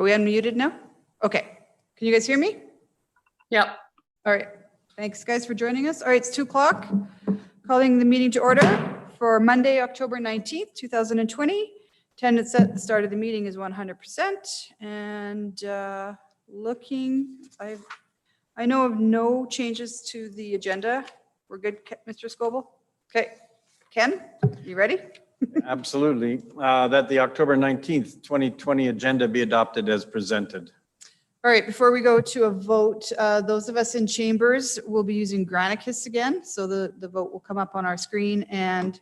Are we unmuted now? Okay. Can you guys hear me? Yep. All right. Thanks, guys, for joining us. All right, it's 2 o'clock. Calling the meeting to order for Monday, October 19th, 2020. Attendance at the start of the meeting is 100%. And I know of no changes to the agenda. We're good, Mr. Scoble? Okay. Ken, you ready? Absolutely. That the October 19th, 2020 agenda be adopted as presented. All right, before we go to a vote, those of us in chambers will be using Granicus again. So the vote will come up on our screen, and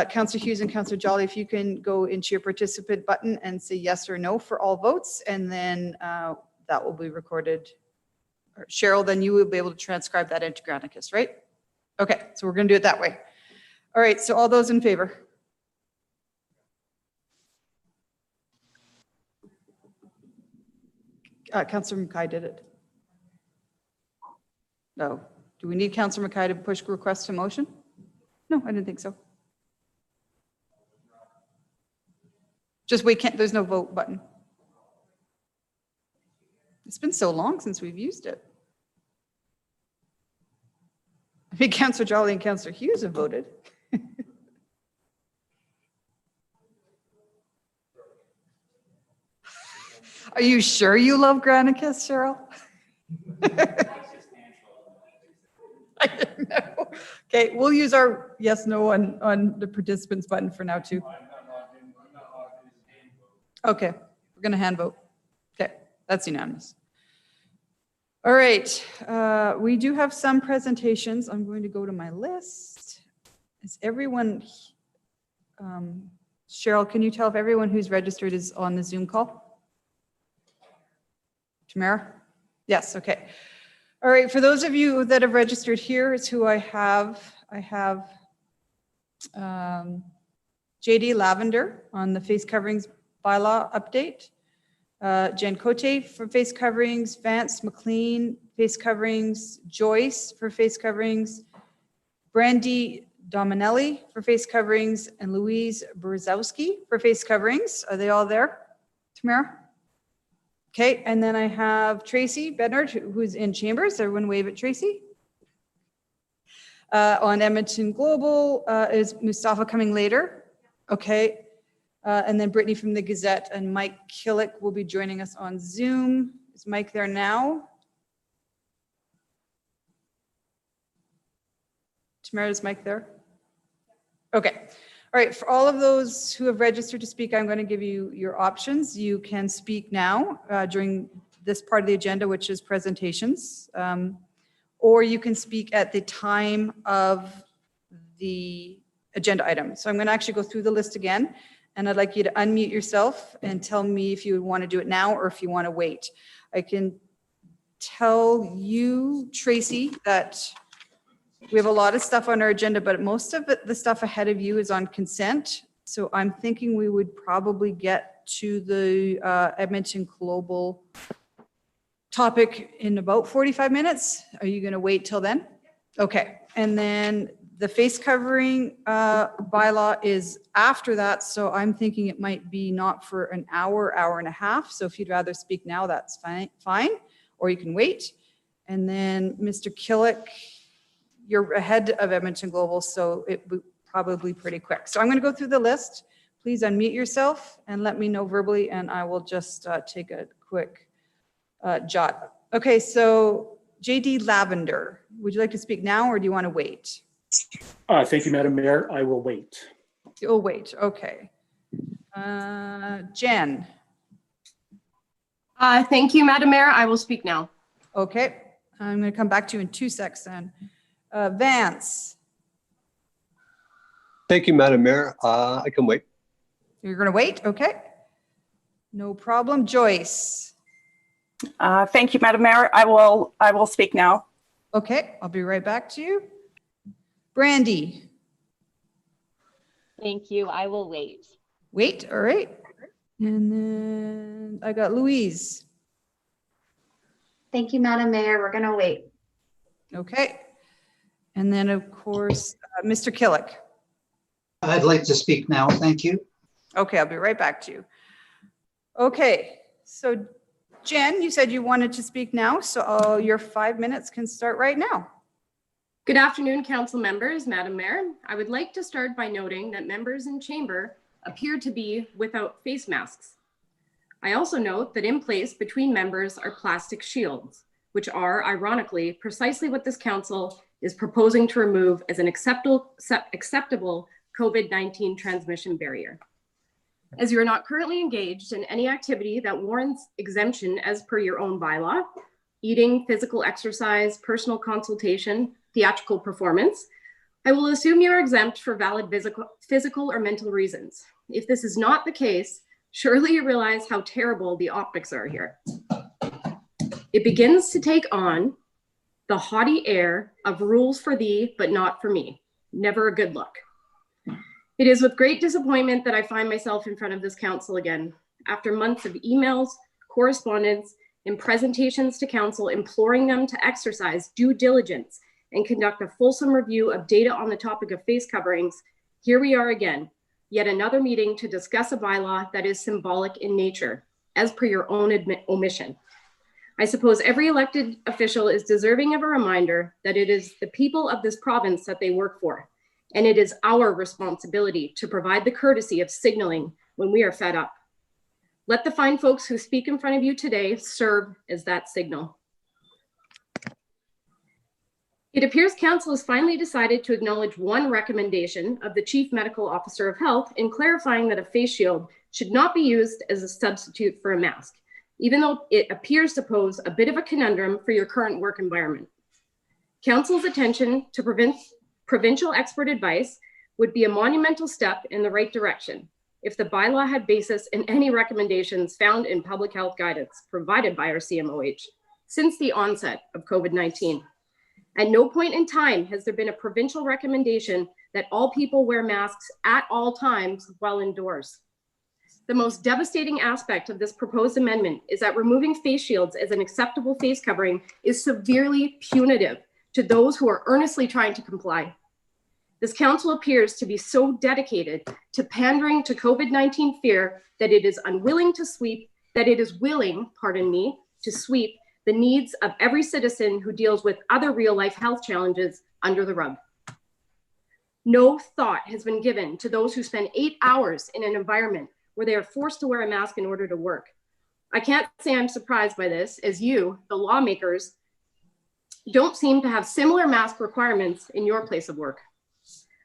Councillor Hughes and Councillor Jolly, if you can go into your participant button and say yes or no for all votes, and then that will be recorded. Cheryl, then you will be able to transcribe that into Granicus, right? Okay, so we're going to do it that way. All right, so all those in favor? Councillor Mackay did it. No. Do we need Councillor Mackay to push request to motion? No, I didn't think so. Just we can't, there's no vote button. It's been so long since we've used it. I think Councillor Jolly and Councillor Hughes have voted. Are you sure you love Granicus, Cheryl? I didn't know. Okay, we'll use our yes, no on the participants button for now too. Okay, we're going to hand vote. Okay, that's unanimous. All right, we do have some presentations. I'm going to go to my list. Is everyone, Cheryl, can you tell if everyone who's registered is on the Zoom call? Tamara? Yes, okay. All right, for those of you that have registered here, it's who I have. I have JD Lavender on the face coverings bylaw update. Jen Cote for face coverings, Vance McLean, face coverings, Joyce for face coverings, Brandy Dominelli for face coverings, and Louise Brzezowski for face coverings. Are they all there, Tamara? Okay, and then I have Tracy Bednard, who's in chambers. Everyone wave at Tracy. On Edmonton Global, is Mustafa coming later? Okay. And then Brittany from the Gazette and Mike Killick will be joining us on Zoom. Is Mike there now? Tamara, is Mike there? Okay. All right, for all of those who have registered to speak, I'm going to give you your options. You can speak now during this part of the agenda, which is presentations, or you can speak at the time of the agenda item. So I'm going to actually go through the list again, and I'd like you to unmute yourself and tell me if you want to do it now or if you want to wait. I can tell you, Tracy, that we have a lot of stuff on our agenda, but most of the stuff ahead of you is on consent. So I'm thinking we would probably get to the Edmonton Global topic in about 45 minutes. Are you going to wait till then? Okay. And then the face covering bylaw is after that. So I'm thinking it might be not for an hour, hour and a half. So if you'd rather speak now, that's fine. Or you can wait. And then Mr. Killick, you're ahead of Edmonton Global, so it will probably pretty quick. So I'm going to go through the list. Please unmute yourself and let me know verbally, and I will just take a quick jot. Okay, so JD Lavender, would you like to speak now or do you want to wait? Thank you, Madam Mayor. I will wait. You'll wait, okay. Jen. Thank you, Madam Mayor. I will speak now. Okay, I'm going to come back to you in 2 seconds then. Vance. Thank you, Madam Mayor. I can wait. You're going to wait? Okay. No problem. Joyce. Thank you, Madam Mayor. I will speak now. Okay, I'll be right back to you. Brandy. Thank you. I will wait. Wait, all right. And then I got Louise. Thank you, Madam Mayor. We're going to wait. Okay. And then, of course, Mr. Killick. I'd like to speak now. Thank you. Okay, I'll be right back to you. Okay, So Jen, you said you wanted to speak now, so your 5 minutes can start right now. Good afternoon, council members, Madam Mayor. I would like to start by noting that members in chamber appear to be without face masks. I also note that in place between members are plastic shields, which are ironically precisely what this council is proposing to remove as an acceptable COVID-19 transmission barrier. As you are not currently engaged in any activity that warrants exemption as per your own bylaw, eating, physical exercise, personal consultation, theatrical performance, I will assume you are exempt for valid physical or mental reasons. If this is not the case, surely you realize how terrible the optics are here. It begins to take on the haughty air of rules for thee, but not for me. Never a good look. It is with great disappointment that I find myself in front of this council again, after months of emails, correspondence, and presentations to council imploring them to exercise due diligence and conduct a fulsome review of data on the topic of face coverings. Here we are again, yet another meeting to discuss a bylaw that is symbolic in nature, as per your own omission. I suppose every elected official is deserving of a reminder that it is the people of this province that they work for, and it is our responsibility to provide the courtesy of signaling when we are fed up. Let the fine folks who speak in front of you today serve as that signal. It appears council has finally decided to acknowledge one recommendation of the Chief Medical Officer of Health in clarifying that a face shield should not be used as a substitute for a mask, even though it appears to pose a bit of a conundrum for your current work environment. Council's attention to provincial expert advice would be a monumental step in the right direction if the bylaw had basis in any recommendations found in public health guidance provided by our CMOH since the onset of COVID-19. At no point in time has there been a provincial recommendation that all people wear masks at all times while indoors. The most devastating aspect of this proposed amendment is that removing face shields as an acceptable face covering is severely punitive to those who are earnestly trying to comply. This council appears to be so dedicated to pandering to COVID-19 fear that it is willing to sweep the needs of every citizen who deals with other real-life health challenges under the rug. No thought has been given to those who spend 8 hours in an environment where they are forced to wear a mask in order to work. I can't say I'm surprised by this, as you, the lawmakers, don't seem to have similar mask requirements in your place of work.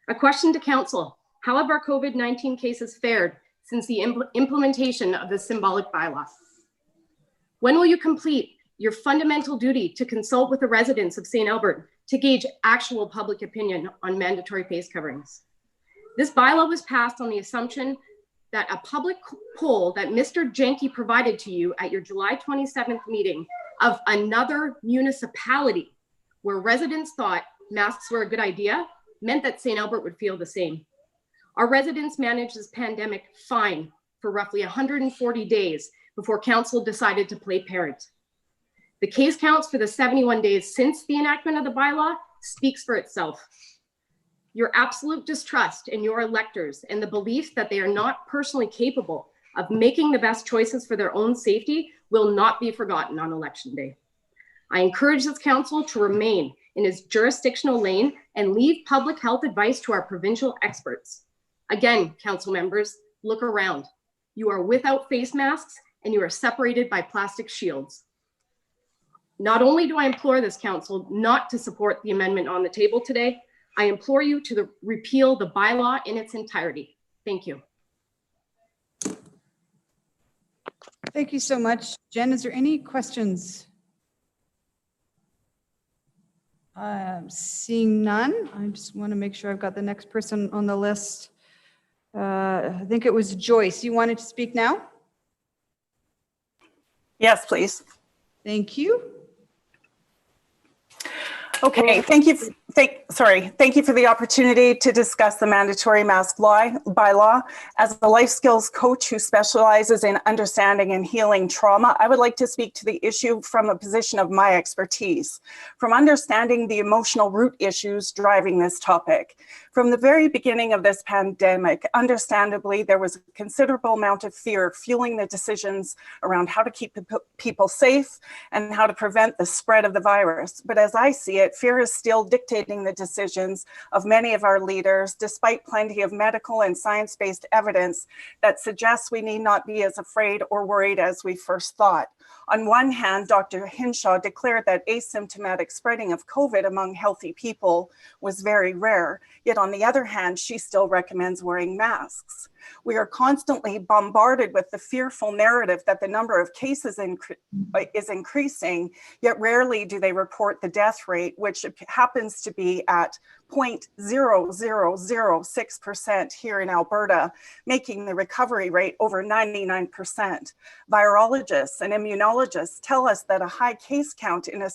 A question to council: how have our COVID-19 cases fared since the implementation of this symbolic bylaw? When will you complete your fundamental duty to consult with the residents of St. Albert to gauge actual public opinion on mandatory face coverings? This bylaw was passed on the assumption that a public poll that Mr. Jenke provided to you at your July 27th meeting of another municipality where residents thought masks were a good idea meant that St. Albert would feel the same. Our residents managed this pandemic fine for roughly 140 days before council decided to play parent. The case counts for the 71 days since the enactment of the bylaw speaks for itself. Your absolute distrust in your electors and the belief that they are not personally capable of making the best choices for their own safety will not be forgotten on election day. I encourage this council to remain in its jurisdictional lane and leave public health advice to our provincial experts. Again, council members, look around. You are without face masks and you are separated by plastic shields. Not only do I implore this council not to support the amendment on the table today, I implore you to repeal the bylaw in its entirety. Thank you. Thank you so much. Jen, is there any questions? Seeing none, I just want to make sure I've got the next person on the list. I think it was Joyce. You wanted to speak now? Yes, please. Thank you. Okay, thank you Thank you for the opportunity to discuss the mandatory mask bylaw. As a life skills coach who specializes in understanding and healing trauma, I would like to speak to the issue from a position of my expertise, from understanding the emotional root issues driving this topic. From the very beginning of this pandemic, understandably, there was a considerable amount of fear fueling the decisions around how to keep people safe and how to prevent the spread of the virus. But as I see it, fear is still dictating the decisions of many of our leaders, despite plenty of medical and science-based evidence that suggests we need not be as afraid or worried as we first thought. On one hand, Dr. Hinshaw declared that asymptomatic spreading of COVID among healthy people was very rare, yet on the other hand, she still recommends wearing masks. We are constantly bombarded with the fearful narrative that the number of cases is increasing, yet rarely do they report the death rate, which happens to be at 0.0006% here in Alberta, making the recovery rate over 99%. Virologists and immunologists tell us that a high case count in a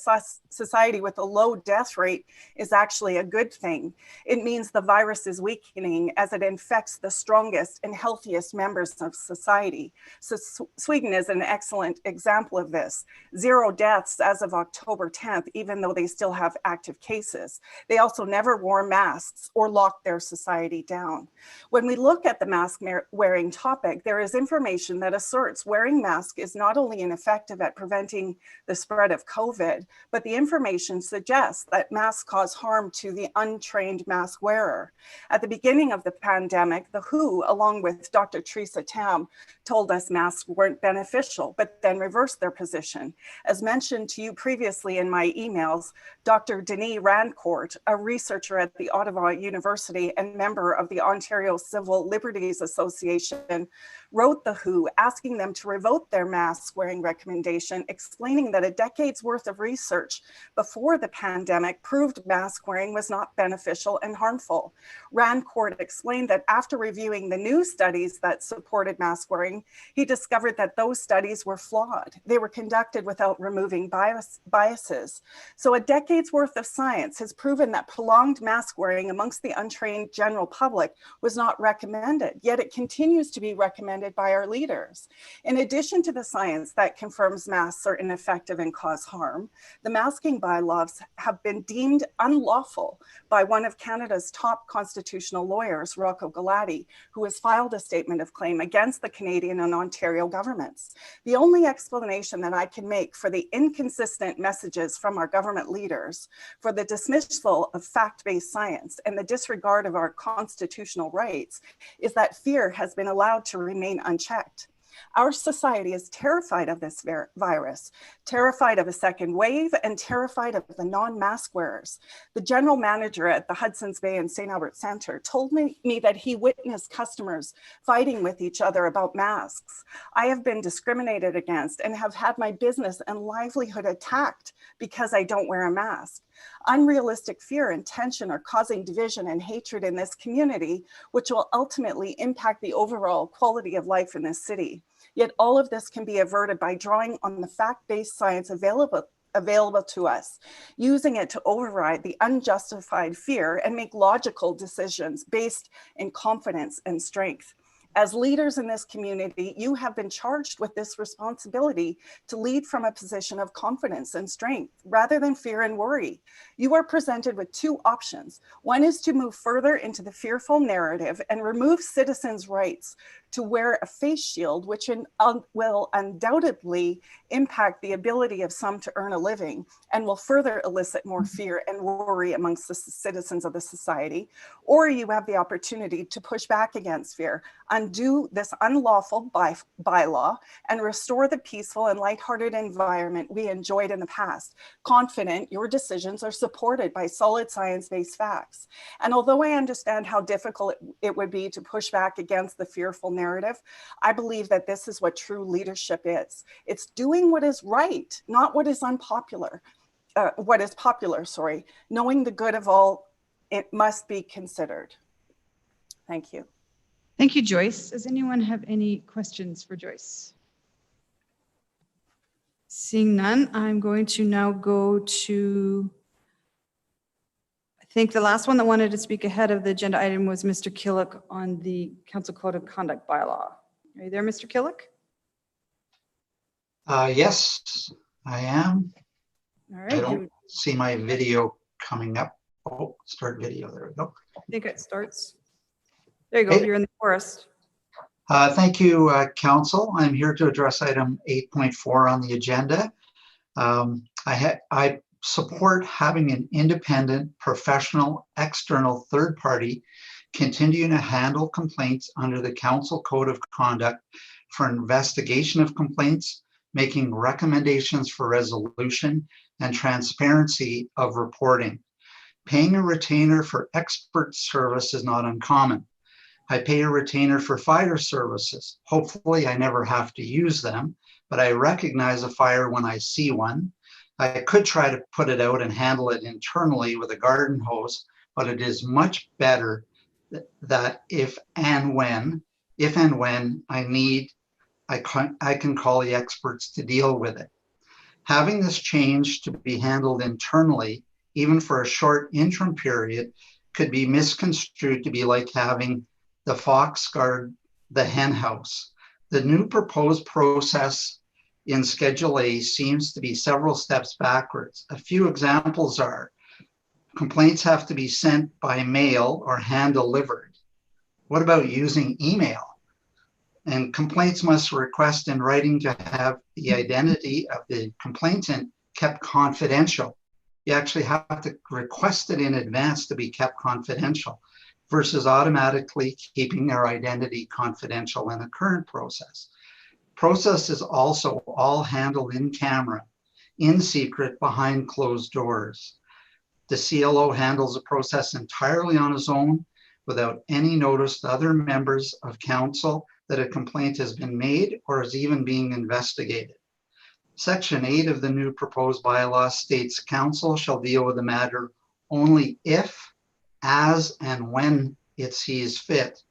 society with a low death rate is actually a good thing. It means the virus is weakening as it infects the strongest and healthiest members of society. So Sweden is an excellent example of this. 0 deaths as of October 10th, even though they still have active cases. They also never wore masks or locked their society down. When we look at the mask wearing topic, there is information that asserts wearing mask is not only ineffective at preventing the spread of COVID, but the information suggests that masks cause harm to the untrained mask wearer. At the beginning of the pandemic, the WHO, along with Dr. Theresa Tam, told us masks weren't beneficial, but then reversed their position. As mentioned to you previously in my emails, Dr. Denis Rancourt, a researcher at the Ottawa University and member of the Ontario Civil Liberties Association, wrote the WHO asking them to revoke their mask wearing recommendation, explaining that a decade's worth of research before the pandemic proved mask wearing was not beneficial and harmful. Rancourt explained that after reviewing the new studies that supported mask wearing, he discovered that those studies were flawed. They were conducted without removing biases. So a decade's worth of science has proven that prolonged mask wearing amongst the untrained general public was not recommended, yet it continues to be recommended by our leaders. In addition to the science that confirms masks are ineffective and cause harm, the masking bylaws have been deemed unlawful by one of Canada's top constitutional lawyers, Rocco Galati, who has filed a statement of claim against the Canadian and Ontario governments. The only explanation that I can make for the inconsistent messages from our government leaders, for the dismissal of fact-based science and the disregard of our constitutional rights, is that fear has been allowed to remain unchecked. Our society is terrified of this virus, terrified of a second wave, and terrified of the non-mask wearers. The general manager at the Hudson's Bay and St. Albert Centre told me that he witnessed customers fighting with each other about masks. I have been discriminated against and have had my business and livelihood attacked because I don't wear a mask. Unrealistic fear and tension are causing division and hatred in this community, which will ultimately impact the overall quality of life in this city. Yet all of this can be averted by drawing on the fact-based science available to us, using it to override the unjustified fear and make logical decisions based in confidence and strength. As leaders in this community, you have been charged with this responsibility to lead from a position of confidence and strength rather than fear and worry. You are presented with two options. One is to move further into the fearful narrative and remove citizens' rights to wear a face shield, which will undoubtedly impact the ability of some to earn a living and will further elicit more fear and worry amongst the citizens of the society. Or you have the opportunity to push back against fear, undo this unlawful bylaw, and restore the peaceful and lighthearted environment we enjoyed in the past. Confident your decisions are supported by solid science-based facts. And although I understand how difficult it would be to push back against the fearful narrative, I believe that this is what true leadership is. It's doing what is right, not what is unpopular. Knowing the good of all, it must be considered. Thank you. Thank you, Joyce. Does anyone have any questions for Joyce? Seeing none, I'm going to now go to, I think the last one that wanted to speak ahead of the agenda item was Mr. Killick on the Council Code of Conduct bylaw. Are you there, Mr. Killick? Yes, I am. All I right, don't see my video coming up. Oh, start video. There we go. I think it starts. There you go. Hey. You're in the forest. Thank you, Council. I'm here to address item 8.4 on the agenda. I support having an independent, professional, external third party continue to handle complaints under the Council Code of Conduct for investigation of complaints, making recommendations for resolution, and transparency of reporting. Paying a retainer for expert service is not uncommon. I pay a retainer for fire services. Hopefully I never have to use them, but I recognize a fire when I see one. I could try to put it out and handle it internally with a garden hose, but it is much better that if and when I need, I can call the experts to deal with it. Having this change to be handled internally, even for a short interim period, could be misconstrued to be like having the fox guard the hen house. The new proposed process in Schedule A seems to be several steps backwards. A few examples are complaints have to be sent by mail or hand delivered. What about using email? And complaints must request in writing to have the identity of the complainant kept confidential. You actually have to request it in advance to be kept confidential versus automatically keeping their identity confidential in the current process. Process is also all handled in camera, in secret, behind closed doors. The CLO handles the process entirely on his own without any notice to other members of council that a complaint has been made or is even being investigated. Section 8 of the new proposed bylaw states council shall deal with the matter only if, as, and when it sees fit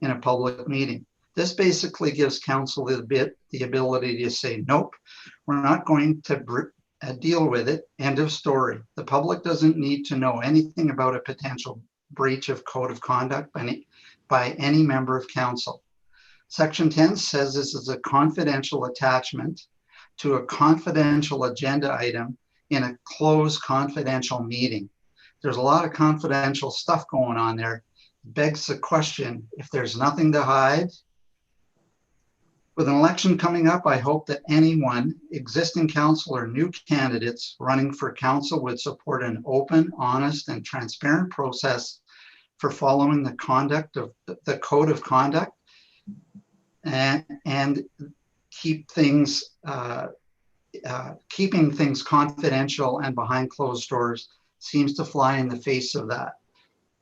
in a public meeting. This basically gives council the ability to say, nope, we're not going to deal with it, end of story. The public doesn't need to know anything about a potential breach of code of conduct by any member of council. Section 10 says this is a confidential attachment to a confidential agenda item in a closed confidential meeting. There's a lot of confidential stuff going on there. It begs the question, if there's nothing to hide, with an election coming up, I hope that anyone, existing council or new candidates running for council, would support an open, honest, and transparent process for following the conduct of the code of conduct and keeping things confidential and behind closed doors seems to fly in the face of that.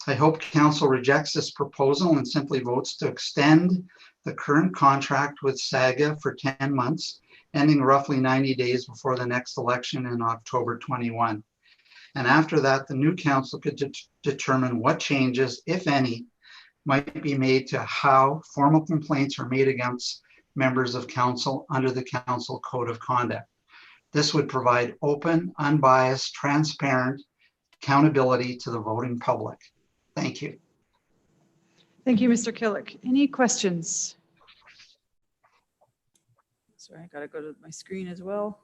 I hope council rejects this proposal and simply votes to extend the current contract with SAGA for 10 months, ending roughly 90 days before the next election in October 21. And after that, the new council could determine what changes, if any, might be made to how formal complaints are made against members of council under the council code of conduct. This would provide open, unbiased, transparent accountability to the voting public. Thank you. Thank you, Mr. Killick. Any questions? Sorry, I gotta go to my screen as well.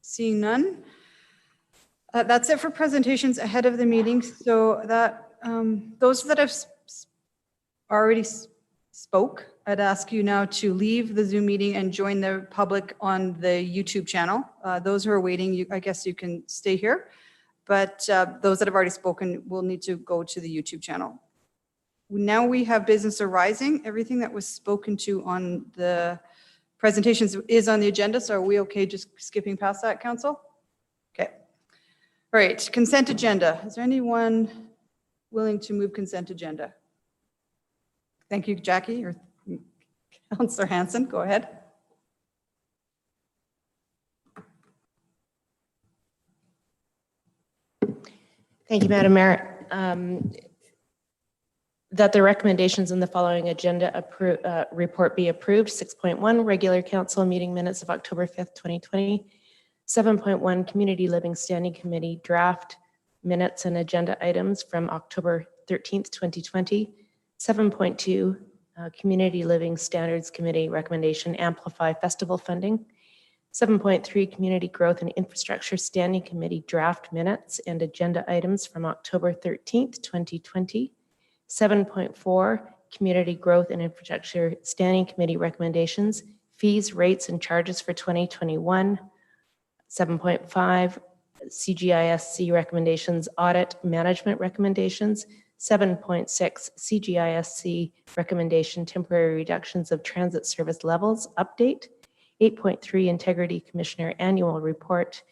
Seeing none. That's it for presentations ahead of the meeting. So that those that have already spoke, I'd ask you now to leave the Zoom meeting and join the public on the YouTube channel. Those who are waiting, I guess you can stay here. But those that have already spoken will need to go to the YouTube channel. Now we have business arising. Everything that was spoken to on the presentations is on the agenda. So are we okay just skipping past that, council? Okay. All right, consent agenda. Is there anyone willing to move consent agenda? Thank you, Jackie, or Councillor Hanson, go ahead. Thank you, Madam Mayor. That the recommendations in the following agenda report be approved. 6.1, regular council meeting minutes of October 5th, 2020. 7.1, Community Living Standing Committee draft minutes and agenda items from October 13th, 2020. 7.2, Community Living Standards Committee recommendation, amplify festival funding. 7.3, Community Growth and Infrastructure Standing Committee draft minutes and agenda items from October 13th, 2020. 7.4, Community Growth and Infrastructure Standing Committee recommendations, fees, rates, and charges for 2021. 7.5, CGISC recommendations, audit management recommendations. 7.6, CGISC recommendation, temporary reductions of transit service levels, update. 8.3, Integrity Commissioner Annual Report.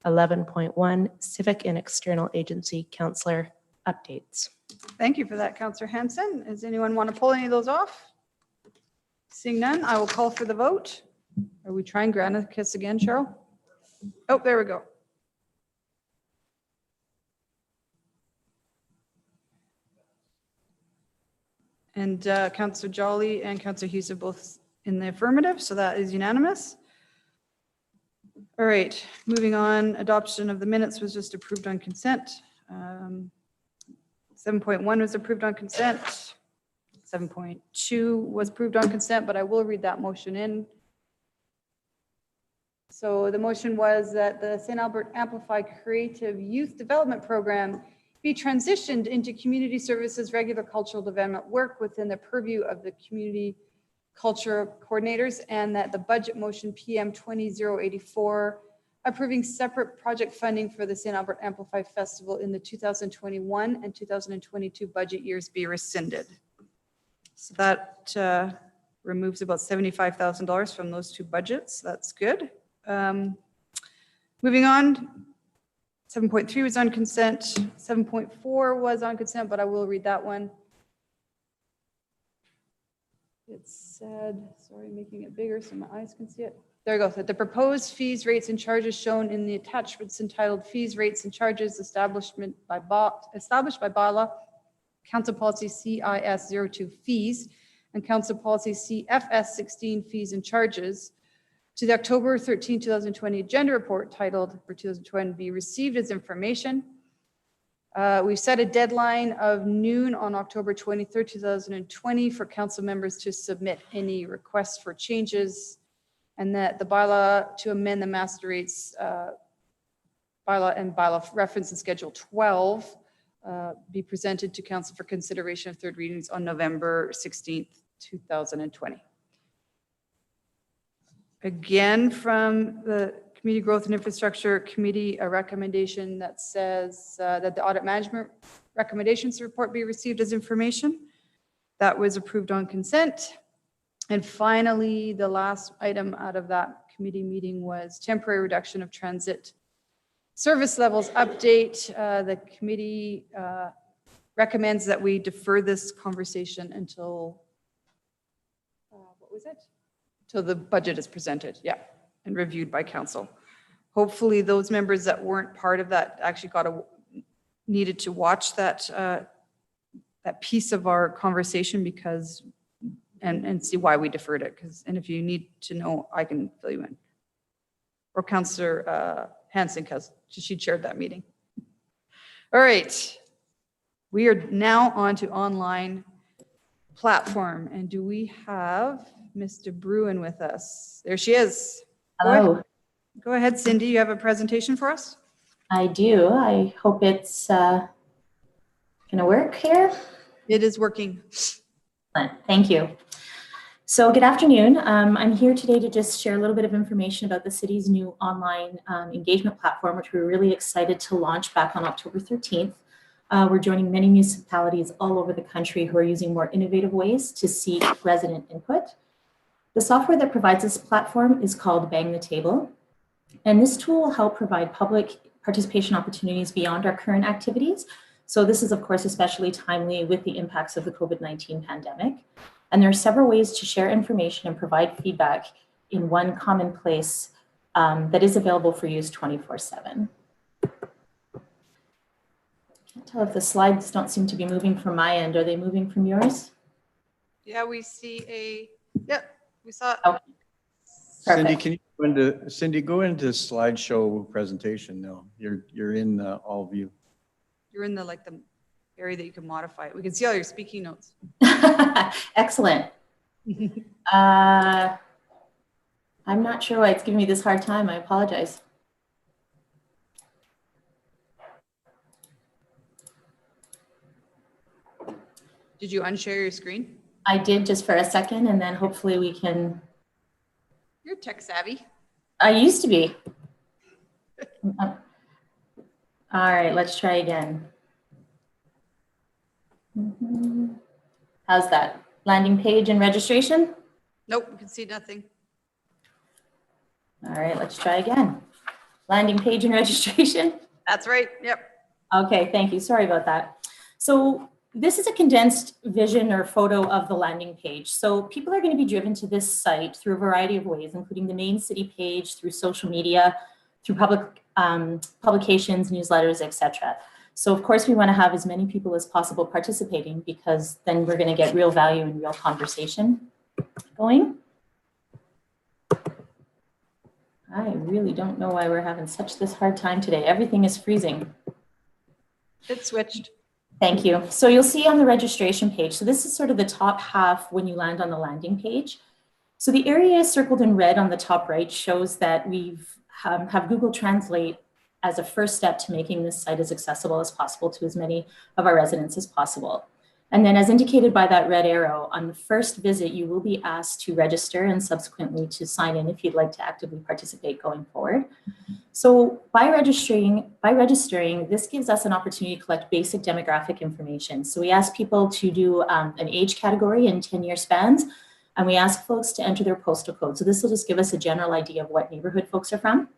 11.1, Civic and External Agency Counselor updates. Thank you for that, Councillor Hanson. Does anyone want to pull any of those off? Seeing none, I will call for the vote. Are we trying Granicus again, Cheryl? Oh, there we go. And Councillor Jolly and Councillor Hughes are both in the affirmative, so that is unanimous. All right, moving on. Adoption of the minutes was just approved on consent. 7.1 was approved on consent. 7.2 was approved on consent, but I will read that motion in. So the motion was that the St. Albert Amplify Creative Youth Development Program be transitioned into community services regular cultural development work within the purview of the community culture coordinators, and that the budget motion PM 20084 approving separate project funding for the St. Albert Amplify Festival in the 2021 and 2022 budget years be rescinded. So that removes about $75,000 from those two budgets. That's good. Moving on, 7.3 was on consent. 7.4 was on consent, but I will read that one. It said, sorry, making it bigger so my eyes can see it. There you go. That the proposed fees, rates, and charges shown in the attachments entitled Fees, Rates, and Charges established by bylaw, Council Policy CIS-02 Fees, and Council Policy CFS-16 Fees and Charges to the October 13, 2020 agenda report titled for 2020 be received as information. We've set a deadline of noon on October 23rd, 2020 for council members to submit any requests for changes, and that the bylaw to amend the master rates bylaw and bylaw reference in Schedule 12 be presented to council for consideration of third readings on November 16th, 2020. Again, from the Community Growth and Infrastructure Committee, a recommendation that says that the audit management recommendations report be received as information. That was approved on consent. And finally, the last item out of that committee meeting was temporary reduction of transit service levels update. The committee recommends that we defer this conversation until, what was it? Till the budget is presented, yeah, and reviewed by council. Hopefully those members that weren't part of that actually needed to watch that that piece of our conversation because and see why we deferred it. And if you need to know, I can fill you in. Or Councillor Hanson, because she chaired that meeting. All right, we are now on to online platform. And do we have Mr. Bruin with us? There she is. Hello. Go ahead, Cindy. You have a presentation for us? I do. I hope it's going to work here. It is working. Thank you. So good afternoon. I'm here today to just share a little bit of information about the city's new online engagement platform, which we're really excited to launch back on October 13th. We're joining many municipalities all over the country who are using more innovative ways to seek resident input. The software that provides this platform is called Bang the Table. And this tool will help provide public participation opportunities beyond our current activities. So this is, of course, especially timely with the impacts of the COVID-19 pandemic. And there are several ways to share information and provide feedback in one common place that is available for use 24/7. Can't tell if the slides don't seem to be moving from my end. Are they moving from yours? Yeah, we see yep, we saw it. Okay. Cindy, Perfect. can you go into slideshow presentation now? You're in all view. You're in the area that you can modify it. We can see all your speaking notes. Excellent. I'm not sure why it's giving me this hard time. I apologize. Did you unshare your screen? I did just for a second, and then hopefully we can. You're tech savvy. I used to be. All right, let's try again. How's that? Landing page and registration? Nope, we can see nothing. All right, let's try again. Landing page and registration? That's right, yep. Okay, thank you. Sorry about that. So this is a condensed vision or photo of the landing page. So people are going to be driven to this site through a variety of ways, including the main city page, through social media, through public publications, newsletters, etc. So of course we want to have as many people as possible participating, because then we're going to get real value and real conversation going. I really don't know why we're having this hard time today. Everything is freezing. It switched. Thank you. So you'll see on the registration page, so this is sort of the top half when you land on the landing page. So the area circled in red on the top right shows that we've have Google Translate as a first step to making this site as accessible as possible to as many of our residents as possible. And then as indicated by that red arrow, on the first visit, you will be asked to register and subsequently to sign in if you'd like to actively participate going forward. So by registering, this gives us an opportunity to collect basic demographic information. So we ask people to do an age category in 10-year spans, and we ask folks to enter their postal code. So this will just give us a general idea of what neighborhood folks are from.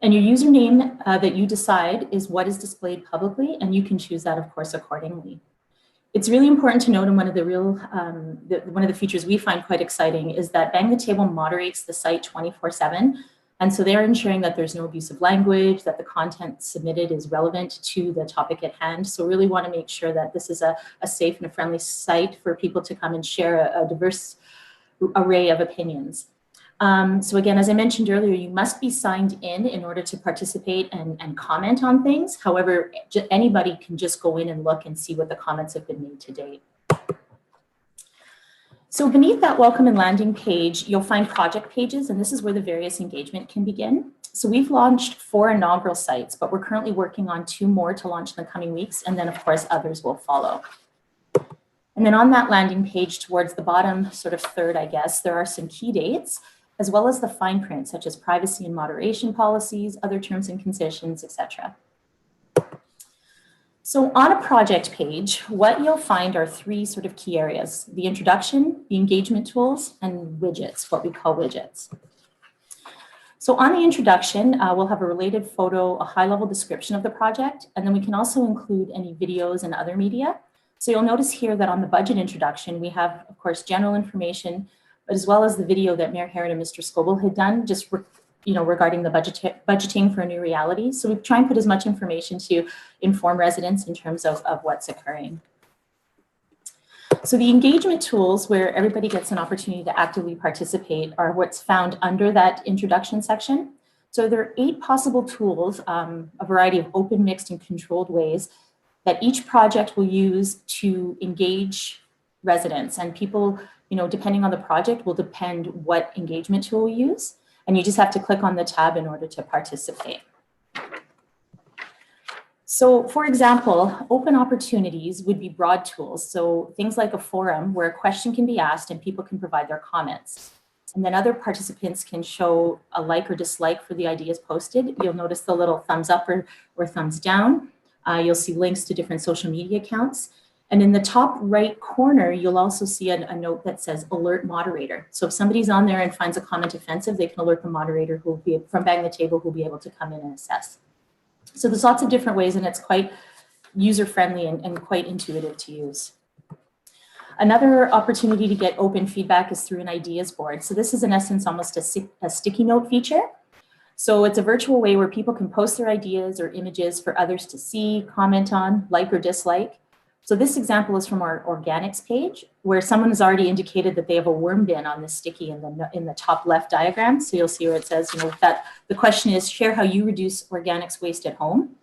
And your username that you decide is what is displayed publicly, and you can choose that, of course, accordingly. It's really important to note, and one of the features we find quite exciting is that Bang the Table moderates the site 24/7. And so they're ensuring that there's no abusive language, that the content submitted is relevant to the topic at hand. So really want to make sure that this is a safe and a friendly site for people to come and share a diverse array of opinions. So again, as I mentioned earlier, you must be signed in order to participate and comment on things. However, anybody can just go in and look and see what the comments have been made to date. So beneath that welcome and landing page, you'll find project pages, and this is where the various engagement can begin. So we've launched 4 inaugural sites, but we're currently working on 2 more to launch in the coming weeks, and then of course others will follow. And then on that landing page towards the bottom sort of third, I guess, there are some key dates, as well as the fine print, such as privacy and moderation policies, other terms and conditions, etc. So on a project page, what you'll find are 3 sort of key areas: the introduction, the engagement tools, and widgets, what we call widgets. So on the introduction, we'll have a related photo, a high-level description of the project, and then we can also include any videos and other media. So you'll notice here that on the budget introduction, we have, of course, general information, but as well as the video that Mayor Herron and Mr. Scoble had done, just regarding the budgeting for a new reality. So we try and put as much information to inform residents in terms of what's occurring. So the engagement tools, where everybody gets an opportunity to actively participate, are what's found under that introduction section. So there are 8 possible tools, a variety of open, mixed, and controlled ways that each project will use to engage residents. And people, depending on the project, will depend what engagement tool we use. And you just have to click on the tab in order to participate. So for example, open opportunities would be broad tools. So things like a forum where a question can be asked and people can provide their comments. And then other participants can show a like or dislike for the ideas posted. You'll notice the little thumbs up or thumbs down. You'll see links to different social media accounts. And in the top right corner, you'll also see a note that says alert moderator. So if somebody's on there and finds a comment offensive, they can alert the moderator who will be from Bang the Table, who will be able to come in and assess. So there's lots of different ways, and it's quite user-friendly and quite intuitive to use. Another opportunity to get open feedback is through an ideas board. So this is in essence almost a sticky note feature. So it's a virtual way where people can post their ideas or images for others to see, comment on, like or dislike. So this example is from our organics page, where someone has already indicated that they have a worm bin on the sticky in the top left diagram. So you'll see where it says, that the question is, share how you reduce organics waste at home.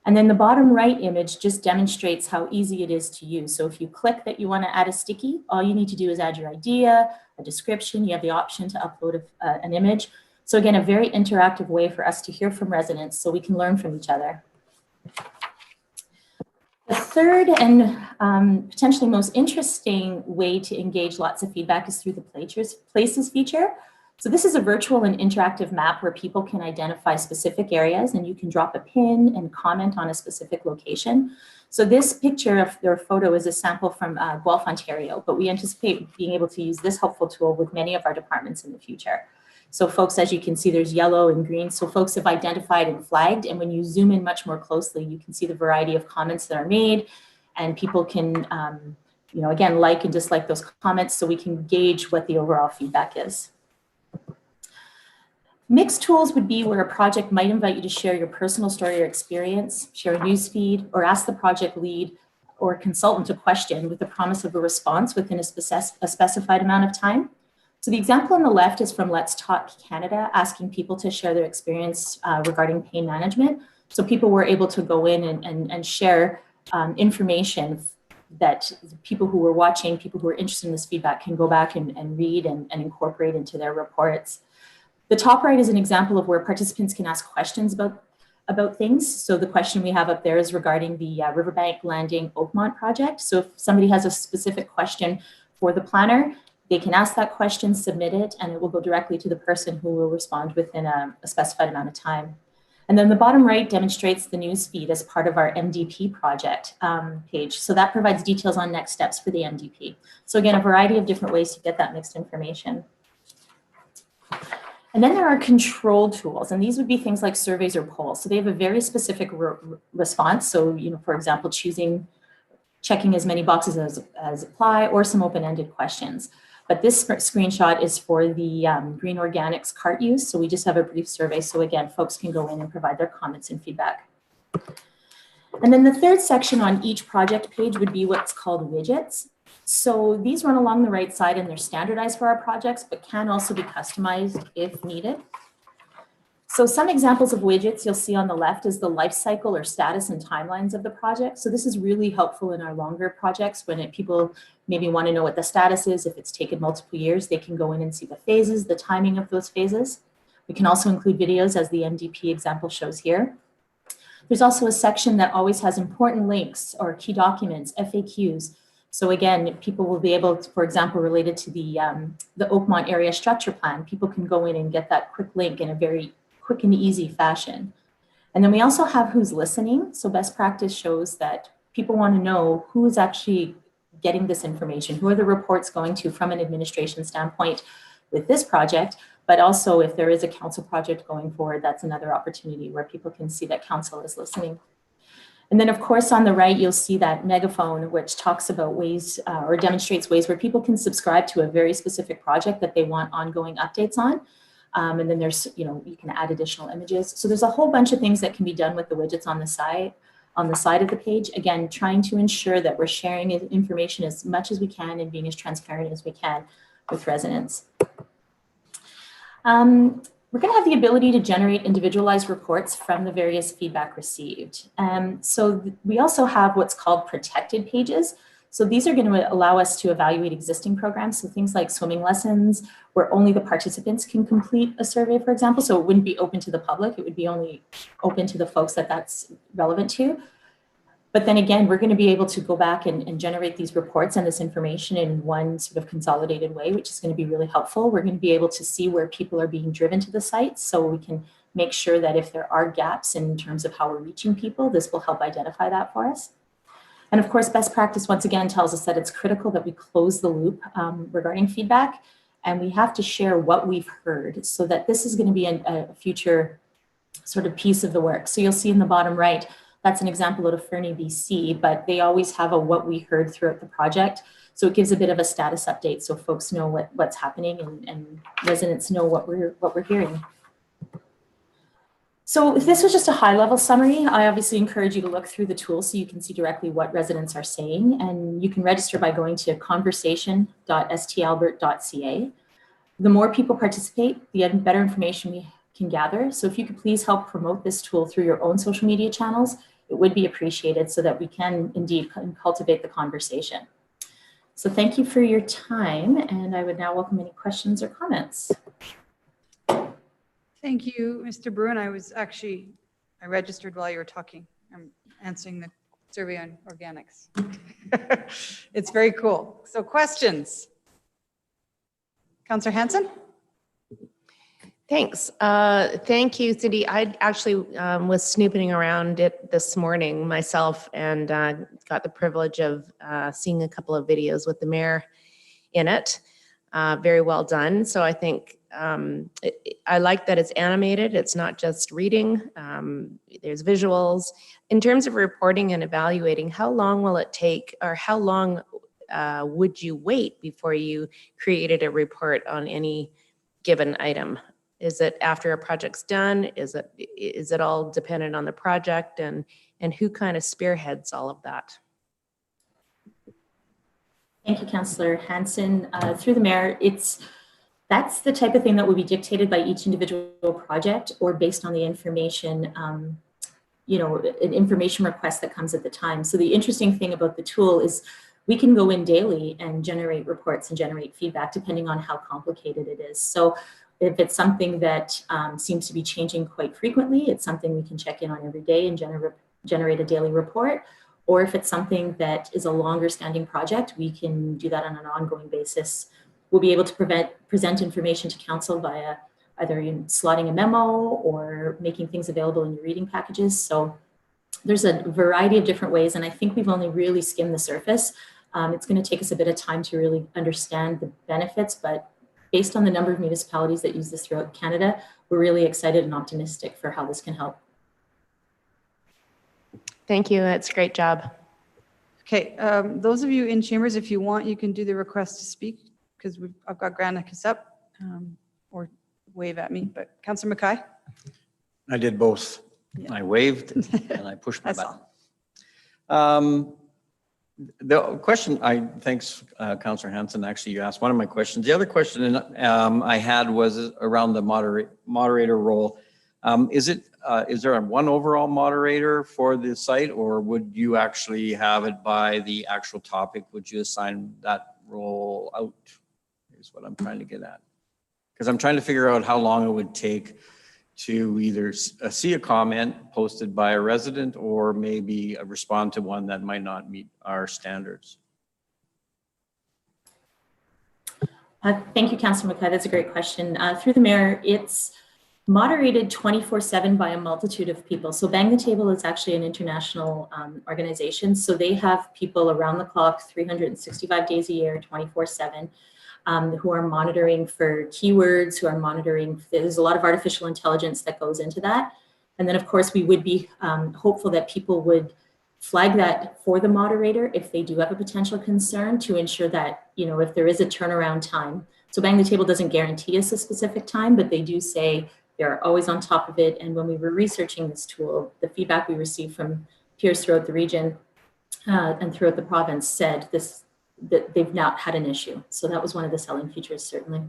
And then the bottom right image just demonstrates how easy it is to use. So if you click that you want to add a sticky, all you need to do is add your idea, a description. You have the option to upload an image. So again, a very interactive way for us to hear from residents so we can learn from each other. The third and potentially most interesting way to engage lots of feedback is through the Places feature. So this is a virtual and interactive map where people can identify specific areas and you can drop a pin and comment on a specific location. So this picture of their photo is a sample from Guelph, Ontario, but we anticipate being able to use this helpful tool with many of our departments in the future. So folks, as you can see, there's yellow and green. So folks have identified and flagged. And when you zoom in much more closely, you can see the variety of comments that are made, and people can, again, like and dislike those comments so we can gauge what the overall feedback is. Mixed tools would be where a project might invite you to share your personal story or experience, share a news feed, or ask the project lead or consultant a question with the promise of a response within a specified amount of time. So the example on the left is from Let's Talk Canada, asking people to share their experience regarding pain management. So people were able to go in and share information that people who were watching, people who were interested in this feedback can go back and read and incorporate into their reports. The top right is an example of where participants can ask questions about things. So the question we have up there is regarding the Riverbank Landing Oakmont project. So if somebody has a specific question for the planner, they can ask that question, submit it, and it will go directly to the person who will respond within a specified amount of time. And then the bottom right demonstrates the news feed as part of our MDP project page. So that provides details on next steps for the MDP. So again, a variety of different ways to get that mixed information. And then there are control tools, and these would be things like surveys or polls. So they have a very specific response. So, for example, checking as many boxes as apply, or some open-ended questions. But this screenshot is for the green organics cart use. So we just have a brief survey. So again, folks can go in and provide their comments and feedback. And then the third section on each project page would be what's called widgets. So these run along the right side and they're standardized for our projects, but can also be customized if needed. So some examples of widgets you'll see on the left is the life cycle or status and timelines of the project. So this is really helpful in our longer projects when people maybe want to know what the status is. If it's taken multiple years, they can go in and see the phases, the timing of those phases. We can also include videos as the MDP example shows here. There's also a section that always has important links or key documents, FAQs. So again, people will be able to, for example, related to the Oakmont area structure plan, people can go in and get that quick link in a very quick and easy fashion. And then we also have who's listening. So best practice shows that people want to know who is actually getting this information, who are the reports going to from an administration standpoint with this project, but also if there is a council project going forward, that's another opportunity where people can see that council is listening. And then of course on the right, you'll see that megaphone, which talks about ways or demonstrates ways where people can subscribe to a very specific project that they want ongoing updates on. And then there's, you can add additional images. So there's a whole bunch of things that can be done with the widgets on the side of the page. Again, trying to ensure that we're sharing information as much as we can and being as transparent as we can with residents. We're going to have the ability to generate individualized reports from the various feedback received. So we also have what's called protected pages. So these are going to allow us to evaluate existing programs. So things like swimming lessons, where only the participants can complete a survey, for example. So it wouldn't be open to the public. It would be only open to the folks that that's relevant to. But then again, we're going to be able to go back and generate these reports and this information in one sort of consolidated way, which is going to be really helpful. We're going to be able to see where people are being driven to the site, so we can make sure that if there are gaps in terms of how we're reaching people, this will help identify that for us. And of course, best practice once again tells us that it's critical that we close the loop regarding feedback, and we have to share what we've heard, so that this is going to be a future sort of piece of the work. So you'll see in the bottom right, that's an example out of Fernie, BC, but they always have a what we heard throughout the project. So it gives a bit of a status update so folks know what's happening and residents know what we're hearing. So if this was just a high-level summary, I obviously encourage you to look through the tool so you can see directly what residents are saying, and you can register by going to conversation.stalbert.ca. The more people participate, the better information we can gather. So if you could please help promote this tool through your own social media channels, it would be appreciated so that we can indeed cultivate the conversation. So thank you for your time, and I would now welcome any questions or comments. Thank you, Mr. Bruin. I registered while you were talking. I'm answering the survey on organics. It's very cool. So questions? Councillor Hanson? Thanks. Thank you, Cindy. I actually was snooping around it this morning myself and got the privilege of seeing a couple of videos with the mayor in it. Very well done. So I think I like that it's animated. It's not just reading. There's visuals. In terms of reporting and evaluating, how long will it take, or how long would you wait before you created a report on any given item? Is it after a project's done? Is it all dependent on the project, and who kind of spearheads all of that? Thank you, Councillor Hanson. Through the mayor, that's the type of thing that will be dictated by each individual project or based on the information, an information request that comes at the time. So the interesting thing about the tool is we can go in daily and generate reports and generate feedback depending on how complicated it is. So if it's something that seems to be changing quite frequently, it's something we can check in on every day and generate a daily report. Or if it's something that is a longer standing project, we can do that on an ongoing basis. We'll be able to present information to council via either slotting a memo or making things available in your reading packages. So there's a variety of different ways, and I think we've only really skimmed the surface. It's going to take us a bit of time to really understand the benefits, but based on the number of municipalities that use this throughout Canada, we're really excited and optimistic for how this can help. Thank you. That's a great job. Okay, those of you in chambers, if you want, you can do the request to speak, because I've got Granicus up, or wave at me, but Councillor Mackay? I did both. Yeah. I waved and I pushed my I saw. button. The question, thanks, Councillor Hanson. Actually, you asked one of my questions. The other question I had was around the moderator role. Is there a one overall moderator for the site, or would you actually have it by the actual topic? Would you assign that role out? Is what I'm trying to get at. Because I'm trying to figure out how long it would take to either see a comment posted by a resident or maybe respond to one that might not meet our standards. Thank you, Councillor Mackay. That's a great question. Through the mayor, it's moderated 24/7 by a multitude of people. So Bang the Table is actually an international organization. So they have people around the clock, 365 days a year, 24/7. Who are monitoring for keywords, who are monitoring, there's a lot of artificial intelligence that goes into that. And then of course we would be hopeful that people would flag that for the moderator if they do have a potential concern, to ensure that, if there is a turnaround time. So Bang the Table doesn't guarantee us a specific time, but they do say they're always on top of it. And when we were researching this tool, the feedback we received from peers throughout the region and throughout the province said that they've not had an issue. So that was one of the selling features, certainly.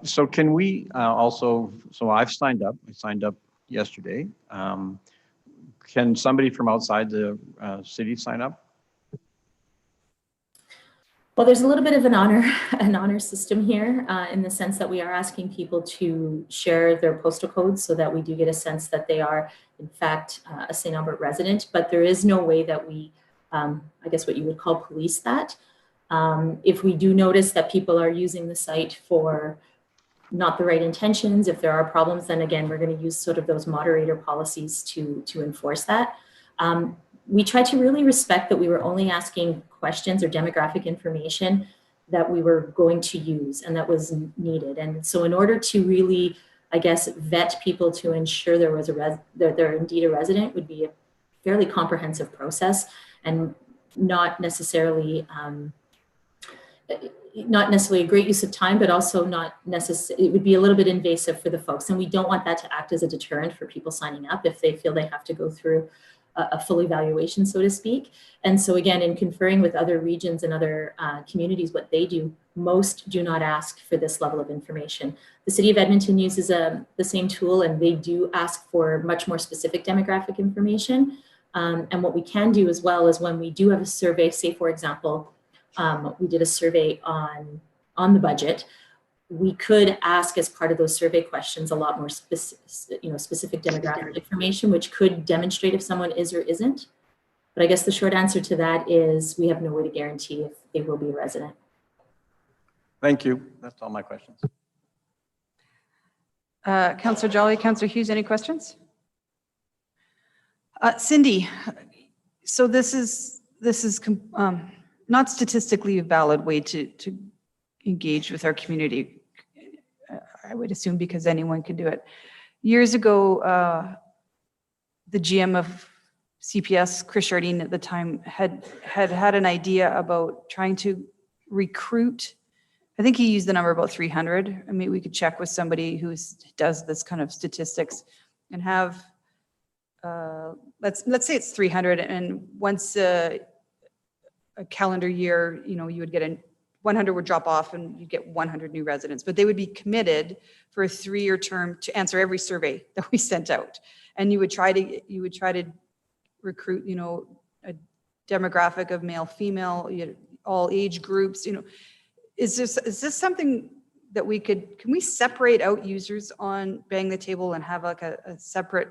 So can we also, so I signed up yesterday. Can somebody from outside the city sign up? Well, there's a little bit of an honor system here in the sense that we are asking people to share their postal codes so that we do get a sense that they are in fact a St. Albert resident, but there is no way that we I guess what you would call police that. If we do notice that people are using the site for not the right intentions, if there are problems, then again, we're going to use sort of those moderator policies to enforce that. We try to really respect that we were only asking questions or demographic information that we were going to use and that was needed. And so in order to really, I guess, vet people to ensure there was they're indeed a resident would be a fairly comprehensive process. And not necessarily a great use of time, but also not necessarily, it would be a little bit invasive for the folks. And we don't want that to act as a deterrent for people signing up if they feel they have to go through a full evaluation, so to speak. And so again, in conferring with other regions and other communities, what they do most do not ask for this level of information. The City of Edmonton uses the same tool, and they do ask for much more specific demographic information. And what we can do as well is when we do have a survey, say for example, we did a survey on the budget, we could ask as part of those survey questions a lot more specific demographic information, which could demonstrate if someone is or isn't. But I guess the short answer to that is we have no way to guarantee if they will be a resident. Thank you. That's all my questions. Councillor Jolly, Councillor Hughes, any questions? Cindy, so this is not statistically a valid way to engage with our community. I would assume because anyone can do it. Years ago, the GM of CPS, Chris Jardine at the time, had an idea about trying to recruit. I think he used the number about 300. I mean, we could check with somebody who does this kind of statistics and have, let's say it's 300, and once a calendar year, you would get 100 would drop off and you get 100 new residents, but they would be committed for a 3-year term to answer every survey that we sent out. And you would try to recruit, a demographic of male, female, all age groups, Is this something that can we separate out users on Bang the Table and have like a separate,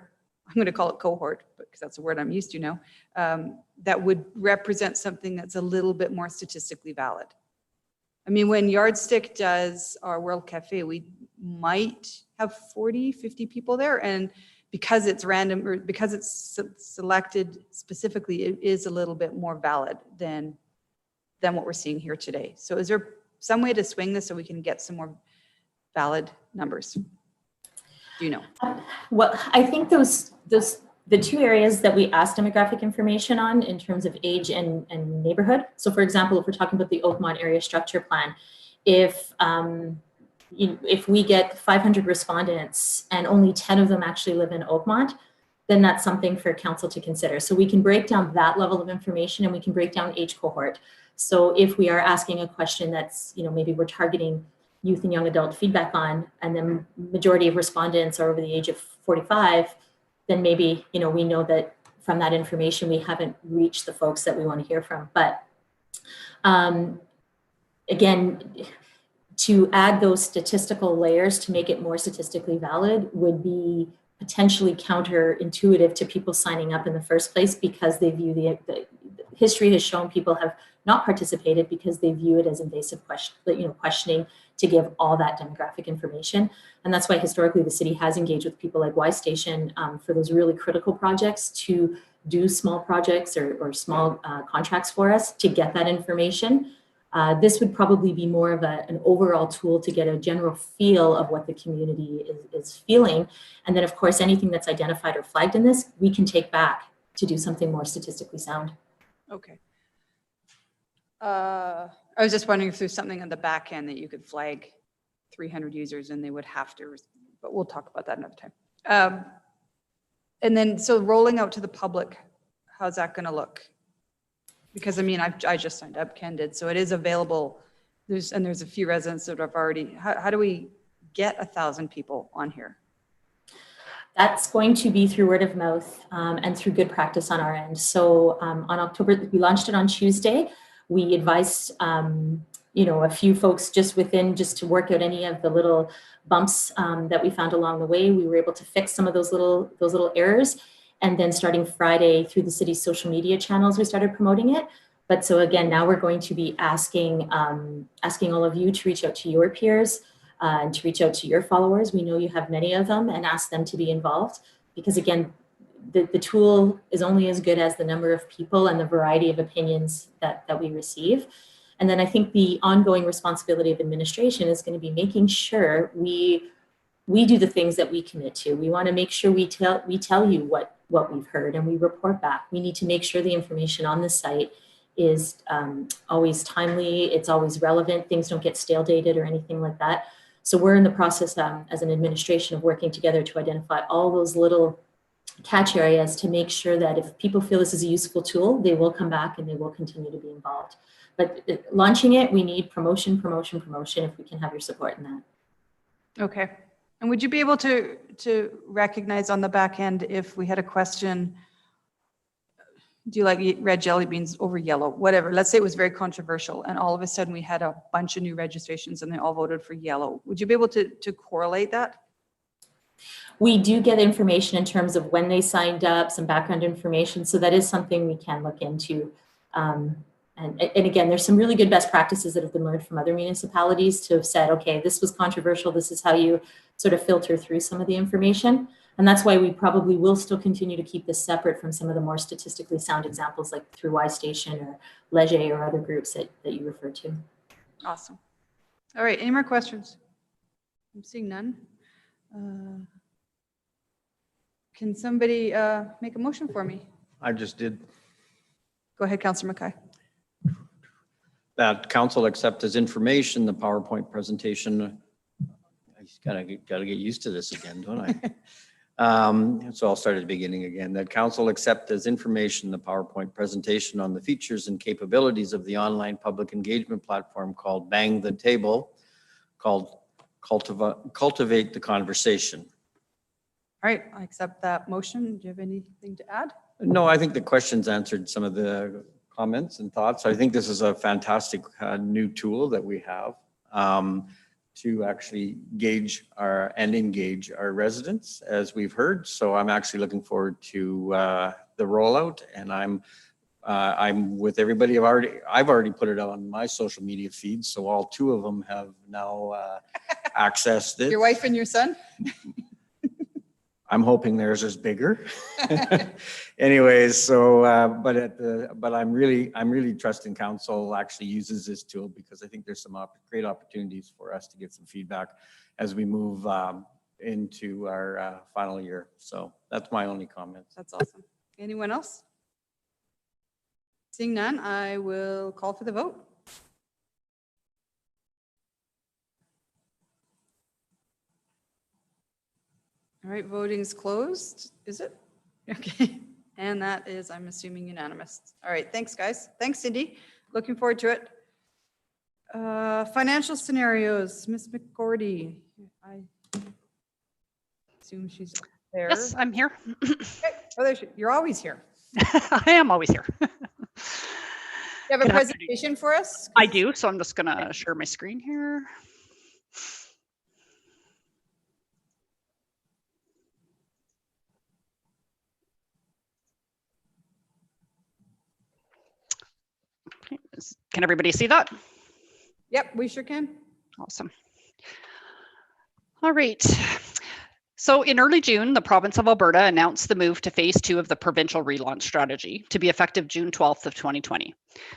I'm going to call it cohort, because that's a word I'm used to now, that would represent something that's a little bit more statistically valid? I mean, when Yardstick does our World Cafe, we might have 40, 50 people there. And because it's random, or because it's selected specifically, it is a little bit more valid than what we're seeing here today. So is there some way to swing this so we can get some more valid numbers? Do you know? Well, I think the two areas that we ask demographic information on in terms of age and neighborhood. So for example, if we're talking about the Oakmont area structure plan, if we get 500 respondents and only 10 of them actually live in Oakmont, then that's something for council to consider. So we can break down that level of information, and we can break down age cohort. So if we are asking a question that's, maybe we're targeting youth and young adult feedback on, and the majority of respondents are over the age of 45, then maybe, we know that from that information, we haven't reached the folks that we want to hear from. But again, to add those statistical layers to make it more statistically valid would be potentially counterintuitive to people signing up in the first place, because they view the history has shown people have not participated because they view it as invasive questioning to give all that demographic information. And that's why historically the city has engaged with people like Y Station for those really critical projects to do small projects or small contracts for us to get that information. This would probably be more of an overall tool to get a general feel of what the community is feeling. And then of course, anything that's identified or flagged in this, we can take back to do something more statistically sound. Okay. I was just wondering if there's something on the back end that you could flag 300 users and they would have to, but we'll talk about that another time. And then, so rolling out to the public, how's that going to look? Because I mean, I just signed up, Ken did, so it is available. There's a few residents that have already, how do we get 1,000 people on here? That's going to be through word of mouth and through good practice on our end. So on October, we launched it on Tuesday. We advised, a few folks just to work out any of the little bumps that we found along the way. We were able to fix some of those little errors. And then starting Friday through the city's social media channels, we started promoting it. But so again, now we're going to be asking all of you to reach out to your peers and to reach out to your followers. We know you have many of them, and ask them to be involved, because again, the tool is only as good as the number of people and the variety of opinions that we receive. And then I think the ongoing responsibility of administration is going to be making sure we do the things that we commit to. We want to make sure we tell you what we've heard, and we report back. We need to make sure the information on the site is always timely, it's always relevant, things don't get stale dated or anything like that. So we're in the process as an administration of working together to identify all those little catch areas to make sure that if people feel this is a useful tool, they will come back and they will continue to be involved. But launching it, we need promotion, promotion, promotion, if we can have your support in that. Okay. And would you be able to recognize on the back end if we had a question, do you like red jelly beans over yellow, whatever? Let's say it was very controversial and all of a sudden we had a bunch of new registrations and they all voted for yellow. Would you be able to correlate that? We do get information in terms of when they signed up, some background information. So that is something we can look into. And again, there's some really good best practices that have been learned from other municipalities to have said, okay, this was controversial. This is how you sort of filter through some of the information. And that's why we probably will still continue to keep this separate from some of the more statistically sound examples like through Y Station or Leger or other groups that you referred to. Awesome. All right, any more questions? I'm seeing none. Can somebody make a motion for me? I just did. Go ahead, Councillor Mackay. That council accept as information the PowerPoint presentation. I just gotta get used to this again, don't I? So I'll start at the beginning again. That council accept as information the PowerPoint presentation on the features and capabilities of the online public engagement platform called Bang the Table, called Cultivate the Conversation. All right, I accept that motion. Do you have anything to add? No, I think the questions answered some of the comments and thoughts. I think this is a fantastic new tool that we have to actually gauge and engage our residents, as we've heard. So I'm actually looking forward to the rollout, and I'm with everybody. I've already put it on my social media feed, so all two of them have now accessed it. Your wife and your son? I'm hoping theirs is bigger. Anyways, so but I'm really trusting council actually uses this tool, because I think there's some great opportunities for us to get some feedback as we move into our final year. So that's my only comment. That's awesome. Anyone else? Seeing none, I will call for the vote. All right, voting is closed, is it? Okay, and that is, I'm assuming, unanimous. All right, thanks, guys. Thanks, Cindy. Looking forward to it. Financial scenarios, Ms. McGordy. I assume she's there. Yes, I'm here. Okay. Oh, there you're always here. I am always here. You have a presentation for us? I do, so I'm just gonna share my screen here. Okay. Can everybody see that? Yep, we sure can. Awesome. All right. So in early June, the province of Alberta announced the move to phase 2 of the provincial relaunch strategy to be effective June 12th of 2020.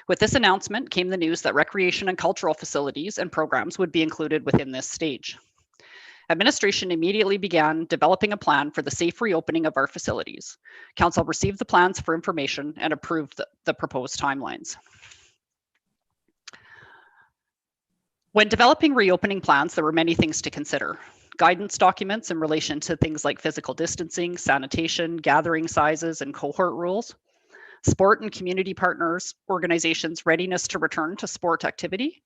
With this announcement came the news that recreation and cultural facilities and programs would be included within this stage. Administration immediately began developing a plan for the safe reopening of our facilities. Council received the plans for information and approved the proposed timelines. When developing reopening plans, there were many things to consider. Guidance documents in relation to things like physical distancing, sanitation, gathering sizes, and cohort rules. Sport and community partners, organizations' readiness to return to sport activity.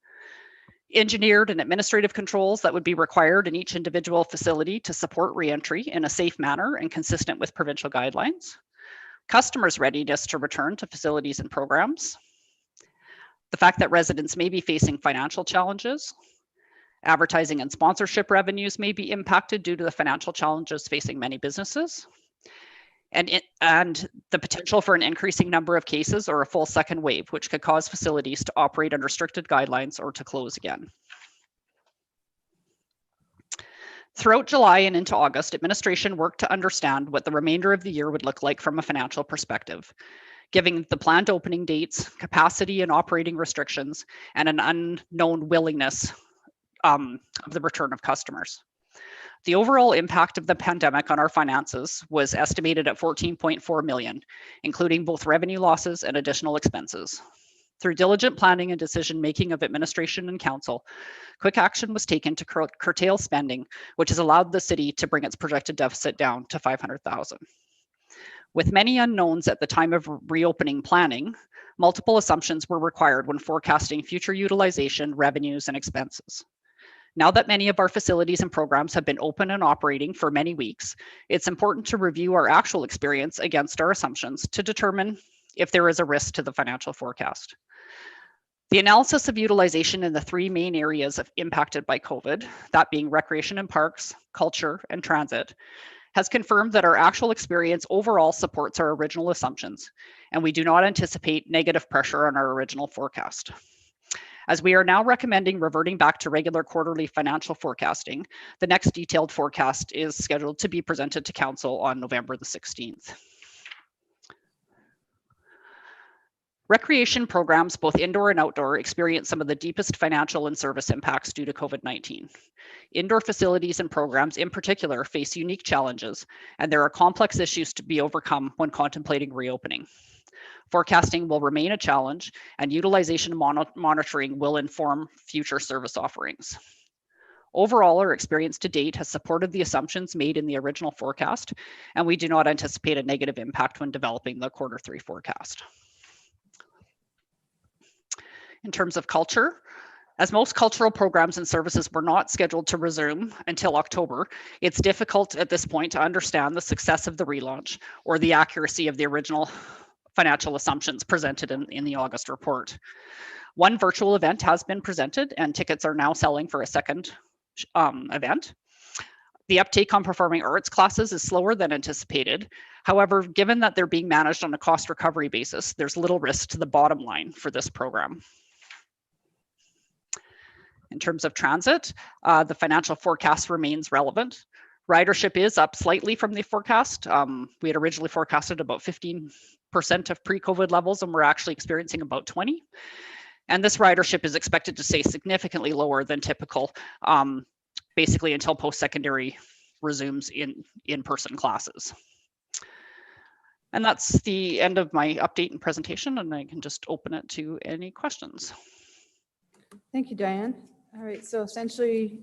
Engineered and administrative controls that would be required in each individual facility to support reentry in a safe manner and consistent with provincial guidelines. Customers' readiness to return to facilities and programs. The fact that residents may be facing financial challenges. Advertising and sponsorship revenues may be impacted due to the financial challenges facing many businesses. And the potential for an increasing number of cases or a full second wave, which could cause facilities to operate under restricted guidelines or to close again. Throughout July and into August, administration worked to understand what the remainder of the year would look like from a financial perspective, giving the planned opening dates, capacity and operating restrictions, and an unknown willingness of the return of customers. The overall impact of the pandemic on our finances was estimated at 14.4 million, including both revenue losses and additional expenses. Through diligent planning and decision-making of administration and council, quick action was taken to curtail spending, which has allowed the city to bring its projected deficit down to 500,000. With many unknowns at the time of reopening planning, multiple assumptions were required when forecasting future utilization, revenues, and expenses. Now that many of our facilities and programs have been open and operating for many weeks, it's important to review our actual experience against our assumptions to determine if there is a risk to the financial forecast. The analysis of utilization in the three main areas impacted by COVID, that being recreation and parks, culture, and transit, has confirmed that our actual experience overall supports our original assumptions, and we do not anticipate negative pressure on our original forecast. As we are now recommending reverting back to regular quarterly financial forecasting, the next detailed forecast is scheduled to be presented to Council on November the 16th. Recreation programs, both indoor and outdoor, experience some of the deepest financial and service impacts due to COVID-19. Indoor facilities and programs in particular face unique challenges, and there are complex issues to be overcome when contemplating reopening. Forecasting will remain a challenge, and utilization monitoring will inform future service offerings. Overall, our experience to date has supported the assumptions made in the original forecast, and we do not anticipate a negative impact when developing the Q3 forecast. In terms of culture, as most cultural programs and services were not scheduled to resume until October, it's difficult at this point to understand the success of the relaunch or the accuracy of the original financial assumptions presented in the August report. One virtual event has been presented and tickets are now selling for a second event. The uptake on performing arts classes is slower than anticipated. However, given that they're being managed on a cost recovery basis, there's little risk to the bottom line for this program. In terms of transit, the financial forecast remains relevant. Ridership is up slightly from the forecast. We had originally forecasted about 15% of pre-COVID levels, and we're actually experiencing about 20. And this ridership is expected to stay significantly lower than typical, basically until post-secondary resumes in-person classes. And that's the end of my update and presentation, and I can just open it to any questions. Thank you, Diane. All right, so essentially,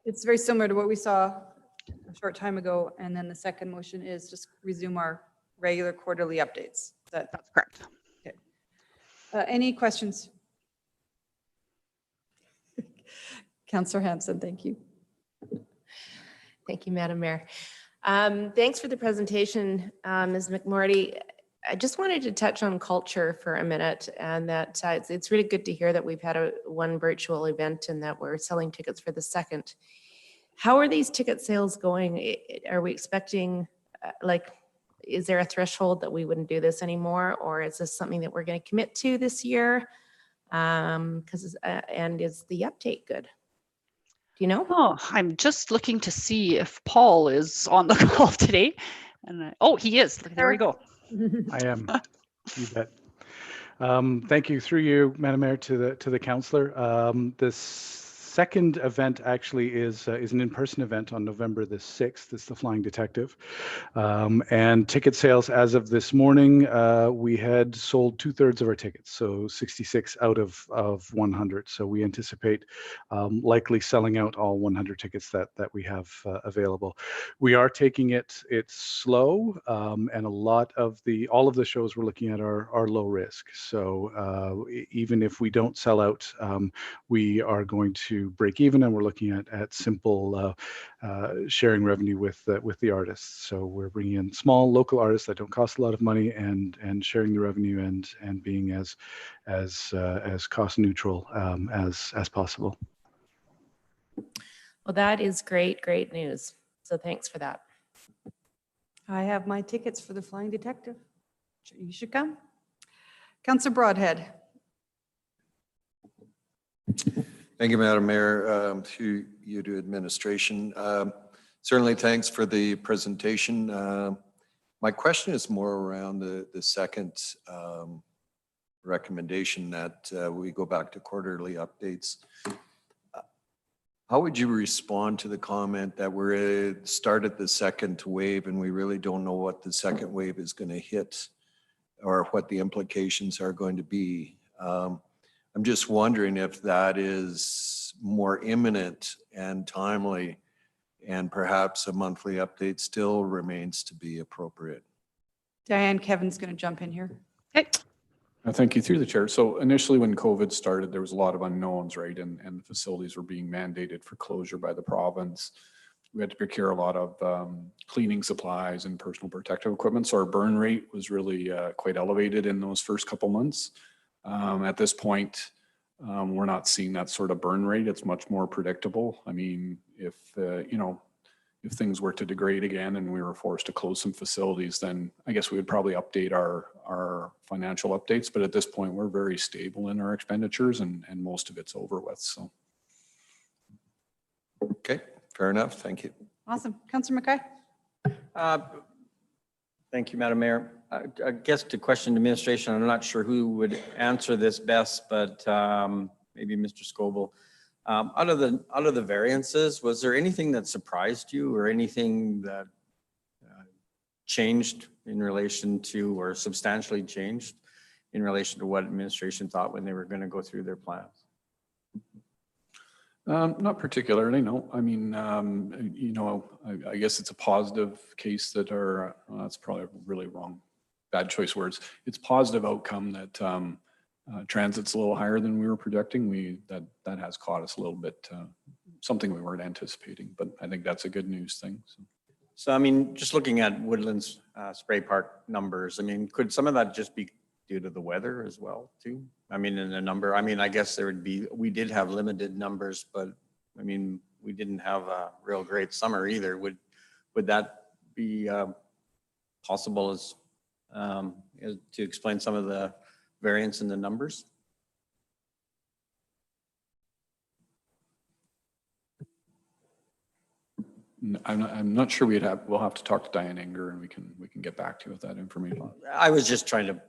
it's very similar to what we saw a short time ago, and then the second motion is just resume our regular quarterly updates. That's correct. Okay. Any questions? Councillor Hanson, thank you. Thank you, Madam Mayor. Thanks for the presentation, Ms. McMorty. I just wanted to touch on culture for a minute, and that it's really good to hear that we've had one virtual event and that we're selling tickets for the second. How are these ticket sales going? Are we expecting, is there a threshold that we wouldn't do this anymore, or is this something that we're going to commit to this year? And is the uptake good? Do you know? Oh, I'm just looking to see if Paul is on the call today. And oh, he is. There we go. I am. You bet. Thank you, through you, Madam Mayor, to the councillor. This second event actually is an in-person event on November the 6th. It's the Flying Detective. And ticket sales as of this morning, we had sold 2/3 of our tickets, so 66 out of 100. So we anticipate likely selling out all 100 tickets that we have available. We are taking it's slow, and all of the shows we're looking at are low risk. So even if we don't sell out, we are going to break even, and we're looking at simple sharing revenue with the artists. So we're bringing in small local artists that don't cost a lot of money, and sharing the revenue and being as cost neutral as possible. Well, that is great news. So thanks for that. I have my tickets for the Flying Detective. You should come. Councillor Broadhead. Thank you, Madam Mayor, through you to administration. Certainly thanks for the presentation. My question is more around the second recommendation that we go back to quarterly updates. How would you respond to the comment that we're started the second wave and we really don't know what the second wave is going to hit or what the implications are going to be? I'm just wondering if that is more imminent and timely, and perhaps a monthly update still remains to be appropriate. Diane, Kevin's going to jump in here. Okay. Thank you, through the chair. So initially when COVID started, there was a lot of unknowns, right? And the facilities were being mandated for closure by the province. We had to procure a lot of cleaning supplies and personal protective equipment. So our burn rate was really quite elevated in those first couple months. At this point, we're not seeing that sort of burn rate. It's much more predictable. I mean, if things were to degrade again and we were forced to close some facilities, then I guess we would probably update our financial updates. But at this point, we're very stable in our expenditures and most of it's over with. So. Okay, fair enough. Thank you. Awesome. Councillor Mackay. Thank you, Madam Mayor. I guess to question the administration, I'm not sure who would answer this best, but maybe Mr. Scobel. Out of the variances, was there anything that surprised you or anything that changed in relation to, or substantially changed in relation to what administration thought when they were going to go through their plans? Not particularly, no. I mean, I guess it's a positive case that that's probably really wrong, bad choice words. It's positive outcome that transit's a little higher than we were projecting. That has caught us a little bit, something we weren't anticipating, but I think that's a good news thing. So I mean, just looking at Woodlands Spray Park numbers, I mean, could some of that just be due to the weather as well too? I mean, in the number, I mean, I guess we did have limited numbers, but I mean, we didn't have a real great summer either. Would that be possible as to explain some of the variance in the numbers? I'm not sure we'll have to talk to Diane Enger and we can get back to you with that information. I was just trying to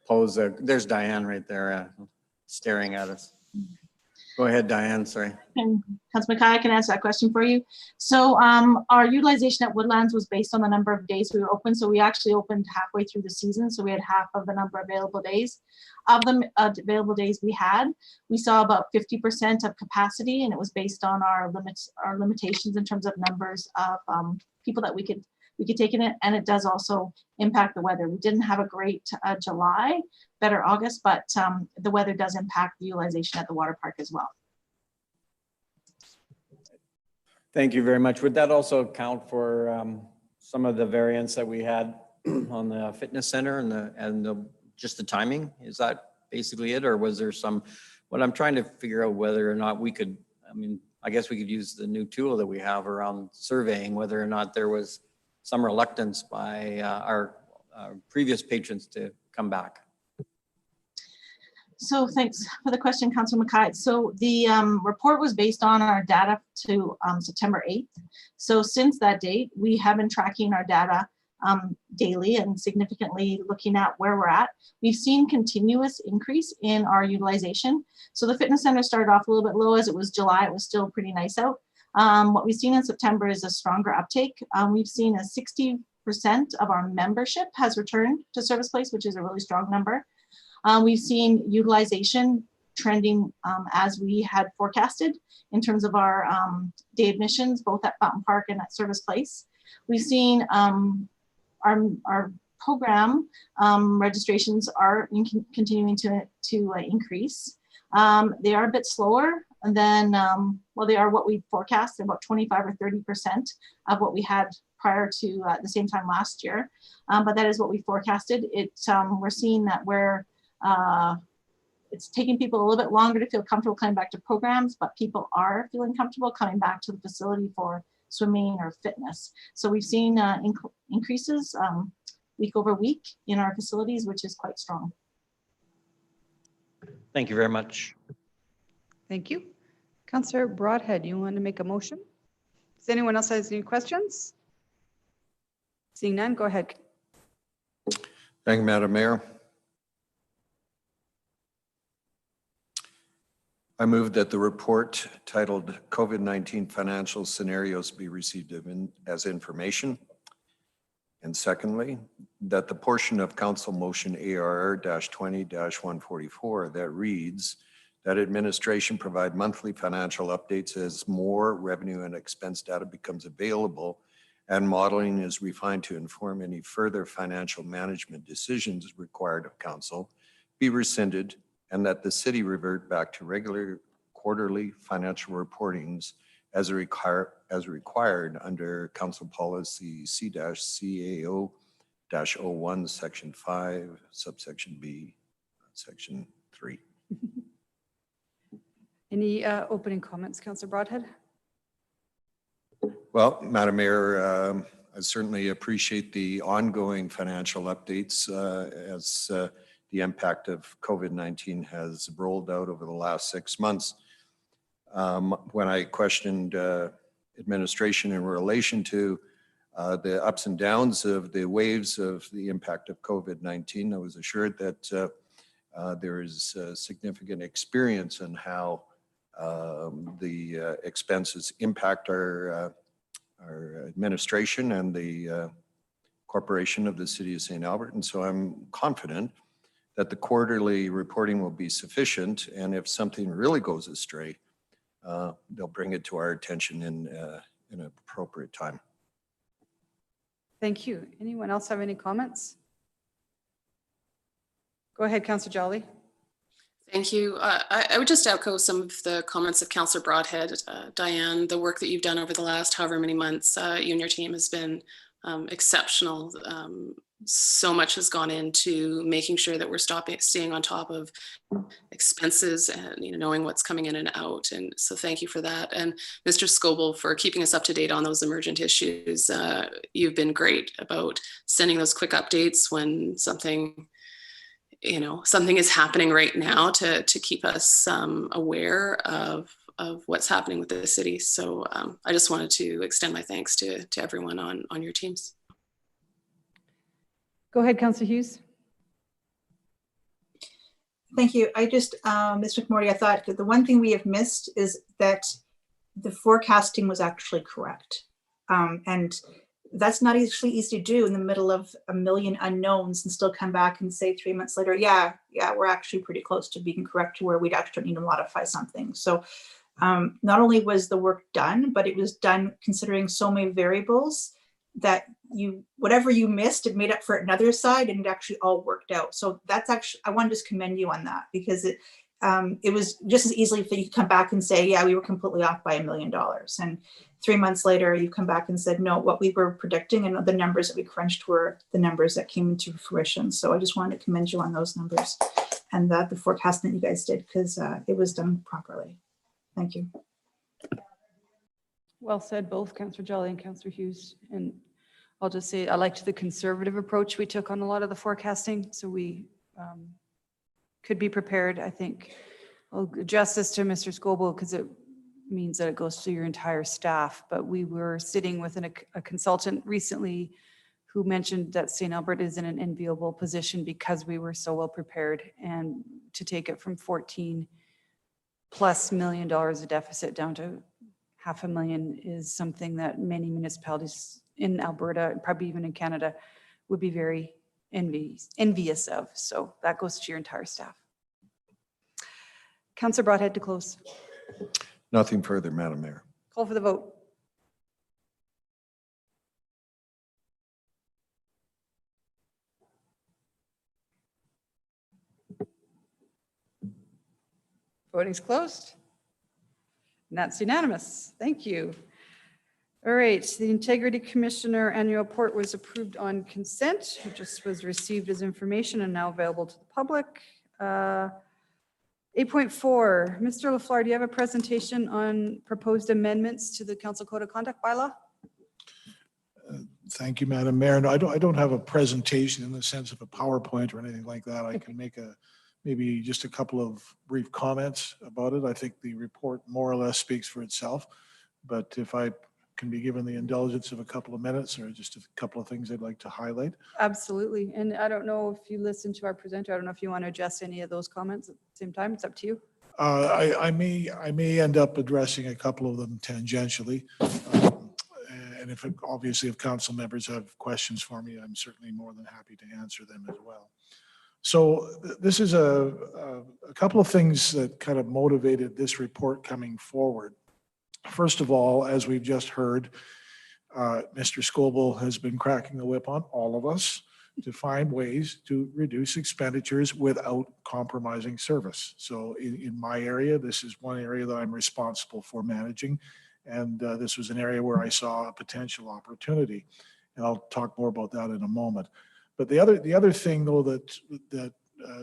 pose there's Diane right there staring at us. Go ahead, Diane, sorry. And Councilor Mackay, I can answer that question for you. So our utilization at Woodlands was based on the number of days we were open. So we actually opened halfway through the season. So we had half of the number of available days. Of the available days we had, we saw about 50% of capacity, and it was based on our limitations in terms of numbers of people that we could take in it, and it does also impact the weather. We didn't have a great July, better August, but the weather does impact the utilization at the water park as well. Thank you very much. Would that also account for some of the variance that we had on the fitness center and just the timing? Is that basically it, or was there what I'm trying to figure out whether or not we could, I mean, I guess we could use the new tool that we have around surveying, whether or not there was some reluctance by our previous patrons to come back. So thanks for the question, Councilor Mackay. So the report was based on our data to September 8th. So since that date, we have been tracking our data daily and significantly looking at where we're at. We've seen continuous increase in our utilization. So the fitness center started off a little bit low as it was July. It was still pretty nice out. What we've seen in September is a stronger uptake. We've seen a 60% of our membership has returned to Service Place, which is a really strong number. We've seen utilization trending as we had forecasted in terms of our day admissions, both at Fountain Park and at Service Place. We've seen our program registrations are continuing to increase. They are a bit slower than, well, they are what we forecast, about 25 or 30% of what we had prior to the same time last year. But that is what we forecasted. We're seeing that it's taking people a little bit longer to feel comfortable coming back to programs, but people are feeling comfortable coming back to the facility for swimming or fitness. So we've seen increases week over week in our facilities, which is quite strong. Thank you very much. Thank you. Councillor Broadhead, you want to make a motion? Does anyone else have any questions? Seeing none, go ahead. Thank you, Madam Mayor. I move that the report titled COVID-19 Financial Scenarios be received as information. And secondly, that the portion of Council Motion ARR-20-144 that reads that administration provide monthly financial updates as more revenue and expense data becomes available and modeling is refined to inform any further financial management decisions required of council be rescinded, and that the city revert back to regular quarterly financial reportings as required under Council Policy C-CAO-01, Section 5, subsection B, Section 3. Any opening comments, Councillor Broadhead? Well, Madam Mayor, I certainly appreciate the ongoing financial updates as the impact of COVID-19 has rolled out over the last 6 months. When I questioned administration in relation to the ups and downs of the waves of the impact of COVID-19, I was assured that there is significant experience in how the expenses impact our administration and the corporation of the City of St. Albert. And so I'm confident that the quarterly reporting will be sufficient. And if something really goes astray, they'll bring it to our attention in an appropriate time. Thank you. Anyone else have any comments? Go ahead, Councillor Jolly. Thank you. I would just echo some of the comments of Councillor Broadhead. Diane, the work that you've done over the last however many months, you and your team has been exceptional. So much has gone into making sure that we're staying on top of expenses and knowing what's coming in and out. And so thank you for that. And Mr. Scoble for keeping us up to date on those emergent issues. You've been great about sending those quick updates when something is happening right now to keep us aware of what's happening with the city. So I just wanted to extend my thanks to everyone on your teams. Go ahead, Councillor Hughes. Thank you. I just, Mr. McMorty, I thought that the one thing we have missed is that the forecasting was actually correct. And that's not actually easy to do in the middle of a million unknowns and still come back and say 3 months later, yeah, we're actually pretty close to being correct to where we'd actually need to modify something. So not only was the work done, but it was done considering so many variables that whatever you missed, it made up for another side and it actually all worked out. So that's actually, I want to just commend you on that, because it was just as easily if you could come back and say, yeah, we were completely off by $1 million. And 3 months later, you come back and said, no, what we were predicting and the numbers that we crunched were the numbers that came into fruition. So I just wanted to commend you on those numbers and the forecasting that you guys did, because it was done properly. Thank you. Well said, both Councillor Jolly and Councillor Hughes. And I'll just say I liked the conservative approach we took on a lot of the forecasting, so we could be prepared. I think I'll adjust this to Mr. Scoble because it means that it goes to your entire staff. But we were sitting with a consultant recently who mentioned that St. Albert is in an enviable position because we were so well prepared, and to take it from $14+ million of deficit down to $500,000 is something that many municipalities in Alberta, and probably even in Canada, would be very envious of. So that goes to your entire staff. Councillor Broadhead to close. Nothing further, Madam Mayor. Call for the vote. Voting's closed. And that's unanimous. Thank you. All right, the Integrity Commissioner Annual Report was approved on consent. It just was received as information and now available to the public. 8.4, Mr. LaFleur, do you have a presentation on proposed amendments to the Council Code of Conduct bylaw? Thank you, Madam Mayor. No, I don't have a presentation in the sense of a PowerPoint or anything like that. I can make maybe just a couple of brief comments about it. I think the report more or less speaks for itself, but if I can be given the indulgence of a couple of minutes or just a couple of things I'd like to highlight. Absolutely. And I don't know if you listened to our presenter, I don't know if you want to address any of those comments at the same time. It's up to you. I may end up addressing a couple of them tangentially. And obviously if council members have questions for me, I'm certainly more than happy to answer them as well. So this is a couple of things that kind of motivated this report coming forward. First of all, as we've just heard, Mr. Scoble has been cracking the whip on all of us to find ways to reduce expenditures without compromising service. So in my area, this is one area that I'm responsible for managing. And this was an area where I saw a potential opportunity. And I'll talk more about that in a moment. But the other thing, though, that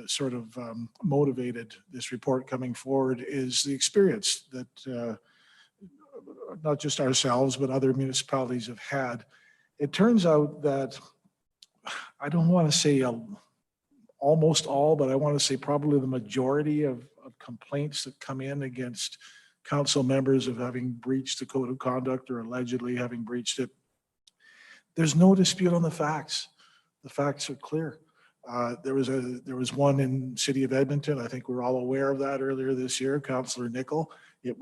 sort of motivated this report coming forward is the experience that not just ourselves, but other municipalities have had. It turns out that, I don't want to say almost all, but I want to say probably the majority of complaints that come in against council members of having breached the code of conduct or allegedly having breached it, there's no dispute on the facts. The facts are clear. There was one in City of Edmonton. I think we're all aware of that earlier this year, Councillor Nickel. There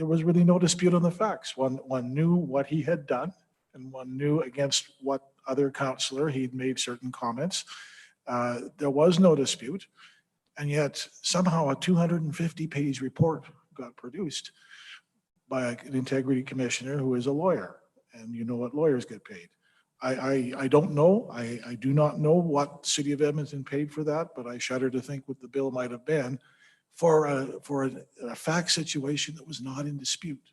was really no dispute on the facts. One knew what he had done, and one knew against what other councillor he'd made certain comments. There was no dispute, and yet somehow a 250-page report got produced by an integrity commissioner who is a lawyer, and you know what lawyers get paid. I don't know. I do not know what City of Edmonton paid for that, but I shudder to think what the bill might have been for a fact situation that was not in dispute.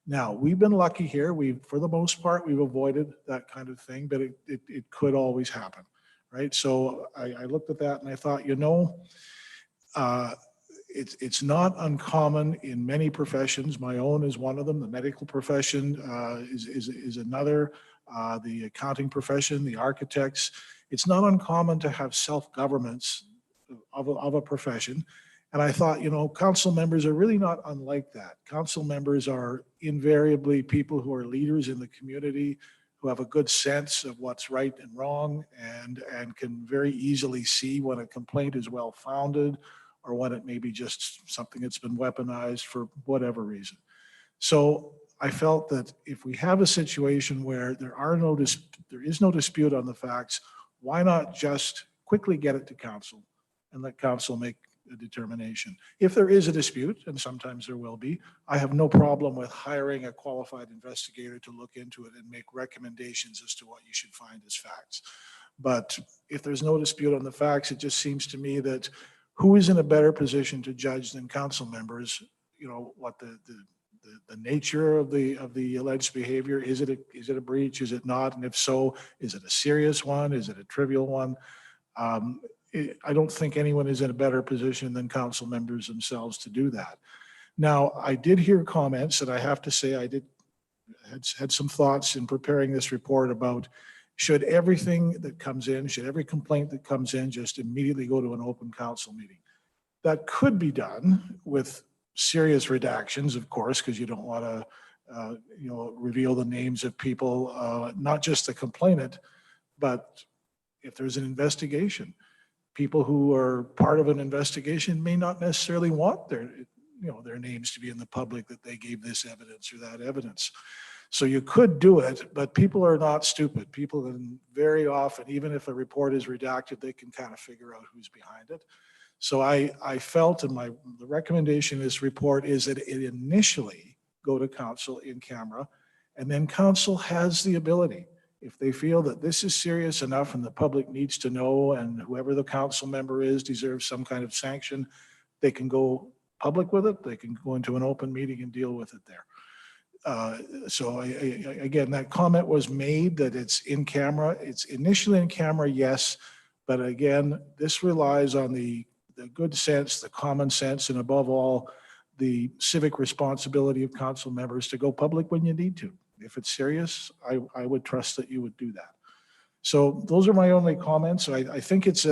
Now, we've been lucky here. For the most part, we've avoided that kind of thing, but it could always happen, right? So I looked at that and I thought, it's not uncommon in many professions. My own is one of them. The medical profession is another. The accounting profession, the architects. It's not uncommon to have self-governments of a profession. And I thought, council members are really not unlike that. Council members are invariably people who are leaders in the community, who have a good sense of what's right and wrong, and can very easily see when a complaint is well-founded or when it may be just something that's been weaponized for whatever reason. So I felt that if we have a situation where there is no dispute on the facts, why not just quickly get it to council and let council make a determination? If there is a dispute, and sometimes there will be, I have no problem with hiring a qualified investigator to look into it and make recommendations as to what you should find as facts. But if there's no dispute on the facts, it just seems to me that who is in a better position to judge than council members, what the nature of the alleged behavior. Is it a breach? Is it not? And if so, is it a serious one? Is it a trivial one? I don't think anyone is in a better position than council members themselves to do that. Now, I did hear comments, and I have to say I had some thoughts in preparing this report about should everything that comes in, should every complaint that comes in just immediately go to an open council meeting? That could be done with serious redactions, of course, because you don't want to reveal the names of people, not just the complainant, but if there's an investigation. People who are part of an investigation may not necessarily want their names to be in the public, that they gave this evidence or that evidence. So you could do it, but people are not stupid. People can very often, even if a report is redacted, they can kind of figure out who's behind it. So I felt, and the recommendation in this report is that it initially go to council in camera, and then council has the ability, if they feel that this is serious enough and the public needs to know, and whoever the council member is deserves some kind of sanction, they can go public with it. They can go into an open meeting and deal with it there. So again, that comment was made that it's in camera. It's initially in camera, yes, but again, this relies on the good sense, the common sense, and above all, the civic responsibility of council members to go public when you need to. If it's serious, I would trust that you would do that. So those are my only comments. I think it's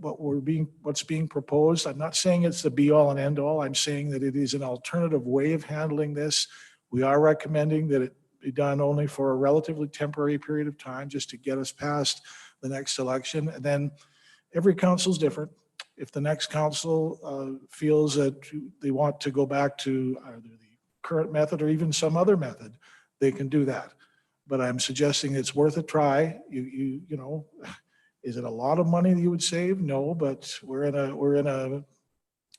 what's being proposed. I'm not saying it's the be all and end all. I'm saying that it is an alternative way of handling this. We are recommending that it be done only for a relatively temporary period of time, just to get us past the next election. And then every council is different. If the next council feels that they want to go back to either the current method or even some other method, they can do that. But I'm suggesting it's worth a try. You know, is it a lot of money that you would save? No, but we're in a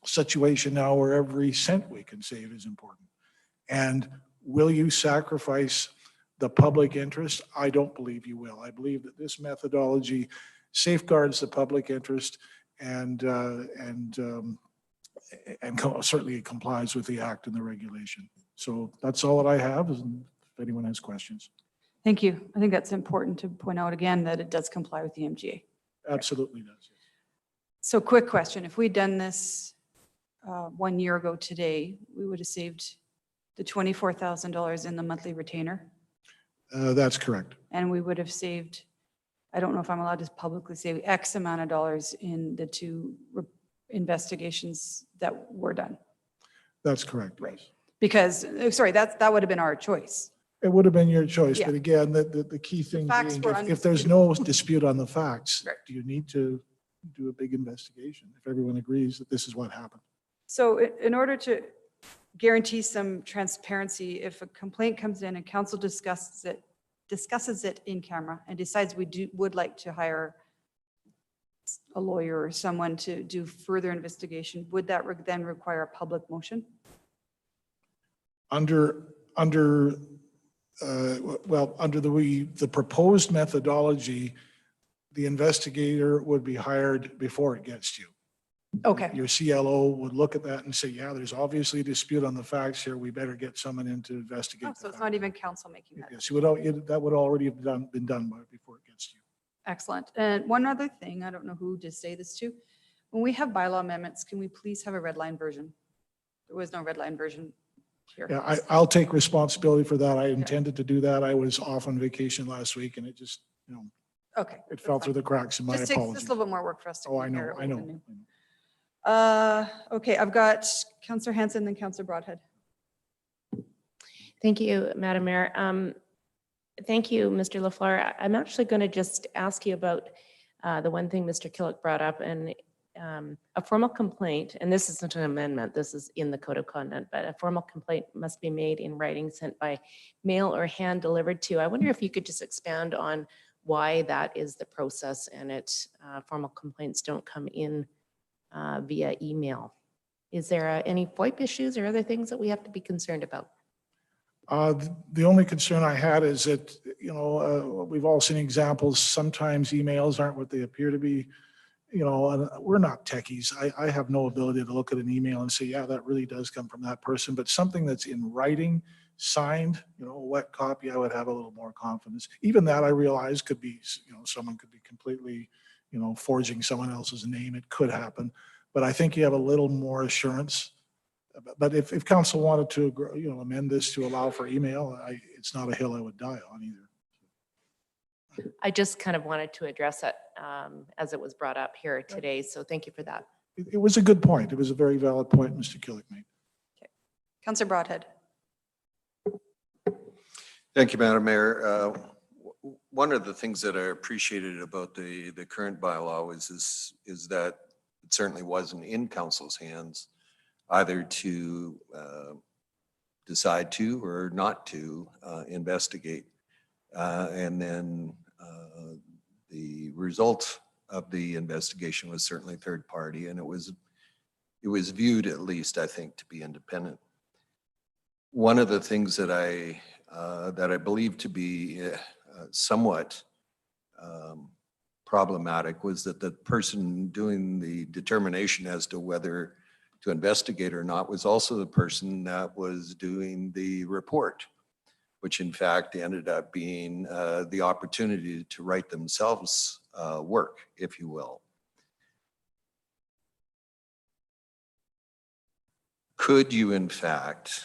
situation now where every cent we can save is important. And will you sacrifice the public interest? I don't believe you will. I believe that this methodology safeguards the public interest and certainly it complies with the act and the regulation. So that's all that I have. If anyone has questions. Thank you. I think that's important to point out again that it does comply with the MGA. Absolutely does. So quick question, if we'd done this 1 year ago today, we would have saved the $24,000 in the monthly retainer, That's correct. and we would have saved, I don't know if I'm allowed to publicly say X amount of dollars in the 2 investigations that were done. That's correct. Right. Because, sorry, that would have been our choice. It would have been your choice, Yeah. but again, the key thing facts being, were if there's no dispute on the facts, Right. do you need to do a big investigation if everyone agrees that this is what happened? So in order to guarantee some transparency, if a complaint comes in and council discusses it in camera and decides would like to hire a lawyer or someone to do further investigation, would that then require a public motion? Under the proposed methodology, the investigator would be hired before it gets to you. Okay. Your CLO would look at that and say, yeah, there's obviously a dispute on the facts here. We better get someone in to investigate. Oh, so it's not even council making that. Yes, that would already have been done before it gets to you. Excellent. And one other thing, I don't know who to say this to. When we have bylaw amendments, can we please have a red line version? There was no red line version here. Yeah, I'll take responsibility for that. I intended to do that. I was off on vacation last week and it just, Okay. it fell through the cracks, and my Just takes apologies. just a little bit more work for us to Oh, I compare know, it I with know. the new. Okay, I've got Councillor Hanson, then Councillor Broadhead. Thank you, Madam Mayor. Thank you, Mr. LaFleur. I'm actually going to just ask you about the one thing Mr. Killick brought up, and a formal complaint, and this isn't an amendment, this is in the code of conduct, but a formal complaint must be made in writing, sent by mail or hand delivered to. I wonder if you could just expand on why that is the process and formal complaints don't come in via email. Is there any FOIP issues or other things that we have to be concerned about? The only concern I had is that, we've all seen examples. Sometimes emails aren't what they appear to be. And we're not techies. I have no ability to look at an email and say, yeah, that really does come from that person. But something that's in writing, signed, a wet copy, I would have a little more confidence. Even that I realize could be, someone could be completely, forging someone else's name. It could happen. But I think you have a little more assurance. But if council wanted to, amend this to allow for email, it's not a hill I would die on either. I just kind of wanted to address it as it was brought up here today. So thank you for that. It was a good point. It was a very valid point Mr. Killick made. Okay. Councillor Broadhead. Thank you, Madam Mayor. One of the things that I appreciated about the current bylaw is that it certainly wasn't in council's hands either to decide to or not to investigate. And then the result of the investigation was certainly third party, and it was viewed, at least I think, to be independent. One of the things that I believe to be somewhat problematic was that the person doing the determination as to whether to investigate or not was also the person that was doing the report, which in fact ended up being the opportunity to write themselves work, if you will. Could you in fact,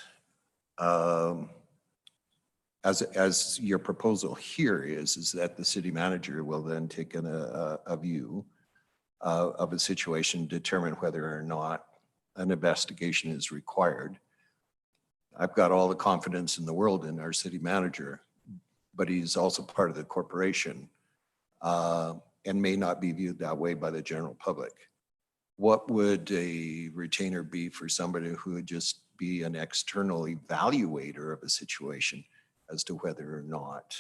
as your proposal here is that the city manager will then take a view of a situation, determine whether or not an investigation is required. I've got all the confidence in the world in our city manager, but he's also part of the corporation and may not be viewed that way by the general public. What would a retainer be for somebody who would just be an external evaluator of a situation as to whether or not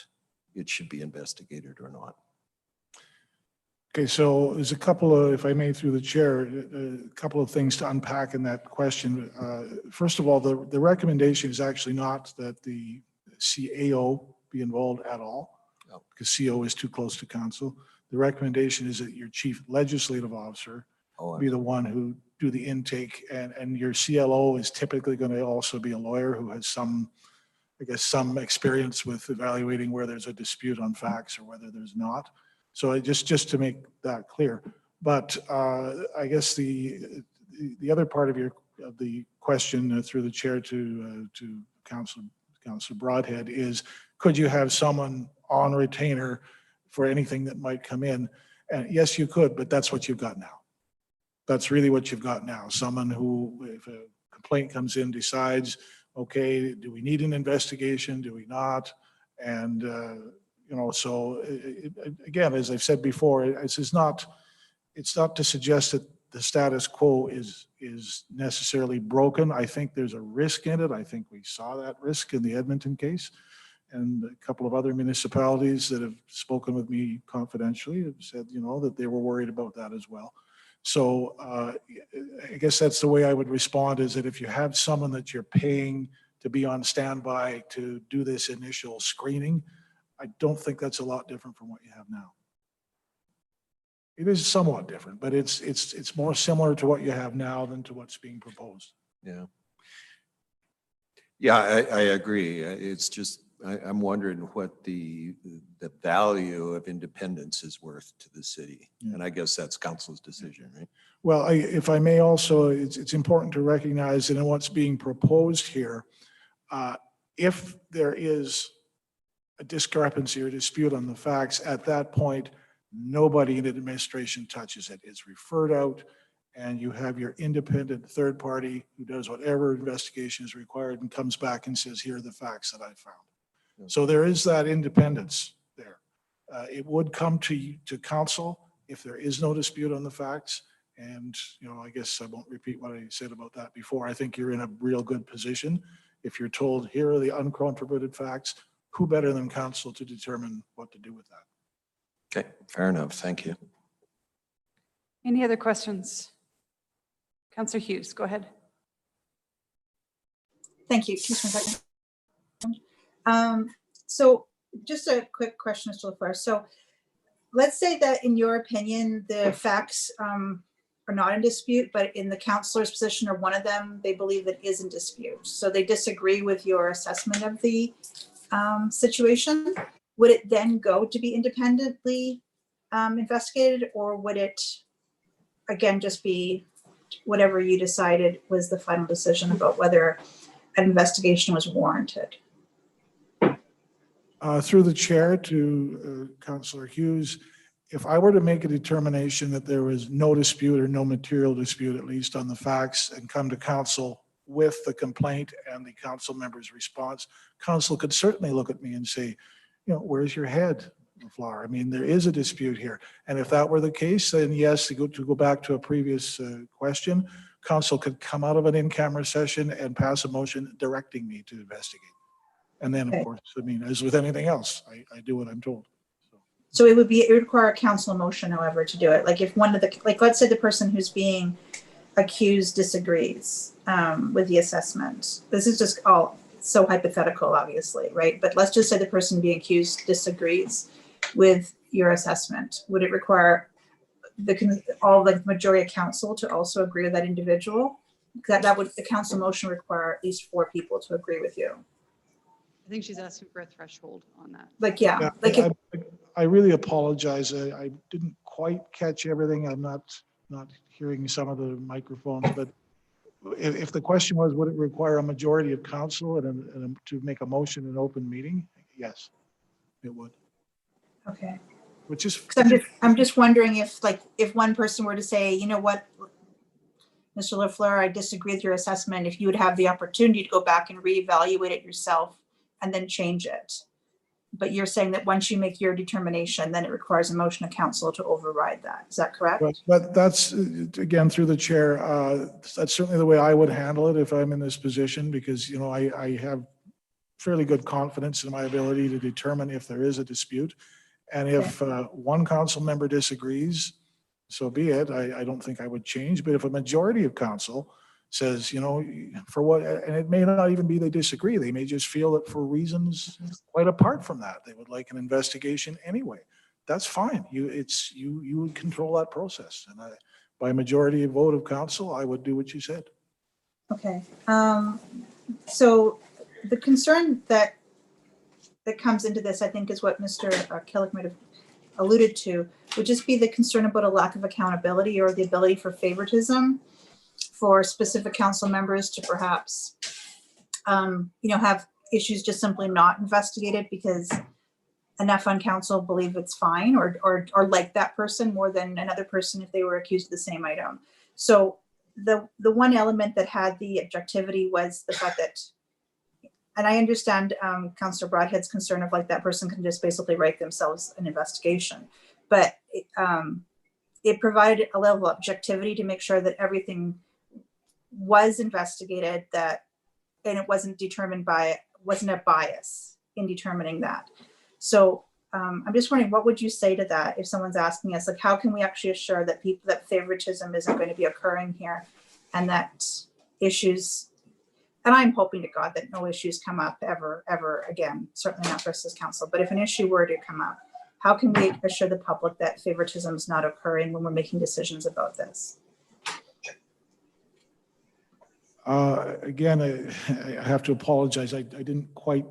it should be investigated or not? Okay, so there's a couple of, if I may through the chair, a couple of things to unpack in that question. First of all, the recommendation is actually not that the CAO be involved at all because CO is too close to council. The recommendation is that your chief legislative officer be the one who do the intake, and your CLO is typically going to also be a lawyer who has some, I guess, some experience with evaluating where there's a dispute on facts or whether there's not. So just to make that clear. But I guess the other part of the question through the chair to Councillor Broadhead is, could you have someone on retainer for anything that might come in? And yes, you could, but that's what you've got now. That's really what you've got now. Someone who, if a complaint comes in, decides, okay, do we need an investigation? Do we not? And, you know, so again, as I've said before, it's not to suggest that the status quo is necessarily broken. I think there's a risk in it. I think we saw that risk in the Edmonton case, and a couple of other municipalities that have spoken with me confidentially have said, you know, that they were worried about that as well. So I guess that's the way I would respond, is that if you have someone that you're paying to be on standby to do this initial screening, I don't think that's a lot different from what you have now. It is somewhat different, but it's more similar to what you have now than to what's being proposed. Yeah. Yeah, I agree. It's just, I'm wondering what the value of independence is worth to the city. Yeah. And I guess that's council's decision, right? Well, if I may also, it's important to recognize that in what's being proposed here, if there is a discrepancy or dispute on the facts, at that point, nobody in the administration touches it. It's referred out, and you have your independent third party who does whatever investigation is required and comes back and says, here are the facts that I found. So there is that independence there. It would come to council if there is no dispute on the facts. And, you know, I guess I won't repeat what I said about that before. I think you're in a real good position. If you're told, here are the uncontroverted facts, who better than council to determine what to do with that? Okay, fair enough. Thank you. Any other questions? Councillor Hughes, go ahead. Thank you. Just 1 second. So just a quick question, Mr. LaFleur. So let's say that in your opinion, the facts are not in dispute, but in the councillor's position or one of them, they believe it is in dispute. So they disagree with your assessment of the situation. Would it then go to be independently investigated, or would it again just be whatever you decided was the final decision about whether an investigation was warranted? Through the chair to Councillor Hughes, if I were to make a determination that there was no dispute or no material dispute, at least on the facts, and come to council with the complaint and the council member's response, council could certainly look at me and say, you know, where's your head, LaFleur? I mean, there is a dispute here. And if that were the case, then yes, to go back to a previous question, council could come out of an in-camera session and pass a motion directing me to investigate. And then, of course, I mean, as with anything else, I do what I'm told. So it would require a council motion, however, to do it. Like if one of the, like let's say the person who's being accused disagrees with the assessment. This is just all so hypothetical, obviously, right? But let's just say the person being accused disagrees with your assessment. Would it require all the majority of council to also agree with that individual? That would, the council motion require at least 4 people to agree with you. I think she's asking for a threshold on that. Like, yeah. Like I really apologize. I didn't quite catch everything. I'm not hearing some of the microphones, but if the question was, would it require a majority of council and to make a motion in an open meeting? Yes, it would. Okay. Which is, I'm just wondering if one person were to say, you know what, Mr. LaFleur, I disagree with your assessment, if you would have the opportunity to go back and reevaluate it yourself and then change it. But you're saying that once you make your determination, then it requires a motion of council to override that. Is that correct? but that's, again, through the chair, that's certainly the way I would handle it if I'm in this position, because, you know, I have fairly good confidence in my ability to determine if there is a dispute. And if one council member disagrees, so be it. I don't think I would change. But if a majority of council says, you know, for what, and it may not even be they disagree. They may just feel that for reasons quite apart from that, they would like an investigation anyway. That's fine. You would control that process. And by majority vote of council, I would do what you said. Okay. So the concern that comes into this, I think, is what Mr. Killick might have alluded to, would just be the concern about a lack of accountability or the ability for favoritism for specific council members to perhaps, have issues just simply not investigated because enough on council believe it's fine or like that person more than another person if they were accused of the same item. So the one element that had the objectivity was the fact that, and I understand Councillor Broadhead's concern of like that person can just basically write themselves an investigation, but it provided a level of objectivity to make sure that everything was investigated, and it wasn't a bias in determining that. So I'm just wondering, what would you say to that if someone's asking us, like, how can we actually assure that favoritism isn't going to be occurring here, and that issues, and I'm hoping to God that no issues come up ever again, certainly not for us as council, but if an issue were to come up, how can we assure the public that favoritism is not occurring when we're making decisions about this? Again, I have to apologize. I didn't quite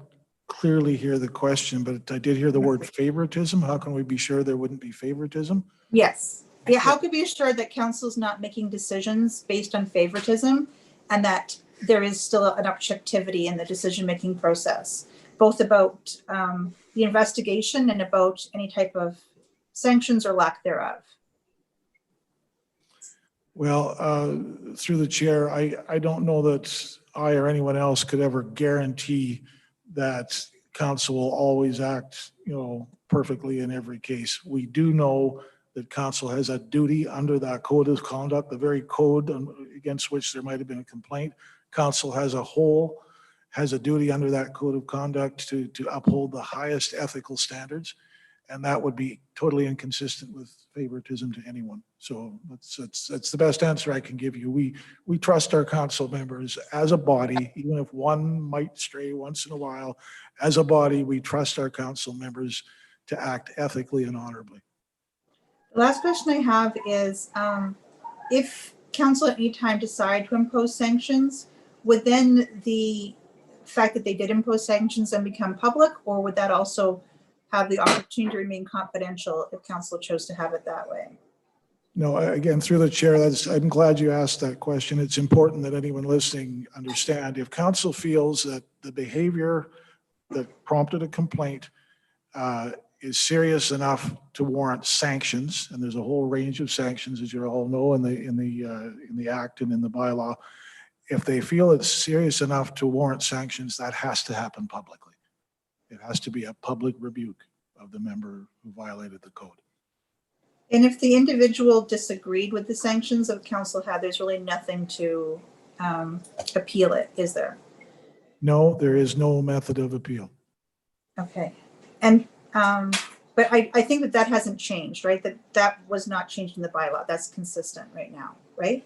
clearly hear the question, but I did hear the word favoritism. How can we be sure there wouldn't be favoritism? Yes. Yeah. How could we assure that council's not making decisions based on favoritism and that there is still an objectivity in the decision-making process, both about the investigation and about any type of sanctions or lack thereof? Well, through the chair, I don't know that I or anyone else could ever guarantee that council will always act, perfectly in every case. We do know that council has a duty under that code of conduct, the very code against which there might have been a complaint. Council as a whole has a duty under that code of conduct to uphold the highest ethical standards. And that would be totally inconsistent with favoritism to anyone. So that's the best answer I can give you. We trust our council members as a body, even if one might stray once in a while. As a body, we trust our council members to act ethically and honorably. The last question I have is, if council at any time decide to impose sanctions, would then the fact that they did impose sanctions then become public, or would that also have the opportunity to remain confidential if council chose to have it that way? No, again, through the chair, I'm glad you asked that question. It's important that anyone listening understand if council feels that the behavior that prompted a complaint is serious enough to warrant sanctions, and there's a whole range of sanctions, as you all know, in the act and in the bylaw. If they feel it's serious enough to warrant sanctions, that has to happen publicly. It has to be a public rebuke of the member who violated the code. And if the individual disagreed with the sanctions that council had, there's really nothing to appeal it, is there? No, there is no method of appeal. Okay. And but I think that hasn't changed, right? That was not changed in the bylaw. That's consistent right now, right?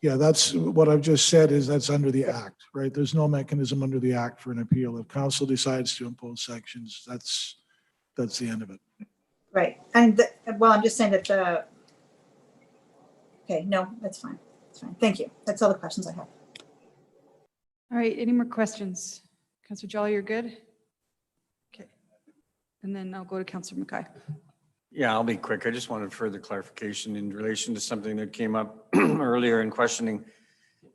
Yeah, that's what I've just said, is that's under the act, right? There's no mechanism under the act for an appeal. If council decides to impose sanctions, that's the end of it. Right. And well, I'm just saying that okay, no, that's fine. That's fine. Thank you. That's all the questions I have. All right, any more questions? Councillor Jolly, you're good? Okay. And then I'll go to Councillor Mackay. Yeah, I'll be quick. I just wanted further clarification in relation to something that came up earlier in questioning.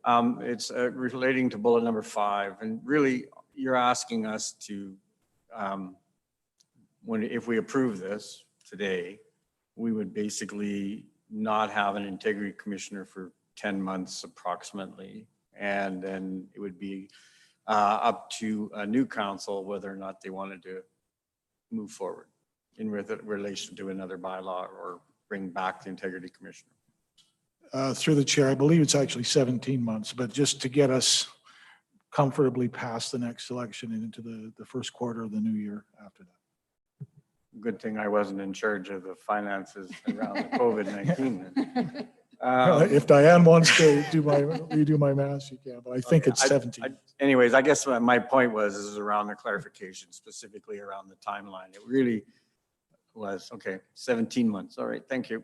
It's relating to bullet number 5. And really, you're asking us to, if we approve this today, we would basically not have an integrity commissioner for 10 months approximately. And then it would be up to a new council whether or not they wanted to move forward in relation to another bylaw or bring back the integrity commissioner. Through the chair, I believe it's actually 17 months, but just to get us comfortably past the next election and into the first quarter of the new year after that. Good thing I wasn't in charge of the finances around the COVID-19. If Diane wants to redo my math, she can, but I think it's 17. Anyways, I guess my point is around the clarification, specifically around the timeline. It really was, okay, 17 months. All right, thank you.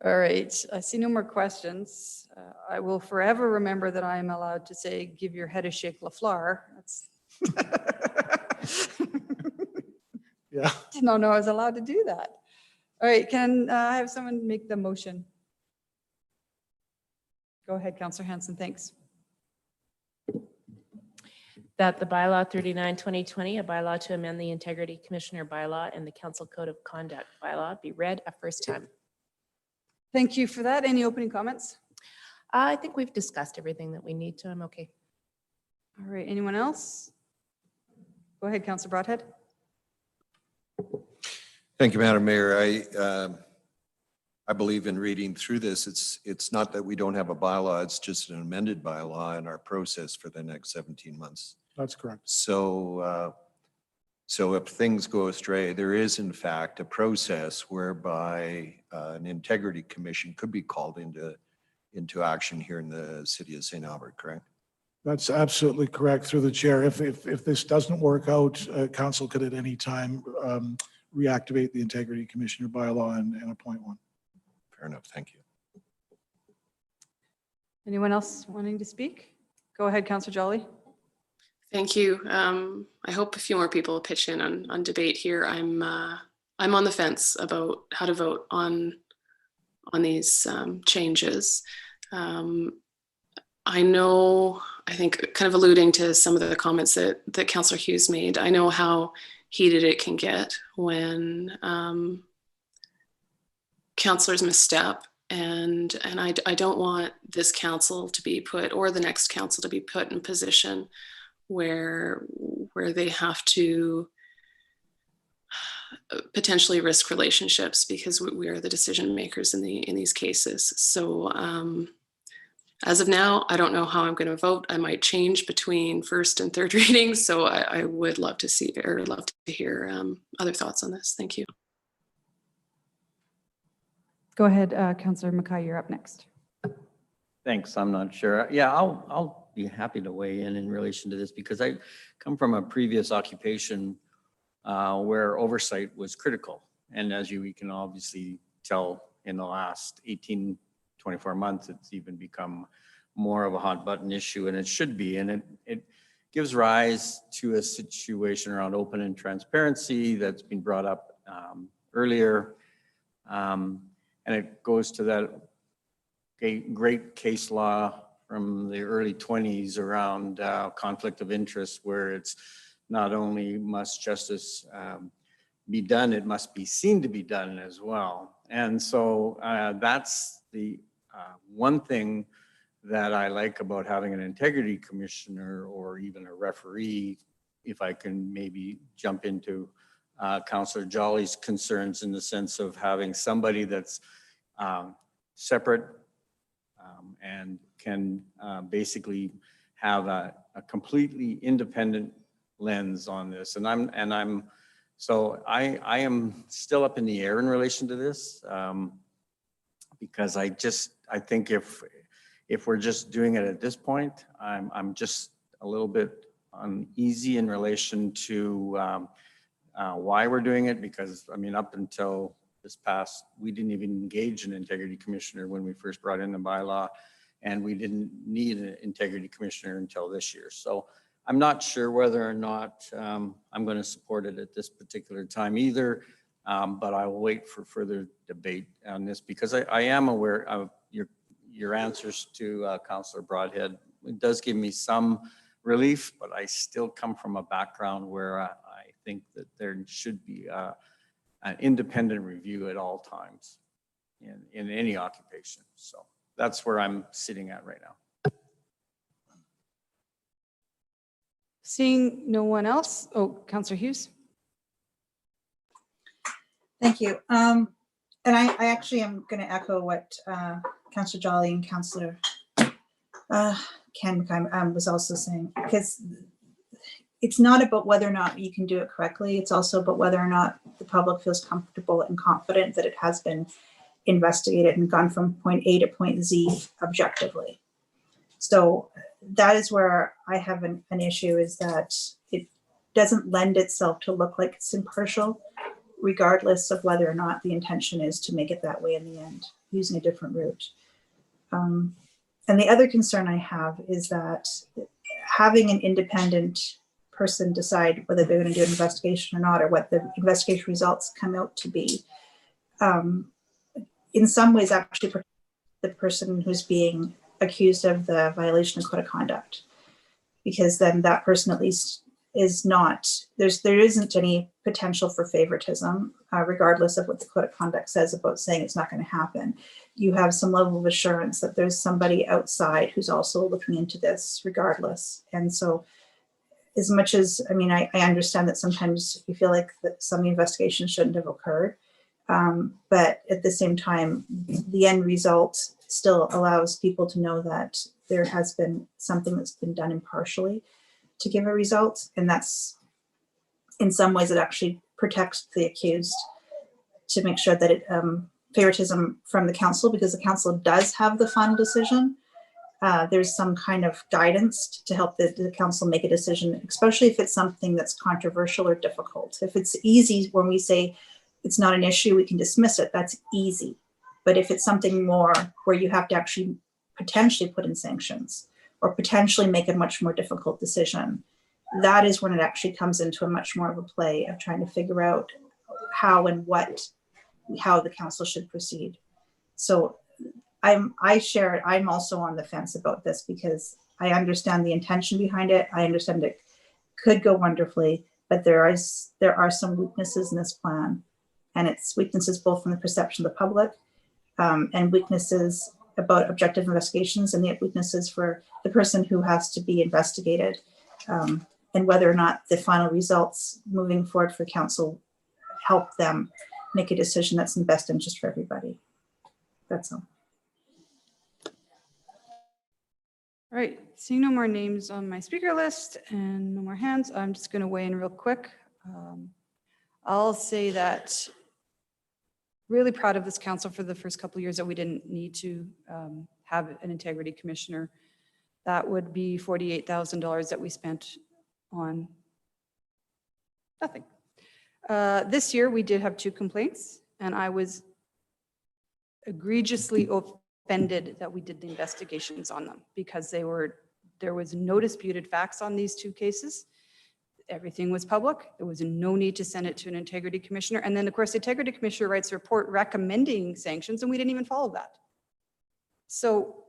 All right, I see no more questions. I will forever remember that I am allowed to say, give your head a shake, Lafleur. That's Yeah. did not know I was allowed to do that. All right, can I have someone make the motion? Go ahead, Councillor Hanson, thanks. That the bylaw 39/2020, a bylaw to amend the Integrity Commissioner bylaw and the Council Code of Conduct bylaw be read a first time. Thank you for that. Any opening comments? I think we've discussed everything that we need to. I'm okay. All right, anyone else? Go ahead, Councillor Broadhead. Thank you, Madam Mayor. I believe in reading through this, it's not that we don't have a bylaw, it's just an amended bylaw in our process for the next 17 months. That's correct. So, so if things go astray, there is in fact a process whereby an integrity commission could be called into action here in the city of St. Albert, correct? That's absolutely correct, through the chair. If this doesn't work out, council could at any time reactivate the Integrity Commissioner bylaw and appoint one. Fair enough, thank you. Anyone else wanting to speak? Go ahead, Councillor Jolly. Thank you. I hope a few more people will pitch in on debate here. I'm on the fence about how to vote on these changes. I know, I think kind of alluding to some of the comments that Councillor Hughes made, I know how heated it can get when councillors misstep, and I don't want this council to be put, or the next council to be put in a position where they have to potentially risk relationships because we are the decision makers in these cases. So as of now, I don't know how I'm going to vote. I might change between first and third readings. So I would love to see, or love to hear other thoughts on this. Thank you. Go ahead, Councillor Mackay, you're up next. Thanks. I'm not sure. Yeah, I'll be happy to weigh in relation to this because I come from a previous occupation where oversight was critical. And as you can obviously tell in the last 18, 24 months, it's even become more of a hot button issue, and it should be. And it gives rise to a situation around open and transparency that's been brought up earlier. And it goes to that great case law from the early 20s around conflict of interest, where it's not only must justice be done, it must be seen to be done as well. And so that's the one thing that I like about having an integrity commissioner or even a referee, if I can maybe jump into Councillor Jolly's concerns in the sense of having somebody that's separate and can basically have a completely independent lens on this. And I am still up in the air in relation to this because I think if we're just doing it at this point, I'm just a little bit uneasy in relation to why we're doing it, because I mean, up until this past, we didn't even engage an integrity commissioner when we first brought in the bylaw, and we didn't need an integrity commissioner until this year. So I'm not sure whether or not I'm going to support it at this particular time either, but I will wait for further debate on this because I am aware of your answers to Councillor Broadhead. It does give me some relief, but I still come from a background where I think that there should be an independent review at all times in any occupation. So that's where I'm sitting at right now. Seeing no one else. Oh, Councillor Hughes. Thank you. And I actually am going to echo what Councillor Jolly and Councillor Ken was also saying, because it's not about whether or not you can do it correctly. It's also about whether or not the public feels comfortable and confident that it has been investigated and gone from point A to point Z objectively. So that is where I have an issue, is that it doesn't lend itself to look like it's impartial, regardless of whether or not the intention is to make it that way in the end, using a different route. And the other concern I have is that having an independent person decide whether they're going to do an investigation or not, or what the investigation results come out to be, in some ways actually protect the person who's being accused of the violation of code of conduct, because then that person at least is not, there isn't any potential for favoritism, regardless of what the code of conduct says about saying it's not going to happen. You have some level of assurance that there's somebody outside who's also looking into this regardless. And so as much as, I mean, I understand that sometimes you feel like that some investigations shouldn't have occurred, but at the same time, the end result still allows people to know that there has been something that's been done impartially to give a result. And that's, in some ways, it actually protects the accused to make sure that it, favoritism from the council, because the council does have the final decision. There's some kind of guidance to help the council make a decision, especially if it's something that's controversial or difficult. If it's easy, when we say it's not an issue, we can dismiss it, that's easy. But if it's something more where you have to actually potentially put in sanctions or potentially make a much more difficult decision, that is when it actually comes into a much more of a play of trying to figure out how and how the council should proceed. So I'm also on the fence about this, because I understand the intention behind it. I understand it could go wonderfully, but there are some weaknesses in this plan, and it's weaknesses both from the perception of the public, and weaknesses about objective investigations, and yet weaknesses for the person who has to be investigated, and whether or not the final results moving forward for council help them make a decision that's in the best interest for everybody. That's all. All right, seeing no more names on my speaker list and no more hands, I'm just going to weigh in real quick. I'll say that really proud of this council for the first couple of years that we didn't need to have an integrity commissioner. That would be $48,000 that we spent on nothing. This year we did have 2 complaints, and I was egregiously offended that we did the investigations on them, because there was no disputed facts on these 2 cases. Everything was public. There was no need to send it to an integrity commissioner. And then of course, the integrity commissioner writes a report recommending sanctions, and we didn't even follow that. So,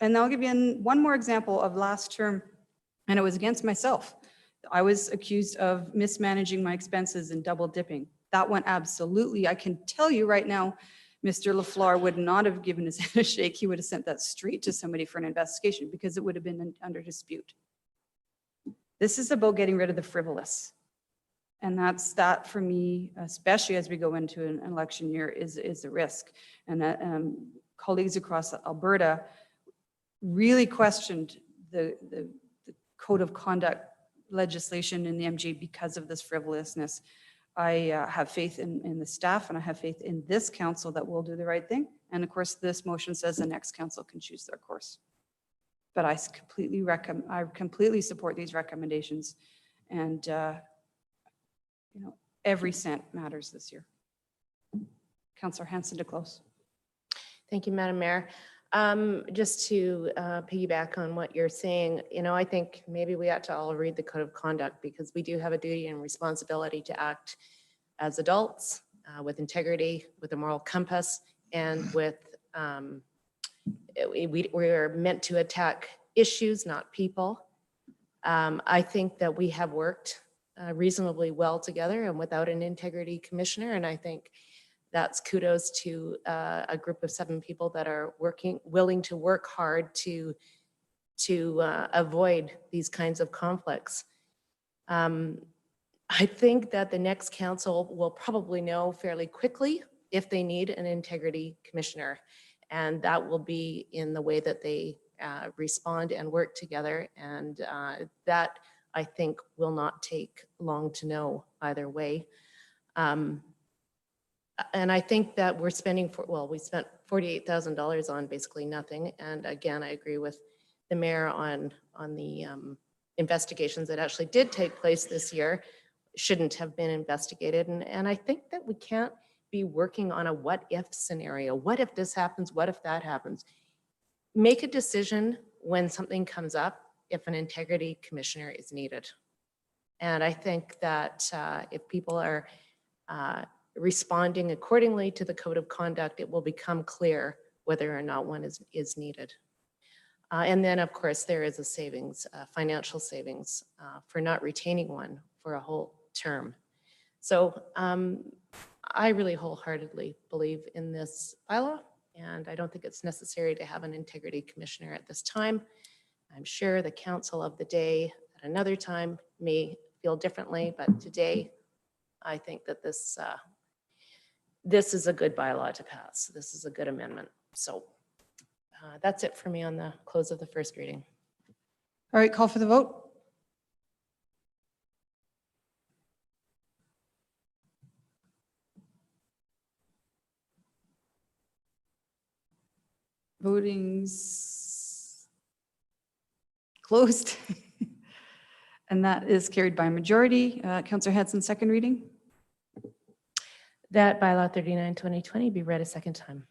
and I'll give you one more example of last term, and it was against myself. I was accused of mismanaging my expenses and double dipping. That one absolutely, I can tell you right now, Mr. Lafleur would not have given his head a shake. He would have sent that straight to somebody for an investigation, because it would have been under dispute. This is about getting rid of the frivolous. And that for me, especially as we go into an election year, is a risk. And colleagues across Alberta really questioned the code of conduct legislation in the MJ because of this frivolousness. I have faith in the staff, and I have faith in this council that will do the right thing. And of course, this motion says the next council can choose their course. But I completely support these recommendations, and every cent matters this year. Councillor Hanson to close. Thank you, Madam Mayor. Just to piggyback on what you're saying, I think maybe we ought to all read the code of conduct, because we do have a duty and responsibility to act as adults with integrity, with a moral compass, and with we're meant to attack issues, not people. I think that we have worked reasonably well together and without an integrity commissioner, and I think that's kudos to a group of 7 people that are willing to work hard to avoid these kinds of conflicts. I think that the next council will probably know fairly quickly if they need an integrity commissioner, and that will be in the way that they respond and work together, and that I think will not take long to know either way. And I think that we're spending, we spent $48,000 on basically nothing. And again, I agree with the mayor on the investigations that actually did take place this year shouldn't have been investigated. And I think that we can't be working on a what if scenario. What if this happens? What if that happens? Make a decision when something comes up if an integrity commissioner is needed. And I think that if people are responding accordingly to the code of conduct, it will become clear whether or not one is needed. And then, of course, there is a savings, financial savings for not retaining one for a whole term. So I really wholeheartedly believe in this bylaw, and I don't think it's necessary to have an integrity commissioner at this time. I'm sure the council of the day at another time may feel differently, but today I think that this is a good bylaw to pass. This is a good amendment. So that's it for me on the close of the first reading. All right, call for the vote. Voting's closed. And that is carried by majority. Councillor Hanson, second reading. That bylaw 39/2020 be read a second time.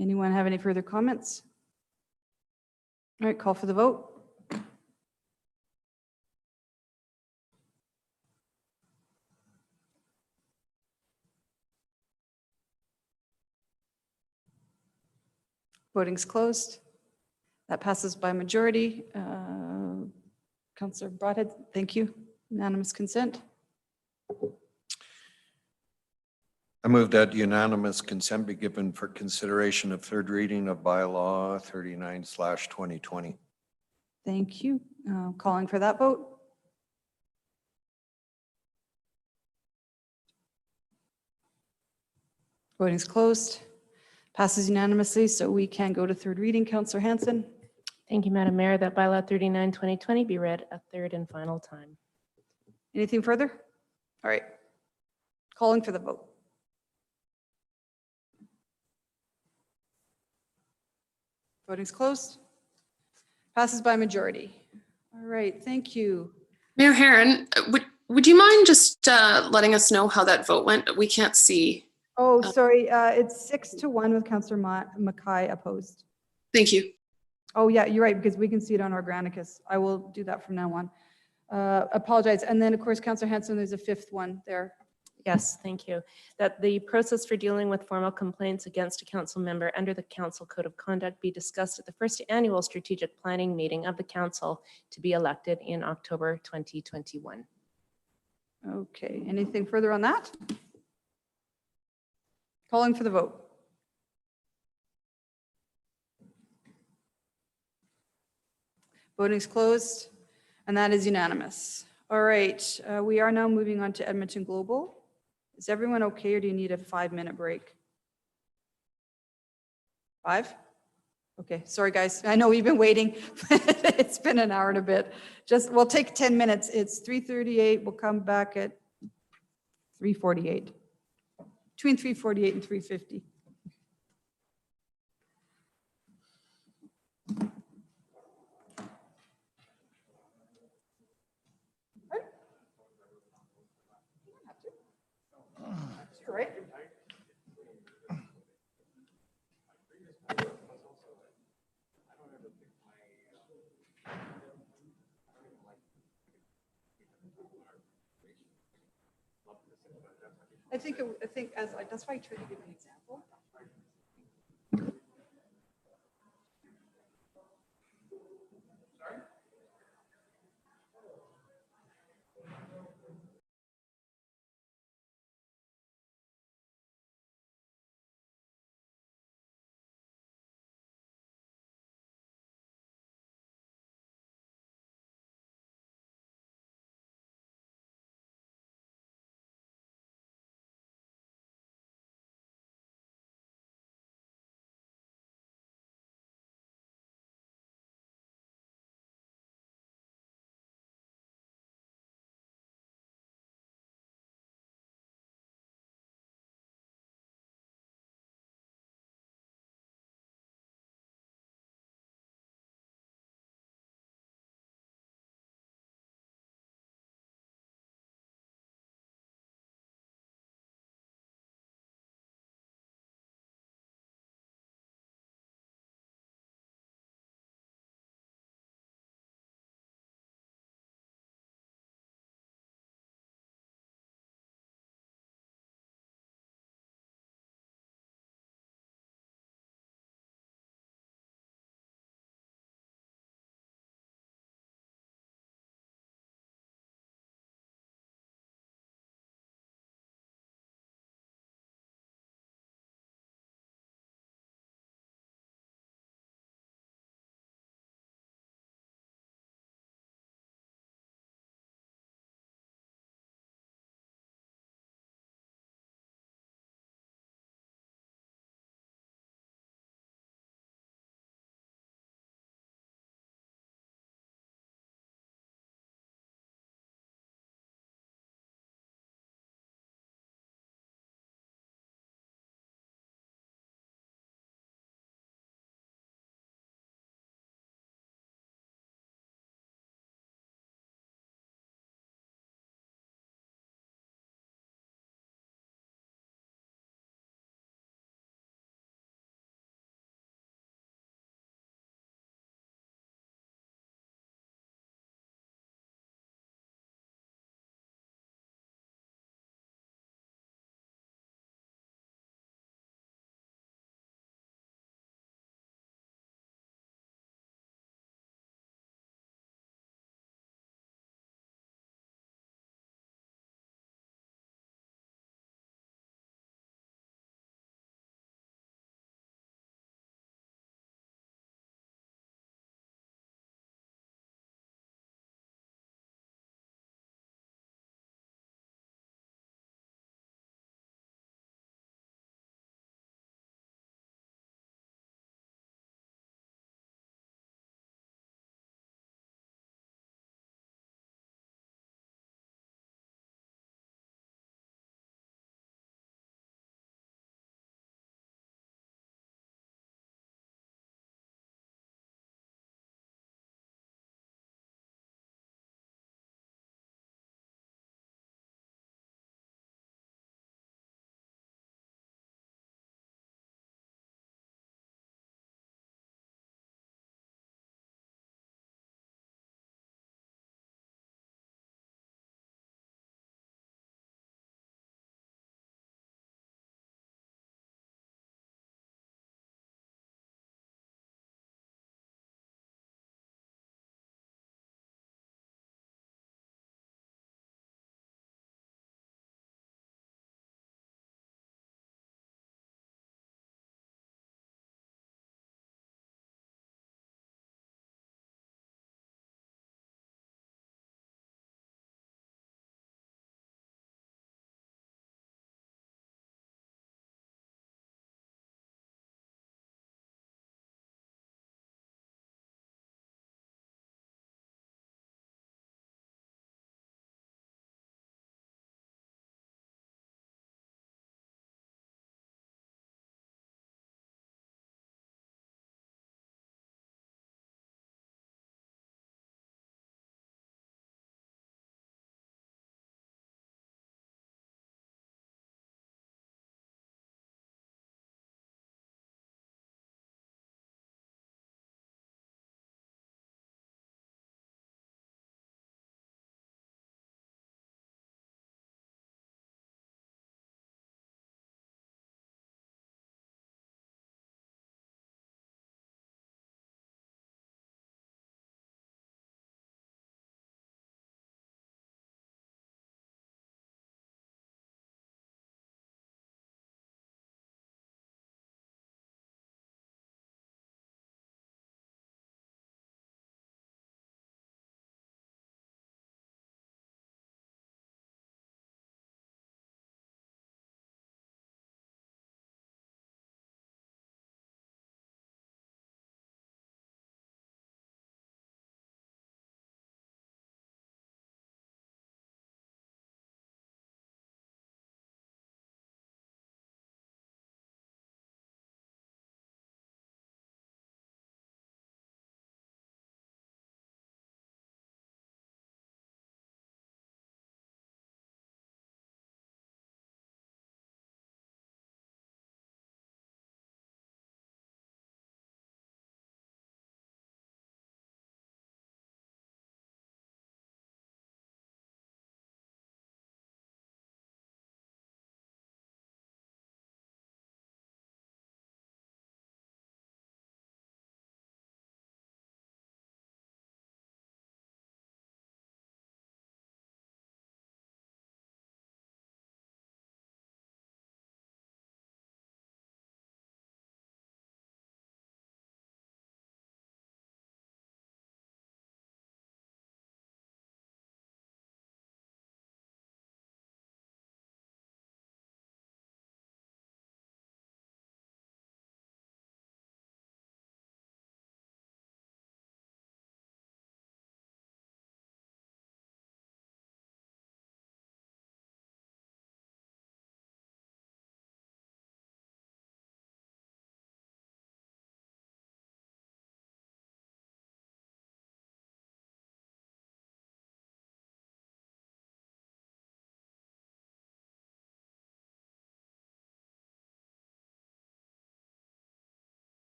Anyone have any further comments? All right, call for the vote. Voting's closed. That passes by majority. Councillor Broadhead, thank you. Unanimous consent. I move that unanimous consent be given for consideration of third reading of bylaw 39/2020. Thank you. Calling for that vote. Voting's closed. Passes unanimously, so we can go to third reading. Councillor Hanson. Thank you, Madam Mayor. That bylaw 39/2020 be read a third and final time. Anything further? All right. Calling for the vote. Voting's closed. Passes by majority. All right, thank you. Mayor Herron, would you mind just letting us know how that vote went? We can't see. Oh, sorry, it's 6-1 with Councillor Mackay opposed. Thank you. Oh, yeah, you're right, because we can see it on Organicus. I will do that from now on. Apologize. And then, of course, Councillor Hanson, there's a fifth one there. Yes, thank you. That the process for dealing with formal complaints against a council member under the council code of conduct be discussed at the first annual strategic planning meeting of the council to be elected in October 2021. Okay, anything further on that? Calling for the vote. Voting's closed, and that is unanimous. All right, we are now moving on to Edmonton Global. Is everyone okay, or do you need a 5-minute break? 5? Okay, sorry guys. I know we've been waiting. It's been an hour and a bit. We'll take 10 minutes. It's 3:38. We'll come back at 3:48. Between 3:48 and 3:50. You're right. I think as that's why I tried to give an example.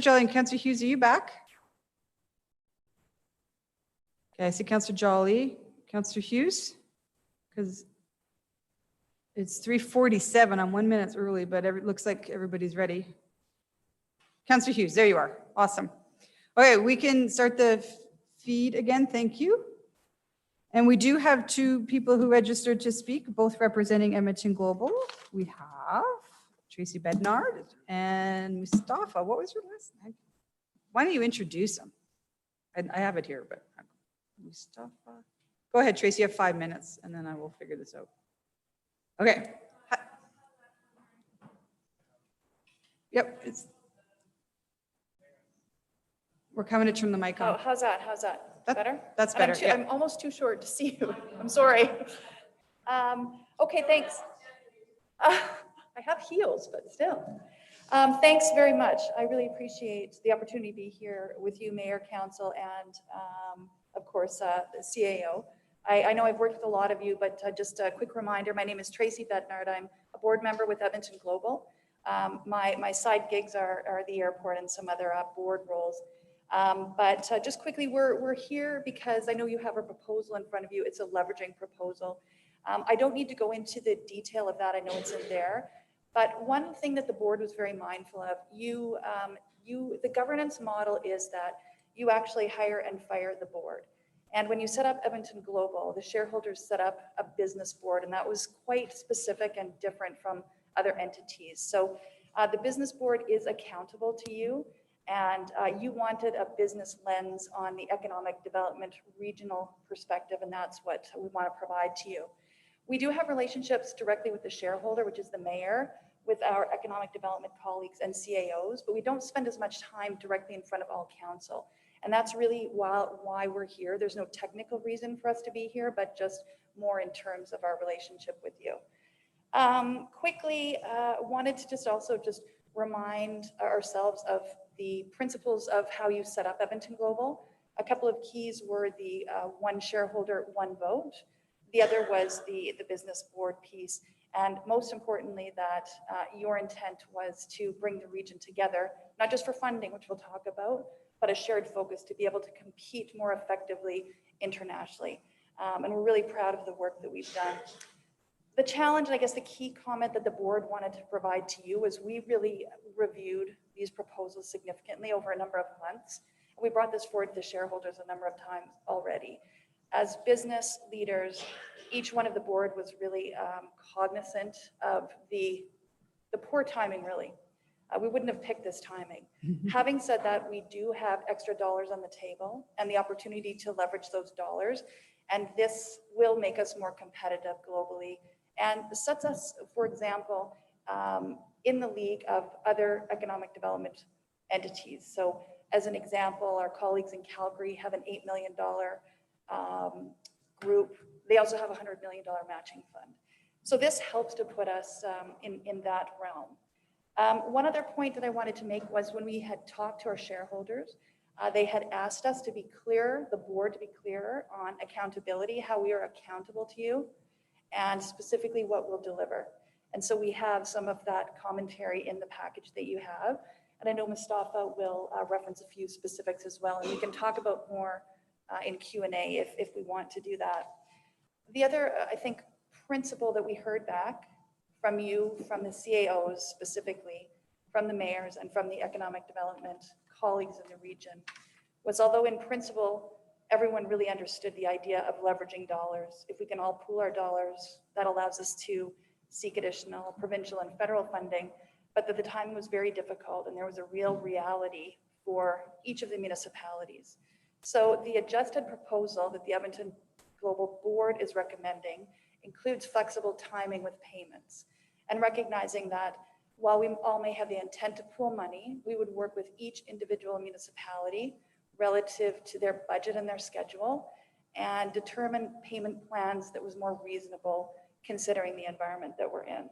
Jolly and Councillor Hughes, are you back? Okay, I see Councillor Jolly, Councillor Hughes, because it's 3:47. I'm 1 minute early, but it looks like everybody's ready. Councillor Hughes, there you are. Awesome. Okay, we can start the feed again. Thank you. And we do have two people who registered to speak, both representing Edmonton Global. We have Tracy Bednard and Mustafa. What was your last name? Why don't you introduce them? I have it here, but Mustafa. Go ahead, Tracy, you have 5 minutes, and then I will figure this out. Okay. Yep, we're coming to turn the mic on. How's that? How's that? Better? That's And better. I'm almost too short to see you. I'm sorry. Okay, thanks. I have heels, but still. Thanks very much. I really appreciate the opportunity to be here with you, Mayor, Council, and of course, the CAO. I know I've worked with a lot of you, but just a quick reminder, my name is Tracy Bednard. I'm a board member with Edmonton Global. My side gigs are the airport and some other board roles. But just quickly, we're here because I know you have a proposal in front of you. It's a leveraging proposal. I don't need to go into the detail of that. I know it's in there. But one thing that the board was very mindful of, the governance model is that you actually hire and fire the board. And when you set up Edmonton Global, the shareholders set up a business board, and that was quite specific and different from other entities. So the business board is accountable to you, and you wanted a business lens on the economic development regional perspective, and that's what we want to provide to you. We do have relationships directly with the shareholder, which is the mayor, with our economic development colleagues and CAOs, but we don't spend as much time directly in front of all council. And that's really why we're here. There's no technical reason for us to be here, but just more in terms of our relationship with you. Quickly, wanted to just remind ourselves of the principles of how you set up Edmonton Global. A couple of keys were the one shareholder, one vote. The other was the business board piece. And most importantly, that your intent was to bring the region together, not just for funding, which we'll talk about, but a shared focus to be able to compete more effectively internationally. And we're really proud of the work that we've done. The challenge, and I guess the key comment that the board wanted to provide to you was we really reviewed these proposals significantly over a number of months. We brought this forward to the shareholders a number of times already. As business leaders, each one of the board was really cognizant of the poor timing, really. We wouldn't have picked this timing. Having said that, we do have extra dollars on the table and the opportunity to leverage those dollars. And this will make us more competitive globally and sets us, for example, in the league of other economic development entities. So as an example, our colleagues in Calgary have an $8 million group. They also have a $100 million matching fund. So this helps to put us in that realm. One other point that I wanted to make was when we had talked to our shareholders, they had asked us to be clear, the board to be clearer on accountability, how we are accountable to you, and specifically what we'll deliver. And so we have some of that commentary in the package that you have. And I know Mustafa will reference a few specifics as well, and we can talk about more in Q&A if we want to do that. The other, I think, principle that we heard back from you, from the CAOs specifically, from the mayors and from the economic development colleagues in the region, was although in principle, everyone really understood the idea of leveraging dollars. If we can all pool our dollars, that allows us to seek additional provincial and federal funding, but that the timing was very difficult and there was a real reality for each of the municipalities. So the adjusted proposal that the Edmonton Global Board is recommending includes flexible timing with payments and recognizing that while we all may have the intent to pool money, we would work with each individual municipality relative to their budget and their schedule and determine payment plans that was more reasonable considering the environment that we're in.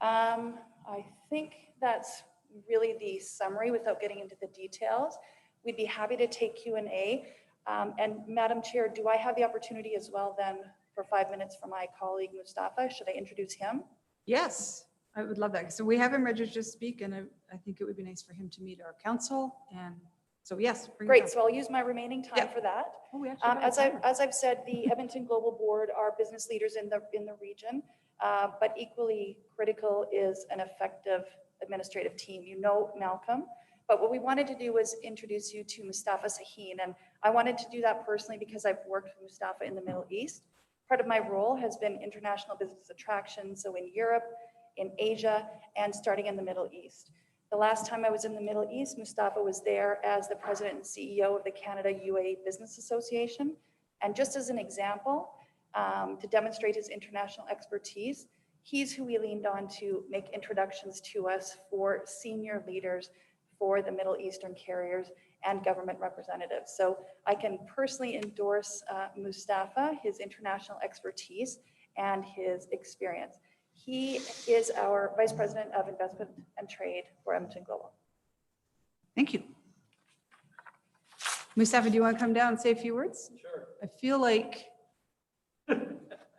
I think that's really the summary without getting into the details. We'd be happy to take Q&A. And Madam Chair, do I have the opportunity as well then for 5 minutes for my colleague Mustafa? Should I introduce him? Yes. I would love that. So we have him registered to speak, and I think it would be nice for him to meet our council. And so, yes. bring it Great, up. so I'll use my remaining time for that. Oh, we actually have a timer. As I've said, the Edmonton Global Board are business leaders in the region, but equally critical is an effective administrative team. You know Malcolm, but what we wanted to do was introduce you to Mustafa Sahin, and I wanted to do that personally because I've worked with Mustafa in the Middle East. Part of my role has been international business attraction, so in Europe, in Asia, and starting in the Middle East. The last time I was in the Middle East, Mustafa was there as the president and CEO of the Canada-UAE Business Association. And just as an example, to demonstrate his international expertise, he's who we leaned on to make introductions to us for senior leaders for the Middle Eastern carriers and government representatives. So I can personally endorse Mustafa, his international expertise and his experience. He is our Vice President of Investment and Trade for Edmonton Global. Thank you. Mustafa, do you want to come down and say a few words? Sure. I feel like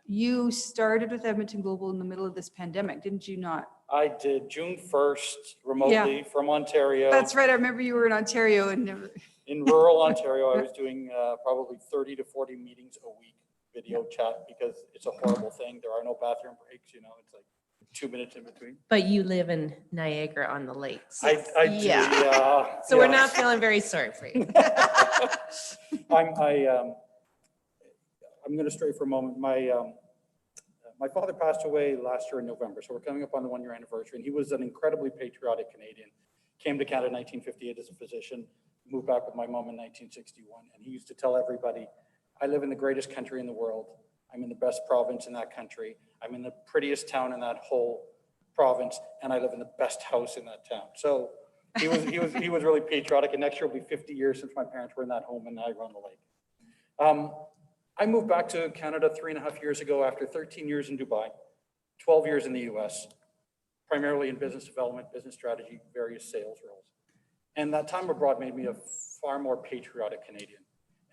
you started with Edmonton Global in the middle of this pandemic, didn't you not? I did June 1st remotely from Ontario. That's right. I remember you were in Ontario and never. In rural Ontario, I was doing probably 30 to 40 meetings a week, video chat, because it's a horrible thing. There are no bathroom breaks, you know, it's like 2 minutes in between. But you live in Niagara on the Lakes. I do, yeah. So we're not feeling very sorry for you. I'm going to stray for a moment. My father passed away last year in November, so we're coming up on the 1-year anniversary, and he was an incredibly patriotic Canadian. Came to Canada in 1958 as a physician, moved back with my mom in 1961, and he used to tell everybody, I live in the greatest country in the world. I'm in the best province in that country. I'm in the prettiest town in that whole province, and I live in the best house in that town. So he was really patriotic, and next year will be 50 years since my parents were in that home in Niagara on the Lake. I moved back to Canada 3.5 years ago after 13 years in Dubai, 12 years in the US, primarily in business development, business strategy, various sales roles. And that time abroad made me a far more patriotic Canadian.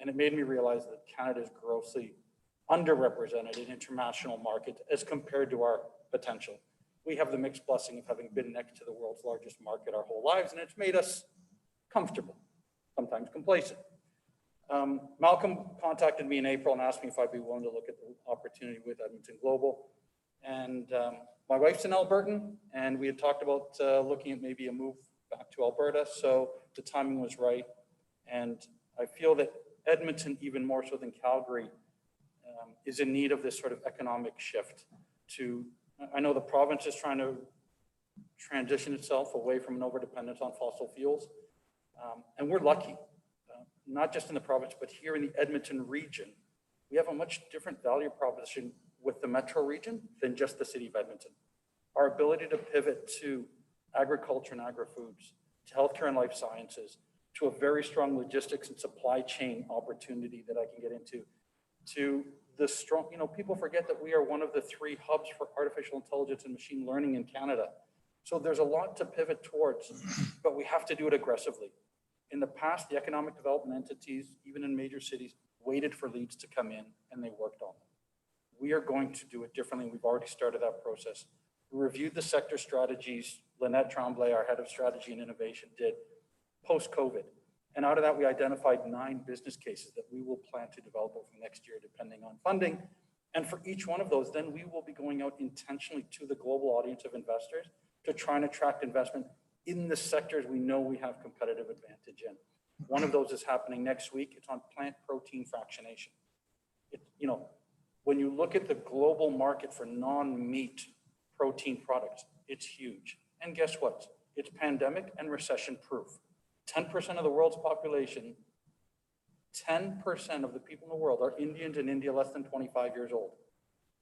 And it made me realize that Canada is grossly underrepresented in international markets as compared to our potential. We have the mixed blessing of having been next to the world's largest market our whole lives, and it's made us comfortable, sometimes complacent. Malcolm contacted me in April and asked me if I'd be willing to look at the opportunity with Edmonton Global. And my wife's an Albertan, and we had talked about looking at maybe a move back to Alberta, so the timing was right. And I feel that Edmonton, even more so than Calgary, is in need of this sort of economic shift to, I know the province is trying to transition itself away from an overdependence on fossil fuels. And we're lucky, not just in the province, but here in the Edmonton region, we have a much different value proposition with the metro region than just the city of Edmonton. Our ability to pivot to agriculture and agri-foods, to healthcare and life sciences, to a very strong logistics and supply chain opportunity that I can get into, to the strong, you know, people forget that we are one of the 3 hubs for artificial intelligence and machine learning in Canada. So there's a lot to pivot towards, but we have to do it aggressively. In the past, the economic development entities, even in major cities, waited for leads to come in and they worked on them. We are going to do it differently. We've already started that process. We reviewed the sector strategies Lynette Tremblay, our head of strategy and innovation, did post-COVID. And out of that, we identified 9 business cases that we will plan to develop over the next year, depending on funding. And for each one of those, then we will be going out intentionally to the global audience of investors to try and attract investment in the sectors we know we have competitive advantage in. One of those is happening next week. It's on plant protein fractionation. You know, when you look at the global market for non-meat protein products, it's huge. And guess what? It's pandemic and recession proof. 10% of the world's population, 10% of the people in the world are Indians in India less than 25 years old.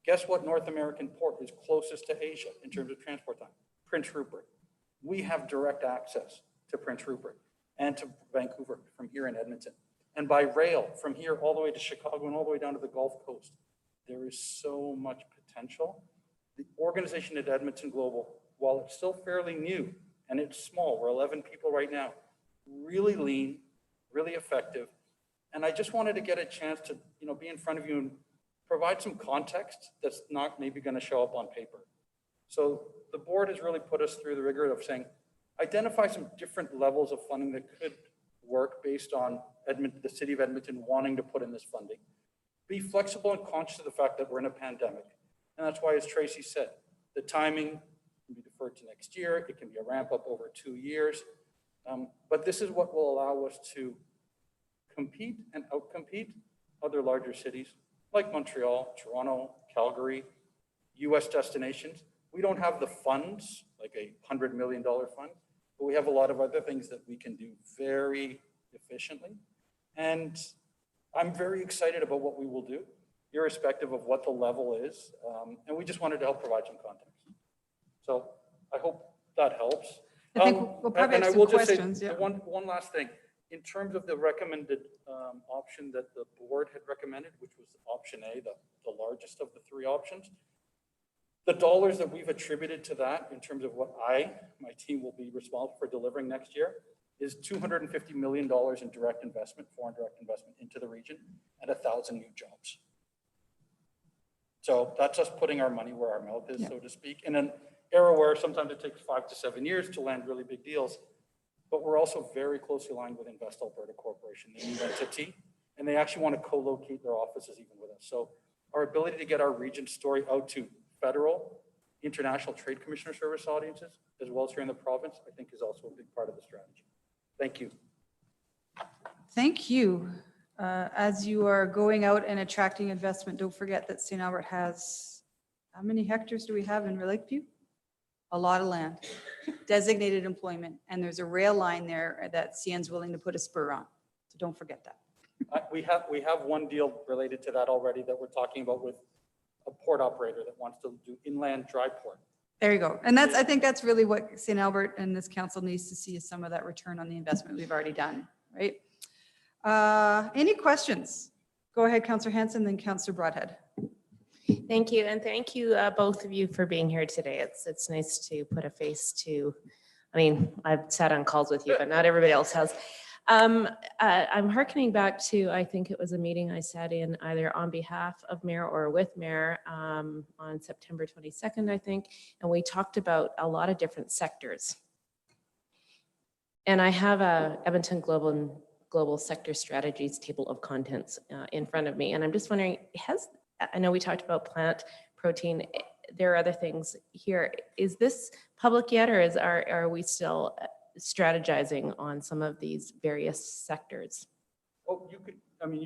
Guess what North American port is closest to Asia in terms of transport time? Prince Rupert. We have direct access to Prince Rupert and to Vancouver from here in Edmonton. And by rail from here all the way to Chicago and all the way down to the Gulf Coast. There is so much potential. The organization at Edmonton Global, while it's still fairly new and it's small, we're 11 people right now, really lean, really effective. And I just wanted to get a chance to, you know, be in front of you and provide some context that's not maybe going to show up on paper. So the board has really put us through the rigor of saying, identify some different levels of funding that could work based on the city of Edmonton wanting to put in this funding. Be flexible and conscious of the fact that we're in a pandemic. And that's why, as Tracy said, the timing can be deferred to next year. It can be a ramp up over 2 years. But this is what will allow us to compete and outcompete other larger cities like Montreal, Toronto, Calgary, US destinations. We don't have the funds, like a $100 million fund, but we have a lot of other things that we can do very efficiently. And I'm very excited about what we will do, irrespective of what the level is. And we just wanted to help provide some context. So I hope that helps. I think we'll probably have some questions. Yeah. One last thing. In terms of the recommended option that the board had recommended, which was option A, the largest of the 3 options, the dollars that we've attributed to that in terms of what my team will be responsible for delivering next year is $250 million in direct investment, foreign direct investment into the region, and 1,000 new jobs. So that's us putting our money where our mouth is, so to speak, in an era where sometimes it takes 5 to 7 years to land really big deals. But we're also very closely aligned with Invest Alberta Corporation, the new entity, and they actually want to co-locate their offices even with us. So our ability to get our region story out to federal, international trade commissioner service audiences, as well as here in the province, I think is also a big part of the strategy. Thank you. Thank you. As you are going out and attracting investment, don't forget that St. Albert has, how many hectares do we have in Lakeview? A lot of land, designated employment, and there's a rail line there that CN's willing to put a spur on. So don't forget that. We have one deal related to that already that we're talking about with a port operator that wants to do inland dry port. There you go. And I think that's really what St. Albert and this council needs to see, is some of that return on the investment we've already done, right? Any questions? Go ahead, Councillor Hanson, then Councillor Broadhead. Thank you, and thank you both of you for being here today. It's nice to put a face to, I mean, I've sat on calls with you, but not everybody else has. I'm hearkening back to, I think it was a meeting I sat in either on behalf of Mayor or with Mayor on September 22nd, I think, and we talked about a lot of different sectors. And I have a Edmonton Global Sector Strategies table of contents in front of me, and I'm just wondering, I know we talked about plant protein. There are other things here. Is this public yet, or are we still strategizing on some of these various sectors? Well, you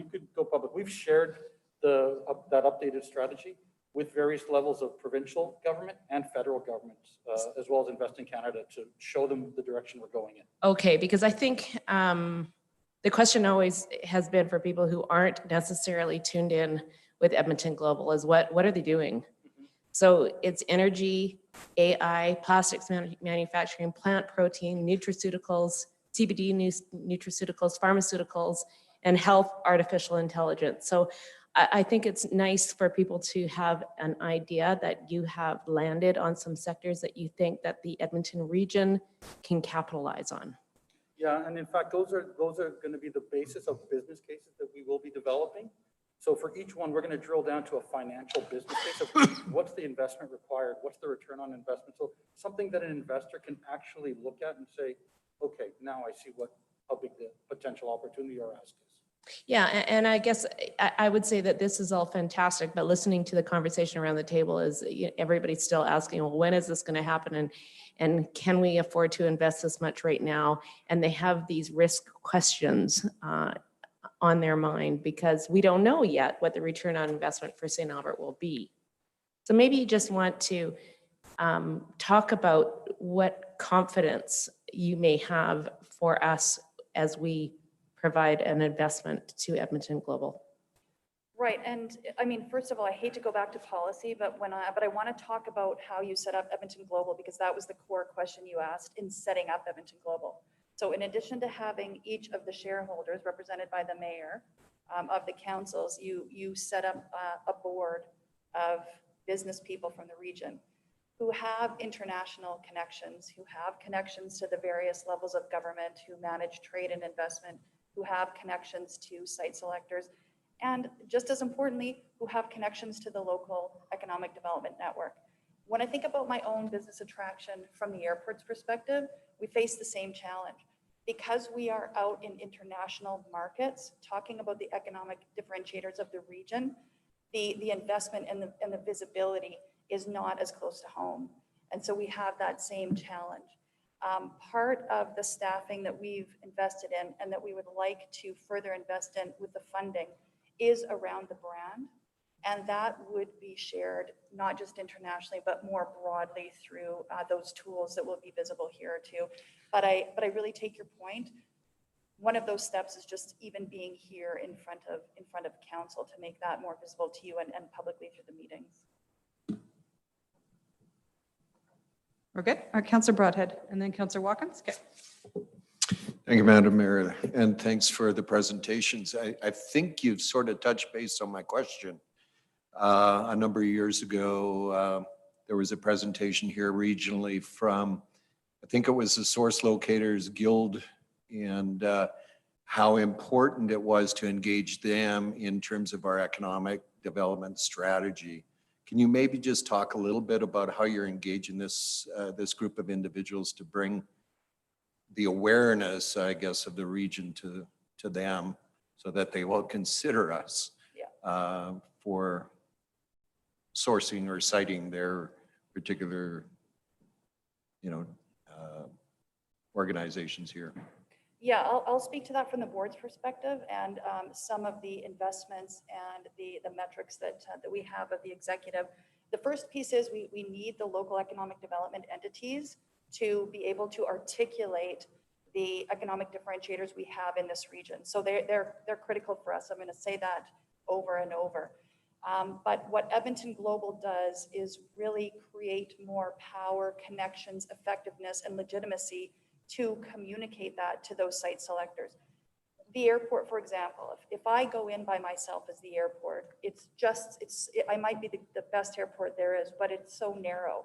could go public. We've shared that updated strategy with various levels of provincial government and federal governments, as well as Invest in Canada, to show them the direction we're going in. Okay, because I think the question always has been for people who aren't necessarily tuned in with Edmonton Global is what are they doing? Mm-hmm. So it's energy, AI, plastics manufacturing, plant protein, nutraceuticals, CBD nutraceuticals, pharmaceuticals, and health artificial intelligence. So I think it's nice for people to have an idea that you have landed on some sectors that you think that the Edmonton region can capitalize on. Yeah, and in fact, those are going to be the basis of business cases that we will be developing. So for each one, we're going to drill down to a financial business case of what's the investment required, what's the return on investment. So something that an investor can actually look at and say, okay, now I see how big the potential opportunity or ask is. Yeah, and I guess I would say that this is all fantastic, but listening to the conversation around the table is everybody's still asking, well, when is this going to happen? And can we afford to invest this much right now? And they have these risk questions on their mind because we don't know yet what the return on investment for St. Albert will be. So maybe you just want to talk about what confidence you may have for us as we provide an investment to Edmonton Global. Right, and I mean, first of all, I hate to go back to policy, but I want to talk about how you set up Edmonton Global, because that was the core question you asked in setting up Edmonton Global. So in addition to having each of the shareholders represented by the mayor of the councils, you set up a board of business people from the region who have international connections, who have connections to the various levels of government, who manage trade and investment, who have connections to site selectors, and just as importantly, who have connections to the local economic development network. When I think about my own business attraction from the airport's perspective, we face the same challenge. Because we are out in international markets, talking about the economic differentiators of the region, the investment and the visibility is not as close to home. And so we have that same challenge. Part of the staffing that we've invested in and that we would like to further invest in with the funding is around the brand. And that would be shared not just internationally, but more broadly through those tools that will be visible here too. But I really take your point. One of those steps is just even being here in front of council to make that more visible to you and publicly through the meetings. We're good. All right, Councillor Broadhead, and then Councillor Watkins. Okay. Thank you, Madam Mayor, and thanks for the presentations. I think you've sort of touched base on my question. A number of years ago, there was a presentation here regionally from, I think it was the Source Locators Guild, and how important it was to engage them in terms of our economic development strategy. Can you maybe just talk a little bit about how you're engaging this group of individuals to bring the awareness, I guess, of the region to them so that they will consider us for sourcing or citing their particular, organizations here? Yeah, I'll speak to that from the board's perspective and some of the investments and the metrics that we have of the executive. The first piece is we need the local economic development entities to be able to articulate the economic differentiators we have in this region. So they're critical for us. I'm going to say that over and over. But what Edmonton Global does is really create more power, connections, effectiveness, and legitimacy to communicate that to those site selectors. The airport, for example, if I go in by myself as the airport, I might be the best airport there is, but it's so narrow.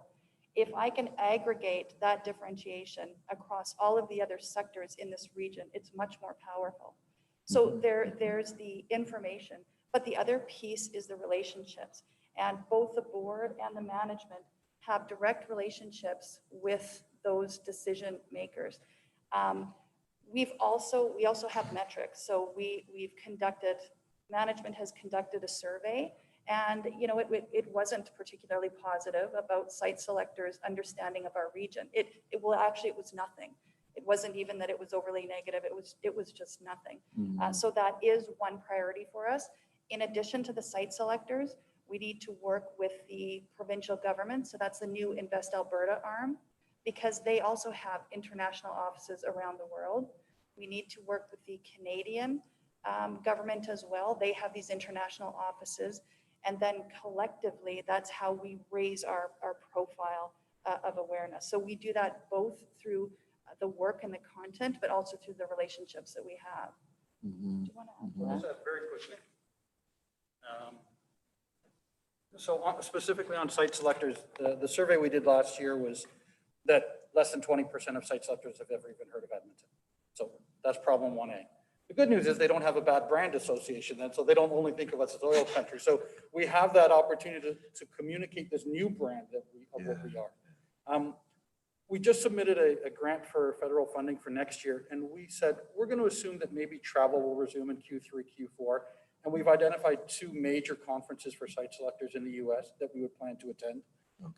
If I can aggregate that differentiation across all of the other sectors in this region, it's much more powerful. So there's the information, but the other piece is the relationships. And both the board and the management have direct relationships with those decision makers. We also have metrics. So management has conducted a survey, and it wasn't particularly positive about site selectors' understanding of our region. It was nothing. It wasn't even that it was overly negative. It was just nothing. So that is one priority for us. In addition to the site selectors, we need to work with the provincial government. So that's the new Invest Alberta arm, because they also have international offices around the world. We need to work with the Canadian government as well. They have these international offices. And then collectively, that's how we raise our profile of awareness. So we do that both through the work and the content, but also through the relationships that we have. Do you want to add to that? Very quickly. So specifically on site selectors, the survey we did last year was that less than 20% of site selectors have ever even heard of Edmonton. So that's problem 1A. The good news is they don't have a bad brand association, and so they don't only think of us as oil country. So we have that opportunity to communicate this new brand of what we are. We just submitted a grant for federal funding for next year, and we said we're going to assume that maybe travel will resume in Q3, Q4, and we've identified 2 major conferences for site selectors in the US that we would plan to attend.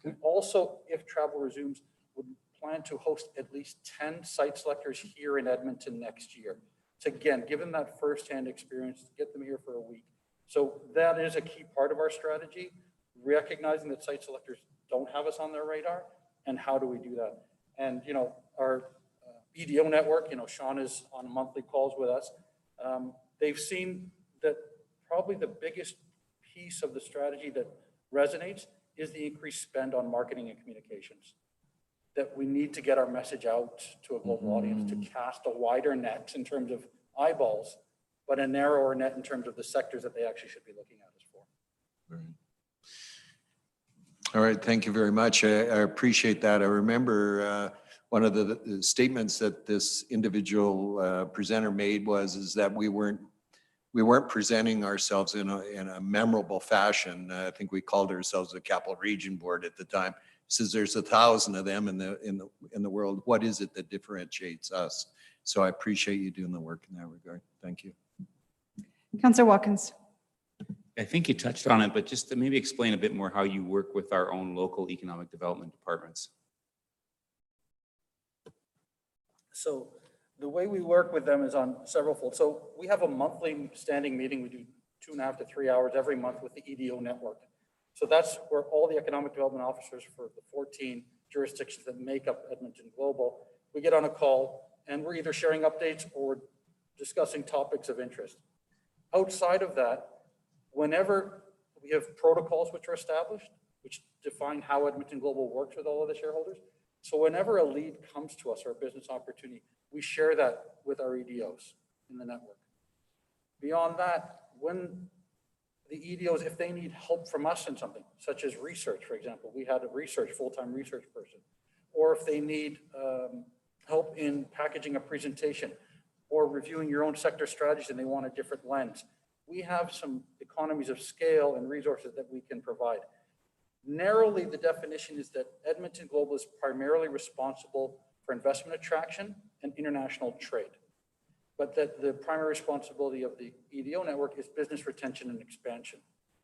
We also, if travel resumes, would plan to host at least 10 site selectors here in Edmonton next year. To again, give them that firsthand experience, get them here for a week. So that is a key part of our strategy, recognizing that site selectors don't have us on their radar, and how do we do that? And our BDO network, Sean is on monthly calls with us. They've seen that probably the biggest piece of the strategy that resonates is the increased spend on marketing and communications. That we need to get our message out to a global audience, to cast a wider net in terms of eyeballs, but a narrower net in terms of the sectors that they actually should be looking at us for. Right. All right, thank you very much. I appreciate that. I remember one of the statements that this individual presenter made is that we weren't we weren't presenting ourselves in a memorable fashion. I think we called ourselves the Capital Region Board at the time. Says there's 1,000 of them in the world. What is it that differentiates us? So I appreciate you doing the work in that regard. Thank you. Councillor Watkins. I think you touched on it, but just to maybe explain a bit more how you work with our own local economic development departments. So the way we work with them is on several folds. So we have a monthly standing meeting. We do 2.5 to 3 hours every month with the EDO network. So that's where all the economic development officers for the 14 jurisdictions that make up Edmonton Global, we get on a call and we're either sharing updates or discussing topics of interest. Outside of that, whenever we have protocols which are established, which define how Edmonton Global works with all of the shareholders. So whenever a lead comes to us or a business opportunity, we share that with our EDOs in the network. Beyond that, when the EDOs, if they need help from us in something, such as research, for example, we had a full-time research person, or if they need help in packaging a presentation or reviewing your own sector strategies and they want a different lens, we have some economies of scale and resources that we can provide. Narrowly, the definition is that Edmonton Global is primarily responsible for investment attraction and international trade, but that the primary responsibility of the EDO network is business retention and expansion.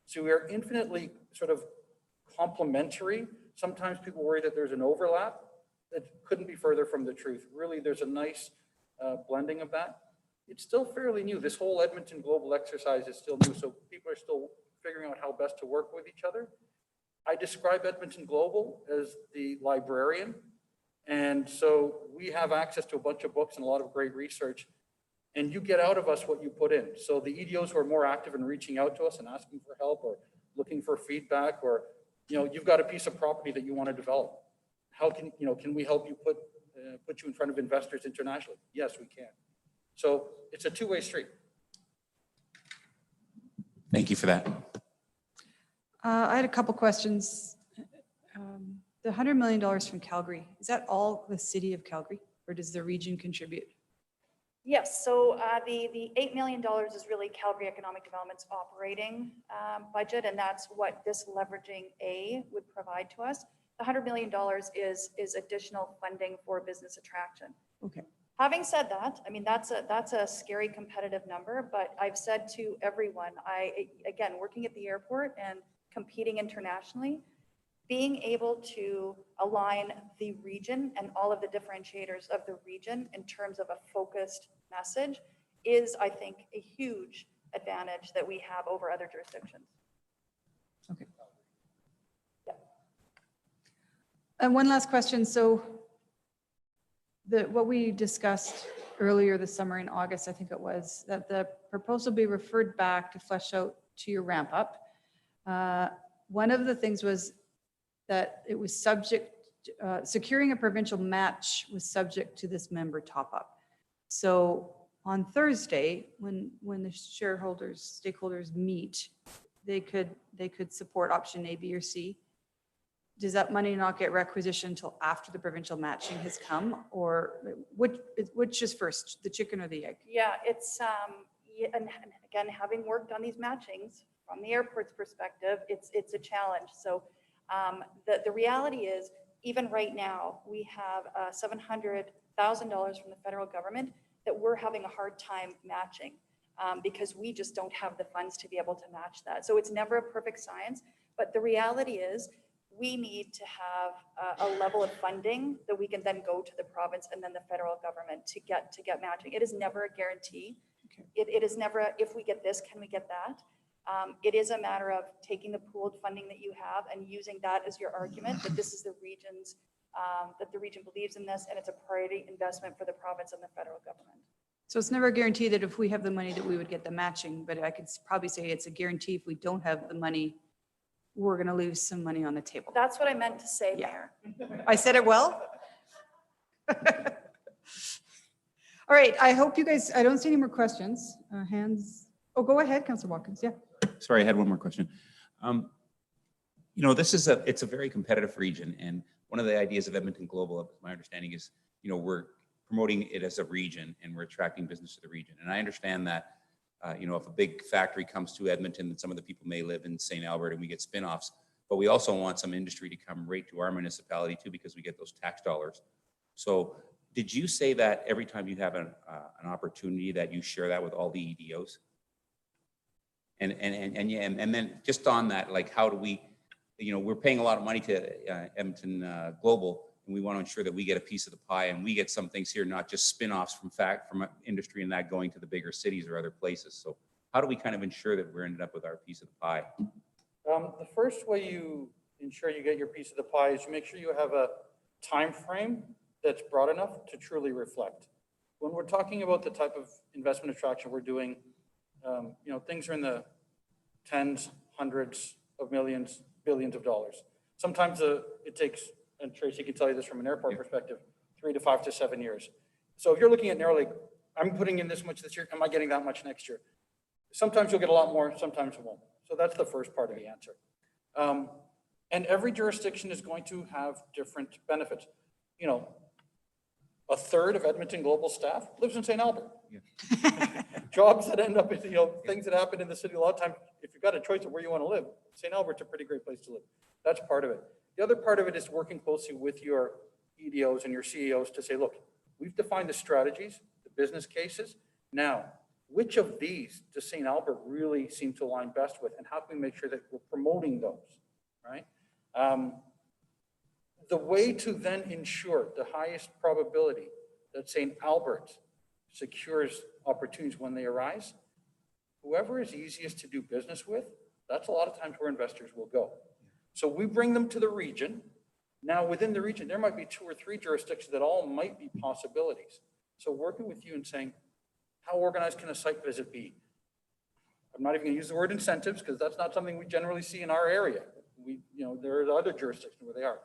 So we are infinitely sort of complementary. Sometimes people worry that there's an overlap. That couldn't be further from the truth. Really, there's a nice blending of that. It's still fairly new. This whole Edmonton Global exercise is still new, so people are still figuring out how best to work with each other. I describe Edmonton Global as the librarian, and so we have access to a bunch of books and a lot of great research, and you get out of us what you put in. So the EDOs who are more active in reaching out to us and asking for help or looking for feedback, or you've got a piece of property that you want to develop. How can we help you put you in front of investors internationally? Yes, we can. So it's a two-way street. Thank you for that. I had a couple questions. The $100 million from Calgary, is that all the city of Calgary, or does the region contribute? Yes, so the $8 million is really Calgary Economic Development's operating budget, and that's what this leveraging A would provide to us. The $100 million is additional funding for business attraction. Okay. Having said that, I mean, that's a scary competitive number, but I've said to everyone, again, working at the airport and competing internationally, being able to align the region and all of the differentiators of the region in terms of a focused message is, I think, a huge advantage that we have over other jurisdictions. Okay. Yeah. And one last question. So what we discussed earlier this summer in August, I think it was, that the proposal be referred back to flesh out to your ramp up. One of the things was that it was subject, securing a provincial match was subject to this member top up. So on Thursday, when the stakeholders meet, they could support option A, B, or C. Does that money not get requisitioned until after the provincial matching has come, or which is first, the chicken or the egg? Yeah, it's and again, having worked on these matchings from the airport's perspective, it's a challenge. So the reality is, even right now, we have $700,000 from the federal government that we're having a hard time matching because we just don't have the funds to be able to match that. So it's never a perfect science, but the reality is we need to have a level of funding that we can then go to the province and then the federal government to get matching. It is never a guarantee. Okay. It is never, if we get this, can we get that? It is a matter of taking the pooled funding that you have and using that as your argument that this is the region's, that the region believes in this and it's a priority investment for the province and the federal government. So it's never a guarantee that if we have the money that we would get the matching, but I could probably say it's a guarantee if we don't have the money, we're going to lose some money on the table. That's what I meant to say, Mayor. I said it well? All right, I hope you guys, I don't see any more questions. Hands, oh, go ahead, Councillor Watkins, yeah. Sorry, I had one more question. This is it's a very competitive region, and one of the ideas of Edmonton Global, my understanding is, we're promoting it as a region and we're attracting business to the region. And I understand that You know, if a big factory comes to Edmonton, then some of the people may live in St. Albert and we get spin-offs. But we also want some industry to come right to our municipality too, because we get those tax dollars. So did you say that every time you have an opportunity that you share that with all the EDOs? And then just on that, like, how do we, you know, we're paying a lot of money to Edmonton Global, and we want to ensure that we get a piece of the pie and we get some things here, not just spin-offs from industry and that going to the bigger cities or other places. So how do we kind of ensure that we're ended up with our piece of the pie? The first way you ensure you get your piece of the pie is you make sure you have a time frame that's broad enough to truly reflect. When we're talking about the type of investment attraction we're doing, you know, things are in the tens, hundreds of millions, billions of dollars. Sometimes it takes, and Tracy can tell you this from an airport perspective, 3 to 5 to 7 years. So if you're looking at Narrow Lake, I'm putting in this much this year, am I getting that much next year? Sometimes you'll get a lot more, sometimes you won't. So that's the first part of the answer. And every jurisdiction is going to have different benefits. You know, a third of Edmonton Global staff lives in St. Albert. Yeah. Jobs that end up in, you know, things that happen in the city a lot of times, if you've got a choice of where you want to live, St. Albert's a pretty great place to live. That's part of it. The other part of it is working closely with your EDOs and your CEOs to say, look, we've defined the strategies, the business cases. Now, which of these does St. Albert really seem to align best with, and how can we make sure that we're promoting those, right? The way to then ensure the highest probability that St. Albert secures opportunities when they arise, whoever is easiest to do business with, that's a lot of times where investors will go. So we bring them to the region. Now within the region, there might be 2 or 3 jurisdictions that all might be possibilities. So working with you and saying, how organized can a site visit be? I'm not even going to use the word incentives because that's not something we generally see in our area. You know, there are other jurisdictions where they are.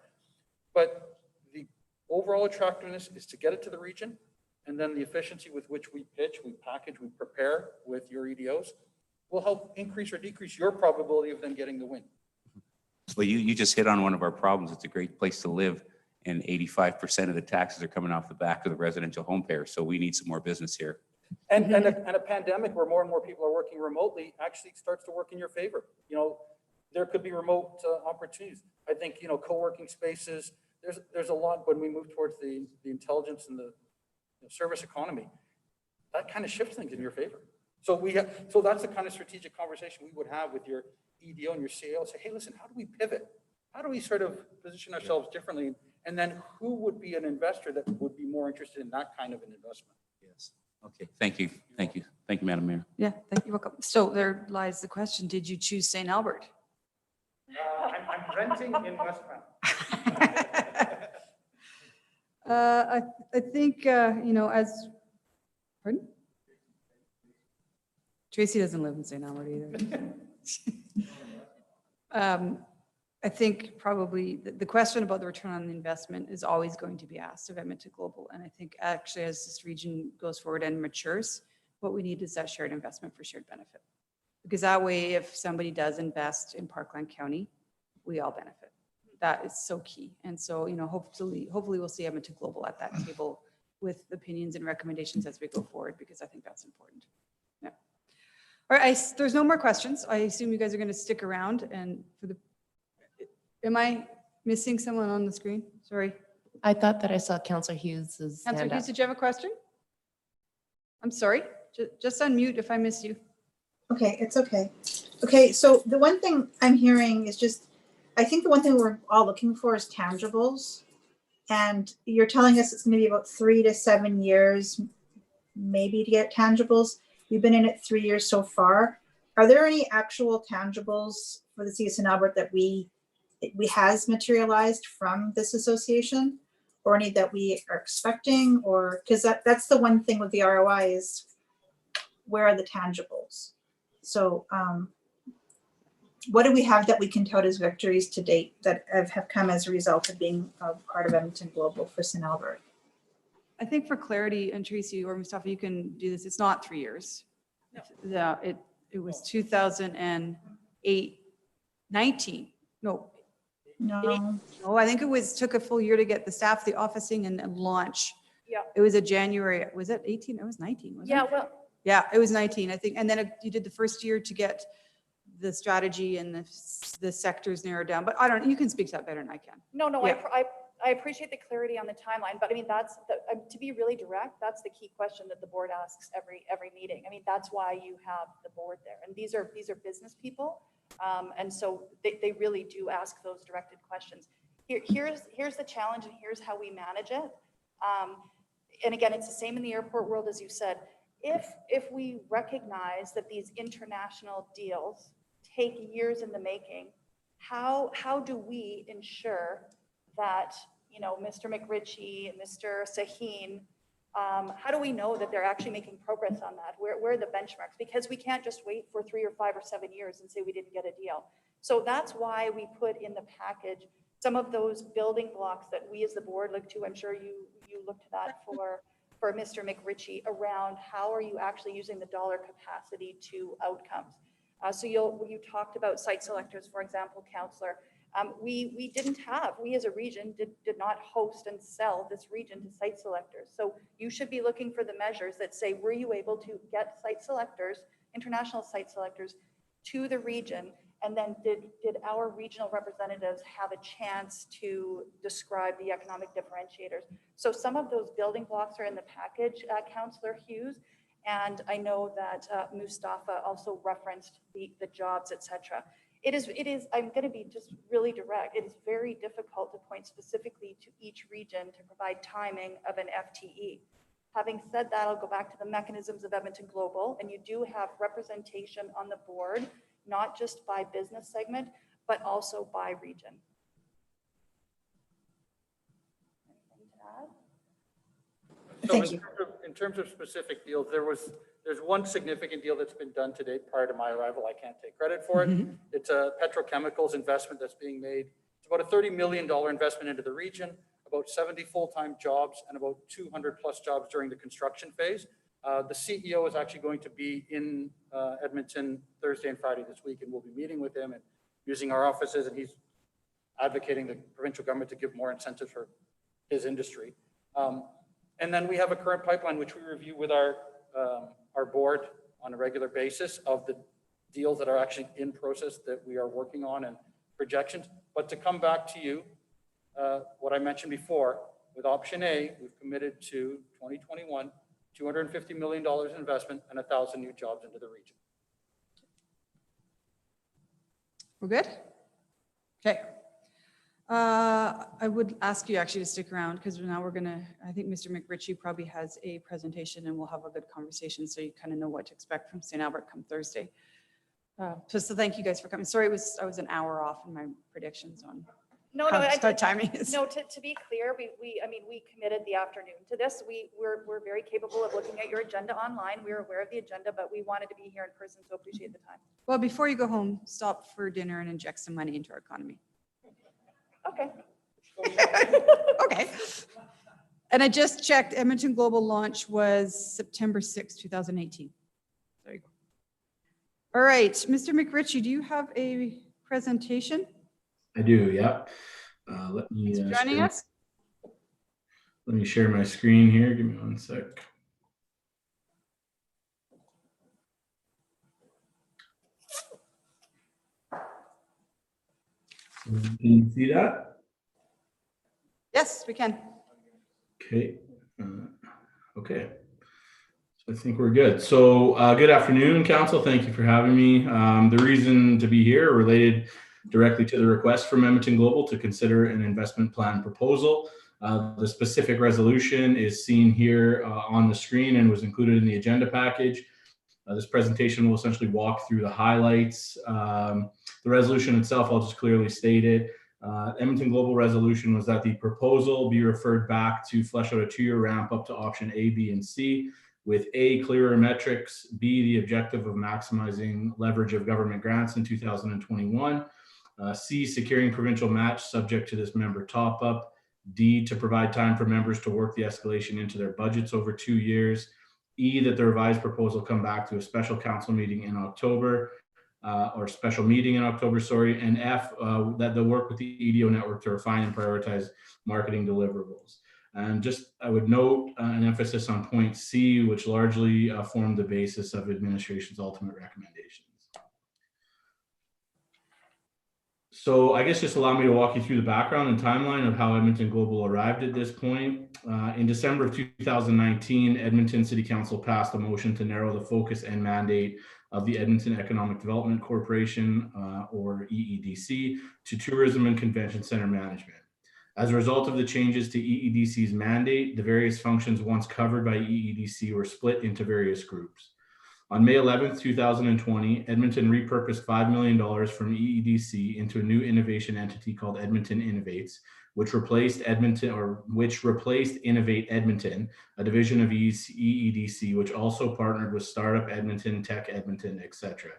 But the overall attractiveness is to get it to the region, and then the efficiency with which we pitch, we package, we prepare with your EDOs will help increase or decrease your probability of them getting the win. Well, you just hit on one of our problems. It's a great place to live, and 85% of the taxes are coming off the back of the residential home payer. So we need some more business here. And a pandemic where more and more people are working remotely actually starts to work in your favor. You know, there could be remote opportunities. I think, you know, co-working spaces, there's a lot when we move towards the intelligence and the service economy, that kind of shifts things in your favor. So that's the kind of strategic conversation we would have with your EDO and your CEO. Say, hey, listen, how do we pivot? How do we sort of position ourselves differently? And then who would be an investor that would be more interested in that kind of an investment? Yes. Okay. Thank you. Thank you. Thank you, Madam Mayor. Yeah, thank you. Welcome. So there lies the question. Did you choose St. Albert? I'm renting in Westmount. I think, you know, pardon? Tracy doesn't live in St. Albert either. I think probably the question about the return on the investment is always going to be asked of Edmonton Global. And I think actually as this region goes forward and matures, what we need is that shared investment for shared benefit. Because that way, if somebody does invest in Parkland County, we all benefit. That is so key. And so, you know, hopefully we'll see Edmonton Global at that table with opinions and recommendations as we go forward, because I think that's important. Yeah. All right, there's no more questions. I assume you guys are going to stick around and am I missing someone on the screen? Sorry. I thought that I saw Councillor Hughes' Councillor hand Hughes, up. did you have a question? I'm sorry. Just unmute if I missed you. Okay, it's okay. Okay, so the one thing I'm hearing is just, I think the one thing we're all looking for is tangibles. And you're telling us it's going to be about 3 to 7 years, maybe to get tangibles. We've been in it 3 years so far. Are there any actual tangibles for the city of St. Albert that we has materialized from this association, or any that we are expecting? Or because that's the one thing with the ROI is, where are the tangibles? So what do we have that we can tout as victories to date that have come as a result of being a part of Edmonton Global for St. Albert? I think for clarity, and Tracy or Mustafa, you can do this. It's not 3 years. No. It was 2008, 19. No. No. No, I think took a full year to get the staff, the officing and launch. Yeah. It was a January, was it 18? It was 19, wasn't it? Yeah, well, Yeah, it was 19, I think. And then you did the first year to get the strategy and the sectors narrowed down. But I don't, you can speak to that better than I can. No, Yeah. I appreciate the clarity on the timeline, but I mean, that's to be really direct, that's the key question that the board asks every meeting. I mean, that's why you have the board there. And these are business people. And so they really do ask those directed questions. Here's the challenge, and here's how we manage it. And again, it's the same in the airport world, as you said. If we recognize that these international deals take years in the making, how do we ensure that, you know, Mr. McRitchie and Mr. Sahin, how do we know that they're actually making progress on that? Where are the benchmarks? Because we can't just wait for 3 or 5 or 7 years and say we didn't get a deal. So that's why we put in the package some of those building blocks that we as the board look to. I'm sure you look to that for Mr. McRitchie around how are you actually using the dollar capacity to outcomes. So you talked about site selectors, for example, Councillor. We as a region did not host and sell this region to site selectors. So you should be looking for the measures that say, were you able to get site selectors, international site selectors, to the region? And then did our regional representatives have a chance to describe the economic differentiators? So some of those building blocks are in the package, Councillor Hughes. And I know that Mustafa also referenced the jobs, etc. It is, I'm going to be just really direct. It is very difficult to point specifically to each region to provide timing of an FTE. Having said that, I'll go back to the mechanisms of Edmonton Global, and you do have representation on the board, not just by business segment, but also by region. Anything to add? So in terms of specific deals, there's one significant deal that's been done to date prior to my arrival. I can't take credit for it. It's a petrochemicals investment that's being made. It's about a $30 million investment into the region, about 70 full-time jobs and about 200 plus jobs during the construction phase. The CEO is actually going to be in Edmonton Thursday and Friday this week, and we'll be meeting with him and using our offices, and he's advocating the provincial government to give more incentives for his industry. And then we have a current pipeline, which we review with our board on a regular basis of the deals that are actually in process that we are working on and projections. But to come back to you, what I mentioned before, with option A, we've committed to 2021, $250 million in investment and 1,000 new jobs into the region. We're good? Okay. I would ask you actually to stick around because now I think Mr. McRitchie probably has a presentation and we'll have a good conversation so you kind of know what to expect from St. Albert come Thursday. So thank you guys for coming. Sorry, I was an hour off in my predictions on how timing is. No, to be clear, we committed the afternoon to this. We're very capable of looking at your agenda online. We're aware of the agenda, but we wanted to be here in person, so appreciate the time. Well, before you go home, stop for dinner and inject some money into our economy. Okay. Okay. And I just checked, Edmonton Global launch was September 6, 2018. There you go. All right, Mr. McRitchie, do you have a presentation? I do, yeah. Let me joining us. Let me share my screen here. Give me one sec. Can you see that? Yes, we can. Okay. Okay. So I think we're good. So good afternoon, Council. Thank you for having me. The reason to be here related directly to the request from Edmonton Global to consider an investment plan proposal. The specific resolution is seen here on the screen and was included in the agenda package. This presentation will essentially walk through the highlights. The resolution itself, I'll just clearly state it. Edmonton Global resolution was that the proposal be referred back to flesh out a 2-year ramp up to option A, B, and C with A, clearer metrics, B, the objective of maximizing leverage of government grants in 2021, C, securing provincial match subject to this member top up, D, to provide time for members to work the escalation into their budgets over 2 years, E, that the revised proposal come back to a special council meeting in October, or special meeting in October, sorry, and F, that they'll work with the EDO network to refine and prioritize marketing deliverables. And just, I would note an emphasis on point C, which largely formed the basis of administration's ultimate recommendations. So I guess just allow me to walk you through the background and timeline of how Edmonton Global arrived at this point. In December of 2019, Edmonton City Council passed a motion to narrow the focus and mandate of the Edmonton Economic Development Corporation, or EEDC, to tourism and convention center management. As a result of the changes to EEDC's mandate, the various functions once covered by EEDC were split into various groups. On May 11th, 2020, Edmonton repurposed $5 million from EEDC into a new innovation entity called Edmonton Innovates, which replaced Innovate Edmonton, a division of EEDC, which also partnered with Startup Edmonton, Tech Edmonton, etc.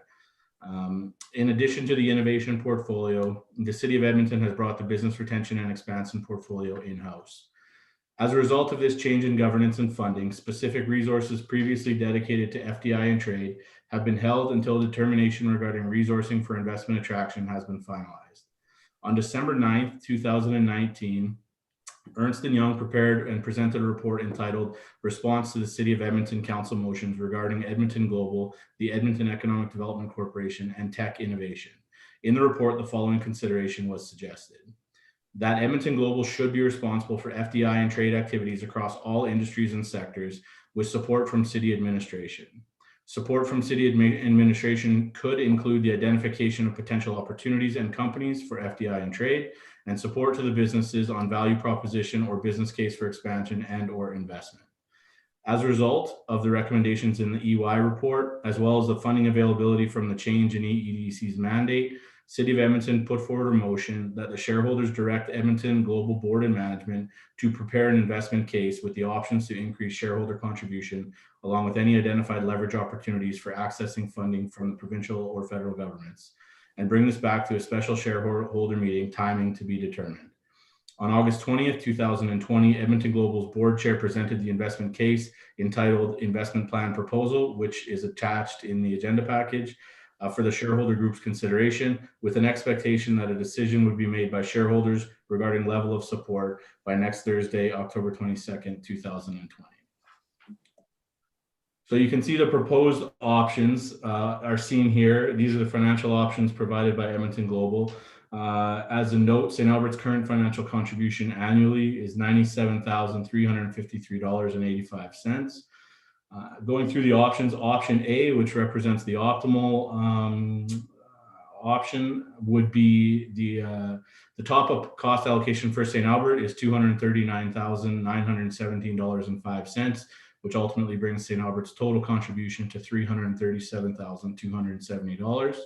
In addition to the innovation portfolio, the City of Edmonton has brought the business retention and expansion portfolio in-house. As a result of this change in governance and funding, specific resources previously dedicated to FDI and trade have been held until determination regarding resourcing for investment attraction has been finalized. On December 9th, 2019, Ernst & Young prepared and presented a report entitled Response to the City of Edmonton Council Motions regarding Edmonton Global, the Edmonton Economic Development Corporation, and Tech Innovation. In the report, the following consideration was suggested: that Edmonton Global should be responsible for FDI and trade activities across all industries and sectors with support from city administration. Support from city administration could include the identification of potential opportunities and companies for FDI and trade, and support to the businesses on value proposition or business case for expansion and or investment. As a result of the recommendations in the EY report, as well as the funding availability from the change in EEDC's mandate, City of Edmonton put forward a motion that the shareholders direct Edmonton Global Board and Management to prepare an investment case with the options to increase shareholder contribution, along with any identified leverage opportunities for accessing funding from the provincial or federal governments, and bring this back to a special shareholder meeting, timing to be determined. On August 20th, 2020, Edmonton Global's board chair presented the investment case entitled Investment Plan Proposal, which is attached in the agenda package, for the shareholder group's consideration, with an expectation that a decision would be made by shareholders regarding level of support by next Thursday, October 22nd, 2020. So you can see the proposed options are seen here. These are the financial options provided by Edmonton Global. As a note, St. Albert's current financial contribution annually is $97,353.85. Going through the options, option A, which represents the optimal option, would be the top-up cost allocation for St. Albert is $239,917.05, which ultimately brings St. Albert's total contribution to $337,270.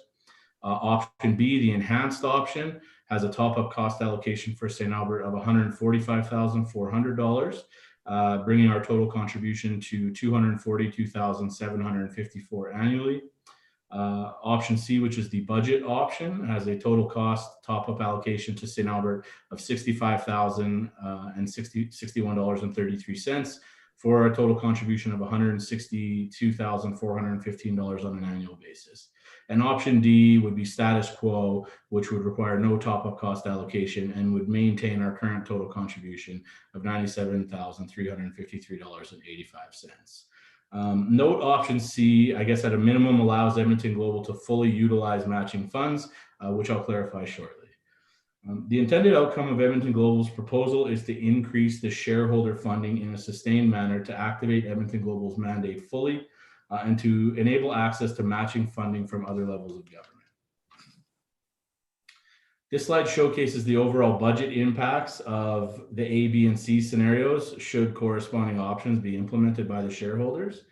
Option B, the enhanced option, has a top-up cost allocation for St. Albert of $145,400. Bringing our total contribution to $242,754 annually. Option C, which is the budget option, has a total cost top-up allocation to St. Albert of $65,061.33 for a total contribution of $162,415 on an annual basis. And option D would be status quo, which would require no top-up cost allocation and would maintain our current total contribution of $97,353.85. Note option C, I guess at a minimum, allows Edmonton Global to fully utilize matching funds, which I'll clarify shortly. The intended outcome of Edmonton Global's proposal is to increase the shareholder funding in a sustained manner to activate Edmonton Global's mandate fully, and to enable access to matching funding from other levels of government. This slide showcases the overall budget impacts of the A, B, and C scenarios should corresponding options be implemented by the shareholders.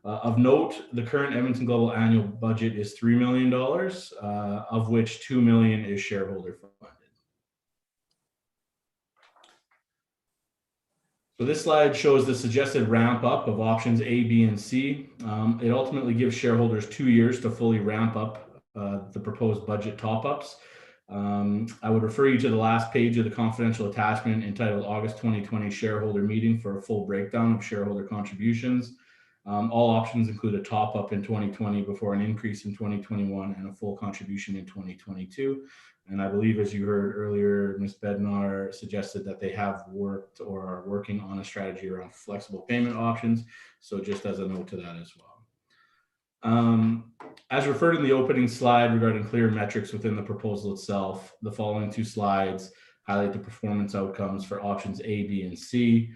Of note, the current Edmonton Global annual budget is $3 million, of which $2 million is shareholder funded. So this slide shows the suggested ramp up of options A, B, and C. It ultimately gives shareholders 2 years to fully ramp up the proposed budget top-ups. I would refer you to the last page of the confidential attachment entitled August 2020 shareholder meeting for a full breakdown of shareholder contributions. All options include a top up in 2020 before an increase in 2021 and a full contribution in 2022. And I believe, as you heard earlier, Ms. Bednar suggested that they have worked or are working on a strategy around flexible payment options. So just as a note to that as well. As referred in the opening slide regarding clear metrics within the proposal itself, the following two slides highlight the performance outcomes for options A, B, and C.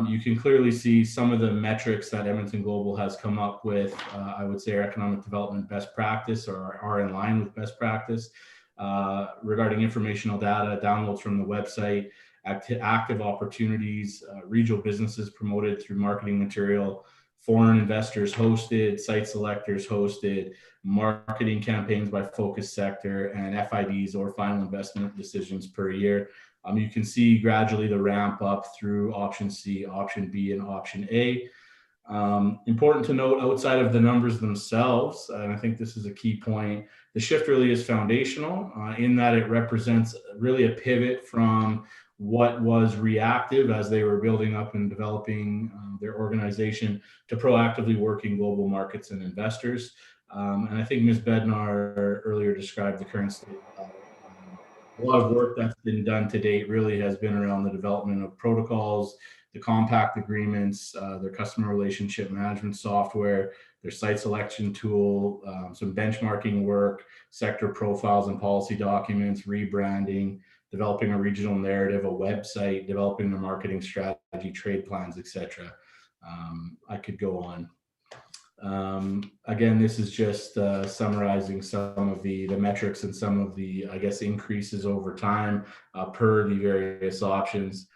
You can clearly see some of the metrics that Edmonton Global has come up with. I would say our economic development best practice or are in line with best practice regarding informational data, downloads from the website, active opportunities, regional businesses promoted through marketing material, foreign investors hosted, site selectors hosted, marketing campaigns by focus sector, and FIDs or final investment decisions per year. You can see gradually the ramp up through option C, option B, and option A. Important to note, outside of the numbers themselves, and I think this is a key point, the shift really is foundational in that it represents really a pivot from what was reactive as they were building up and developing their organization to proactively working global markets and investors. And I think Ms. Bednar earlier described the current state. A lot of work that's been done to date really has been around the development of protocols, the compact agreements, their customer relationship management software, their site selection tool, some benchmarking work, sector profiles and policy documents, rebranding, developing a regional narrative, a website, developing their marketing strategy, trade plans, etc. I could go on. Again, this is just summarizing some of the metrics and some of the, I guess, increases over time per the various options.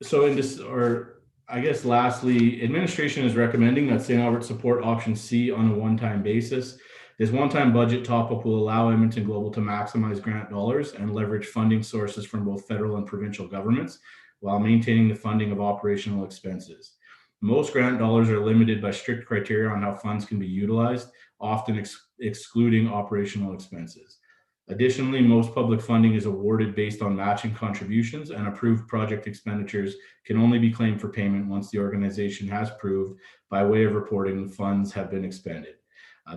So in this, or I guess lastly, administration is recommending that St. Albert support option C on a one-time basis. This one-time budget top-up will allow Edmonton Global to maximize grant dollars and leverage funding sources from both federal and provincial governments while maintaining the funding of operational expenses. Most grant dollars are limited by strict criteria on how funds can be utilized, often excluding operational expenses. Additionally, most public funding is awarded based on matching contributions, and approved project expenditures can only be claimed for payment once the organization has proved by way of reporting the funds have been expended.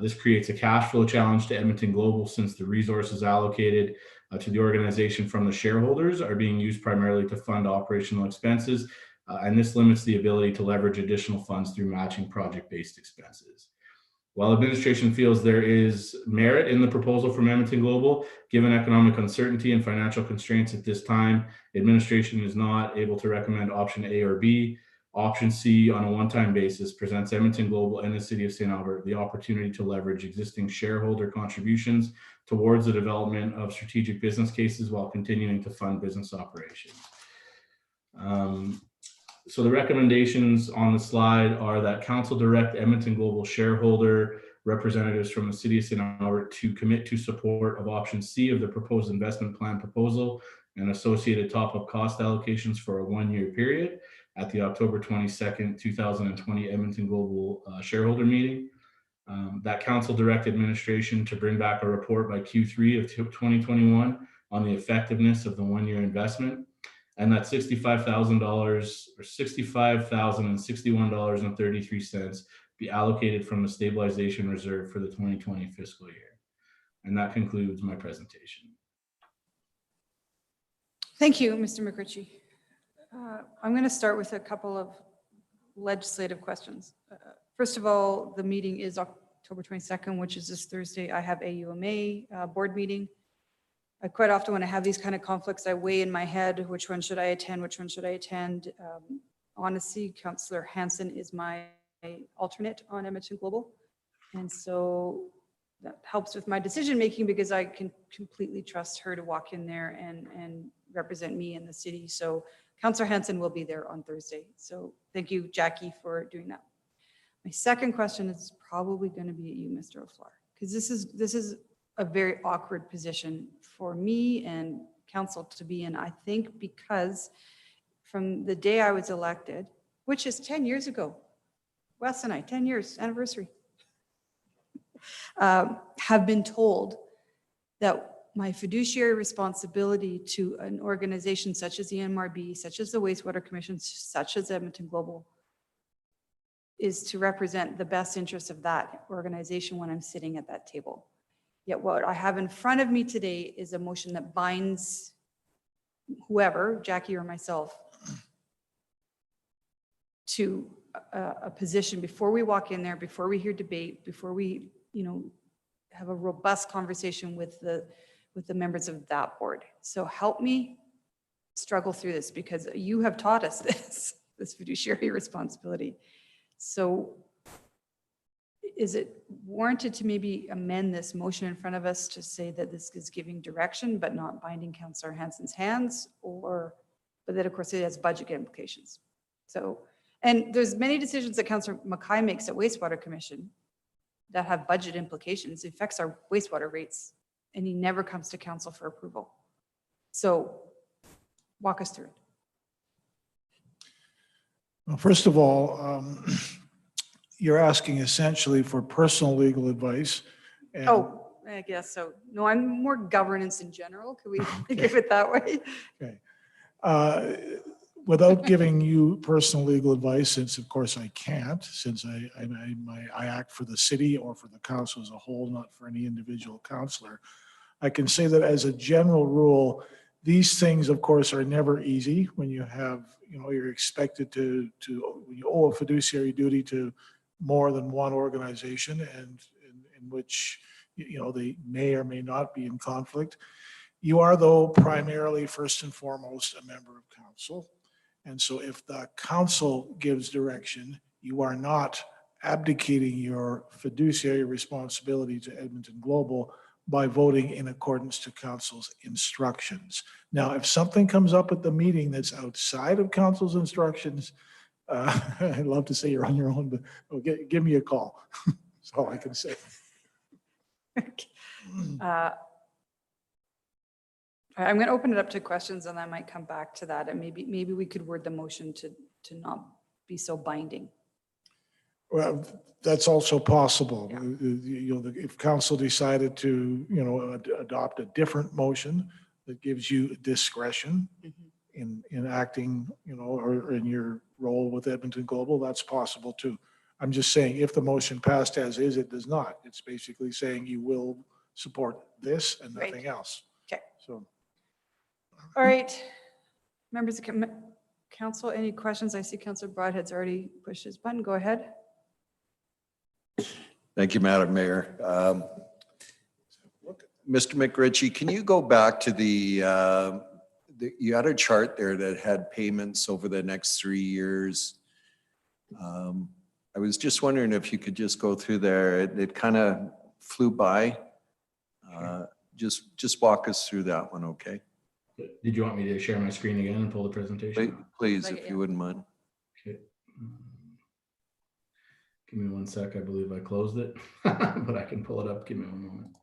This creates a cash flow challenge to Edmonton Global since the resources allocated to the organization from the shareholders are being used primarily to fund operational expenses, and this limits the ability to leverage additional funds through matching project-based expenses. While administration feels there is merit in the proposal from Edmonton Global, given economic uncertainty and financial constraints at this time, administration is not able to recommend option A or B. Option C on a one-time basis presents Edmonton Global and the City of St. Albert the opportunity to leverage existing shareholder contributions towards the development of strategic business cases while continuing to fund business operations. So the recommendations on the slide are that Council direct Edmonton Global shareholder representatives from the City of St. Albert to commit to support of option C of the proposed investment plan proposal and associated top-up cost allocations for a one-year period at the October 22nd, 2020 Edmonton Global shareholder meeting. That Council direct administration to bring back a report by Q3 of 2021 on the effectiveness of the one-year investment, and that $65,000 or $65,061.33 be allocated from the stabilization reserve for the 2020 fiscal year. And that concludes my presentation. Thank you, Mr. McRitchie. I'm going to start with a couple of legislative questions. First of all, the meeting is October 22nd, which is this Thursday. I have AUMA board meeting. I quite often, when I have these kind of conflicts, I weigh in my head, which one should I attend, which one should I attend? Honestly, Councillor Hanson is my alternate on Edmonton Global. And so that helps with my decision-making because I can completely trust her to walk in there and represent me in the city. So Councillor Hanson will be there on Thursday. So thank you, Jackie, for doing that. My second question is probably going to be at you, Mr. O'Fleur, because this is a very awkward position for me and council to be in, I think, because from the day I was elected, which is 10 years ago, Wes and I, 10 years anniversary, have been told that my fiduciary responsibility to an organization such as the NMRB, such as the Wastewater Commission, such as Edmonton Global, is to represent the best interest of that organization when I'm sitting at that table. Yet what I have in front of me today is a motion that binds whoever, Jackie or myself, to a position before we walk in there, before we hear debate, before we, have a robust conversation with the members of that board. So help me struggle through this, because you have taught us this fiduciary responsibility. So is it warranted to maybe amend this motion in front of us to say that this is giving direction but not binding Councillor Hansen's hands, but that of course it has budget implications? So, and there's many decisions that Councillor Mackay makes at Wastewater Commission that have budget implications. It affects our wastewater rates, and he never comes to council for approval. So walk us through it. Well, first of all, you're asking essentially for personal legal advice. And Oh, I guess so. No, I'm more governance in general. Could we give it that way? Okay. Without giving you personal legal advice, since of course I can't, since I act for the city or for the council as a whole, not for any individual councillor, I can say that as a general rule, these things of course are never easy when you have, you're expected to you owe a fiduciary duty to more than one organization, and in which, they may or may not be in conflict. You are, though, primarily, first and foremost, a member of council. And so if the council gives direction, you are not abdicating your fiduciary responsibility to Edmonton Global by voting in accordance to council's instructions. Now, if something comes up at the meeting that's outside of council's instructions, I'd love to say you're on your own, but give me a call. That's all I can say. I'm going to open it up to questions, and I might come back to that. And maybe we could word the motion to not be so binding. Well, that's also possible. Yeah. If council decided to, adopt a different motion that gives you discretion in acting, or in your role with Edmonton Global, that's possible too. I'm just saying, if the motion passed as is, it does not. It's basically saying you will support this and nothing else. Okay. So. All right, members of council, any questions? I see Councillor Broadhead's already pushed his button. Go ahead. Thank you, Madam Mayor. Mr. McRitchie, can you go back to you had a chart there that had payments over the next 3 years. I was just wondering if you could just go through there. It kind of flew by. Just walk us through that one, okay? Did you want me to share my screen again and pull the presentation? Please, if you wouldn't mind. Okay. Give me 1 sec. I believe I closed it, but I can pull it up. Give me 1 moment.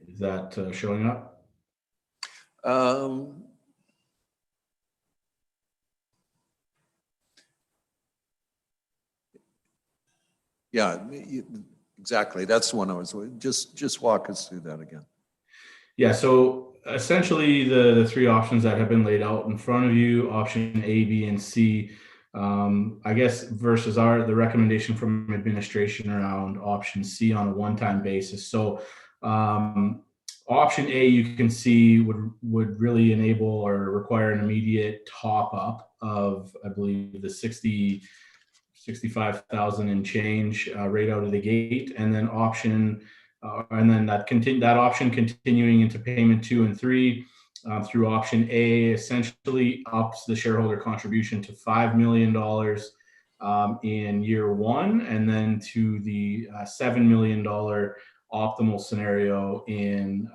Is that showing up? Yeah, exactly. That's the one I was, just walk us through that again. Yeah, so essentially the three options that have been laid out in front of you, option A, B, and C, I guess versus the recommendation from administration around option C on a one-time basis. So option A, you can see would really enable or require an immediate top up of, I believe, the 65,000 and change right out of the gate, and then that option continuing into payment 2 and 3 through option A essentially ups the shareholder contribution to $5 million in year 1, and then to the $7 million optimal scenario in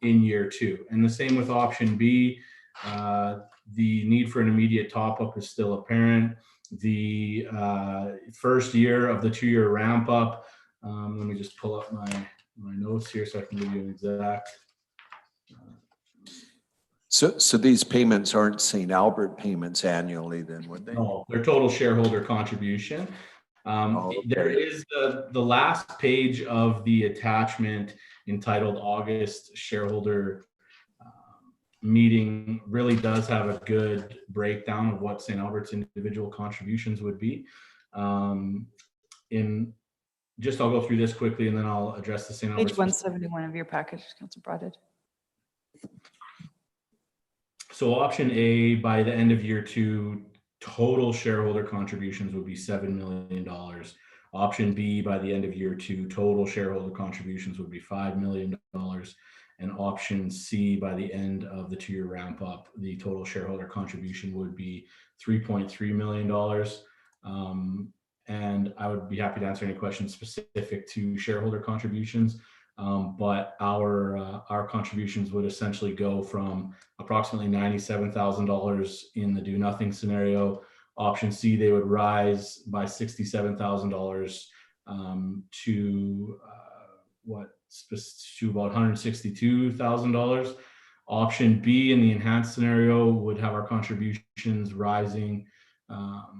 year 2. And the same with option B. The need for an immediate top up is still apparent. the first year of the 2-year ramp up. Let me just pull up my notes here so I can give you an exact. So these payments aren't St. Albert payments annually then, would they? No, they're total shareholder contribution. There is the last page of the attachment entitled August shareholder meeting really does have a good breakdown of what St. Albert's individual contributions would be. I'll go through this quickly and then I'll address the St. Albert's. Page 171 of your package, Councillor Broadhead. So option A, by the end of year 2, total shareholder contributions would be $7 million. Option B, by the end of year 2, total shareholder contributions would be $5 million. And option C, by the end of the 2-year ramp up, the total shareholder contribution would be $3.3 million. And I would be happy to answer any questions specific to shareholder contributions. But our contributions would essentially go from approximately $97,000 in the do nothing scenario. Option C, they would rise by $67,000 to about $162,000. Option B in the enhanced scenario would have our contributions rising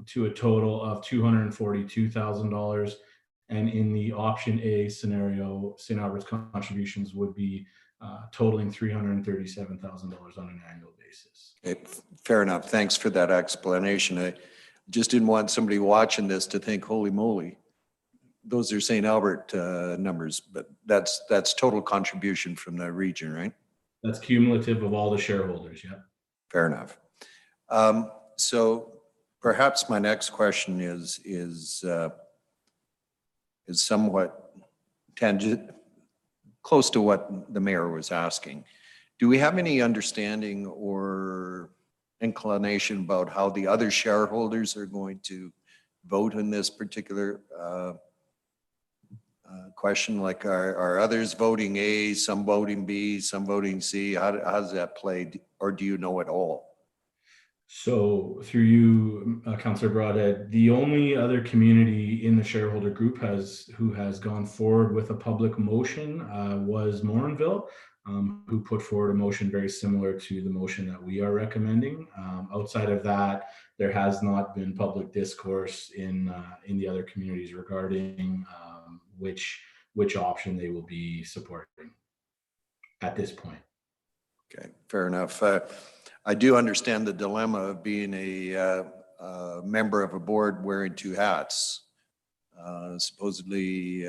to a total of $242,000. And in the option A scenario, St. Albert's contributions would be totaling $337,000 on an annual basis. Okay, fair enough. Thanks for that explanation. I just didn't want somebody watching this to think, holy moly, those are St. Albert numbers, but that's total contribution from the region, right? That's cumulative of all the shareholders, yeah. Fair enough. So perhaps my next question is somewhat tangent, close to what the mayor was asking. Do we have any understanding or inclination about how the other shareholders are going to vote in this particular question? Like, are others voting A, some voting B, some voting C? How does that play? Or do you know it all? So through you, Councillor Broadhead, the only other community in the shareholder group who has gone forward with a public motion was Morinville, who put forward a motion very similar to the motion that we are recommending. Outside of that, there has not been public discourse in the other communities regarding which option they will be supporting at this point. Okay, fair enough. I do understand the dilemma of being a member of a board wearing 2 hats, supposedly,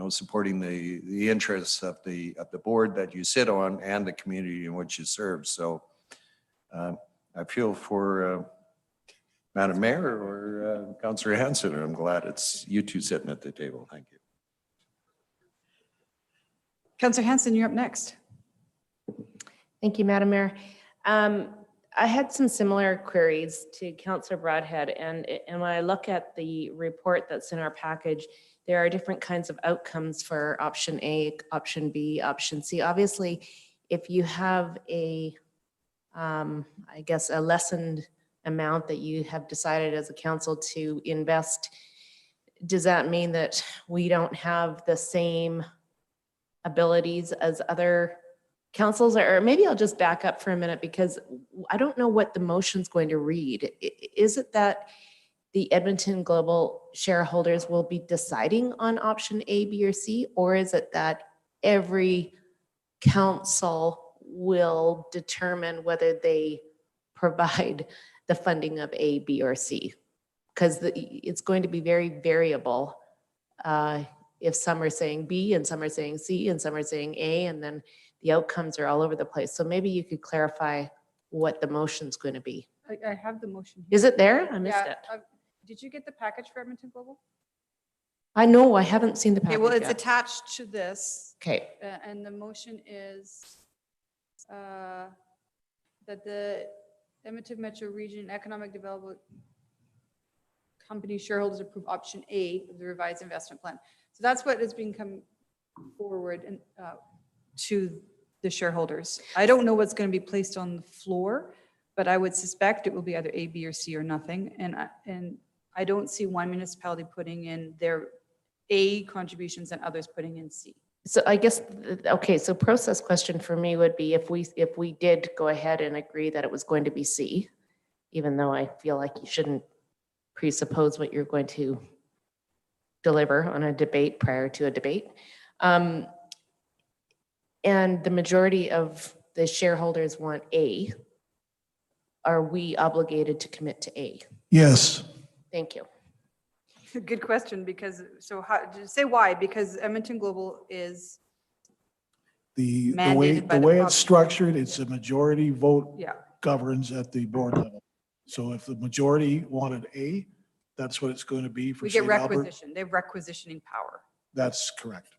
supporting the interests of the board that you sit on and the community in which you serve. So I feel for Madam Mayor or Councillor Hansen, and I'm glad it's you two sitting at the table. Thank you. Councillor Hansen, you're up next. Thank you, Madam Mayor. I had some similar queries to Councillor Broadhead, and when I look at the report that's in our package, there are different kinds of outcomes for option A, option B, option C. Obviously, if you have a lessened amount that you have decided as a council to invest, does that mean that we don't have the same abilities as other councils? Or maybe I'll just back up for a minute, because I don't know what the motion's going to read. Is it that the Edmonton Global shareholders will be deciding on option A, B, or C? Or is it that every council will determine whether they provide the funding of A, B, or C? Because it's going to be very variable if some are saying B and some are saying C and some are saying A, and then the outcomes are all over the place. So maybe you could clarify what the motion's going to be. I have the motion. Is it there? I missed it. Did you get the package for Edmonton Global? I know, I haven't seen the package Okay, well, it's yet. attached to this. Okay. And the motion is that the Edmonton Metro Region Economic Development Company shareholders approve option A of the revised investment plan. So that's what is being come forward and to the shareholders. I don't know what's going to be placed on the floor, but I would suspect it will be either A, B, or C, or nothing. And I don't see one municipality putting in their A contributions and others putting in C. So I guess, okay, so process question for me would be if we did go ahead and agree that it was going to be C, even though I feel like you shouldn't presuppose what you're going to deliver on a debate prior to a debate. And the majority of the shareholders want A, are we obligated to commit to A? Yes. Thank you. Good question, because, so how, just say why, because Edmonton Global is The way, mandated by the the way it's province. structured, it's a majority vote Yeah. governs at the board level. So if the majority wanted A, that's what it's going to be for We get St. Albert. requisition, they have requisitioning power. That's correct.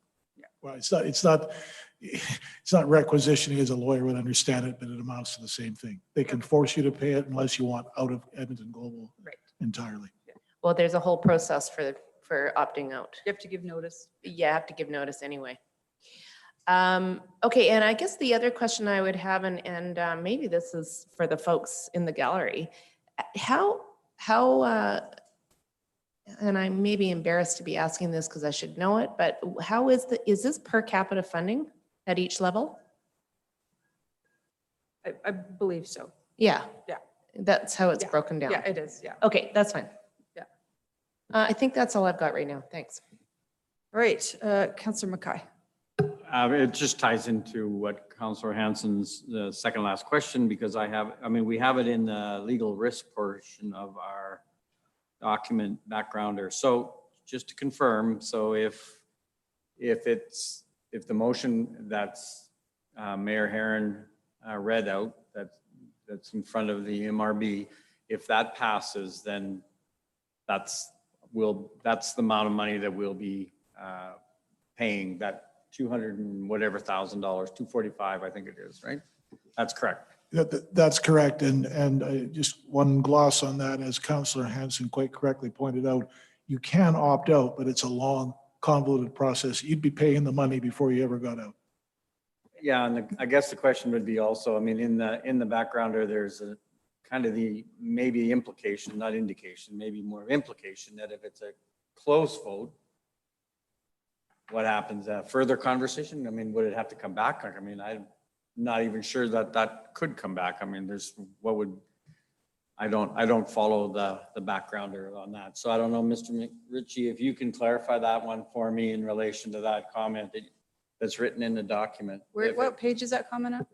Well, it's not requisitioning as a lawyer would understand it, but it amounts to the same thing. They can force you to pay it unless you want out of Edmonton Global entirely. Well, there's a whole process for opting out. You have to give notice. Yeah, I have to give notice anyway. Okay, and I guess the other question I would have, and maybe this is for the folks in the gallery, how and I may be embarrassed to be asking this because I should know it, but how is this per capita funding at each level? I believe so. Yeah. Yeah. That's how it's broken down. Yeah, it is, yeah. Okay, that's fine. Yeah. I think that's all I've got right now. Thanks. All right, Councillor Mackay. It just ties into what Councillor Hansen's second last question, because we have it in the legal risk portion of our document backgrounder. So just to confirm, so if the motion that's Mayor Herron read out, that's in front of the MRB, if that passes, then that's the amount of money that we'll be paying, that 200 and whatever $1,000, 245, I think it is, right? That's correct. That's correct. And just one gloss on that, as Councillor Hansen quite correctly pointed out, you can opt out, but it's a long, convoluted process. You'd be paying the money before you ever got out. Yeah, and I guess the question would be also, in the backgrounder, there's a kind of maybe implication, not indication, maybe more implication that if it's a close vote, what happens? Further conversation? Would it have to come back? I'm not even sure that could come back. I don't follow the backgrounder on that. So I don't know, Mr. Ritchie, if you can clarify that one for me in relation to that comment that's written in the document. What page is that comment on?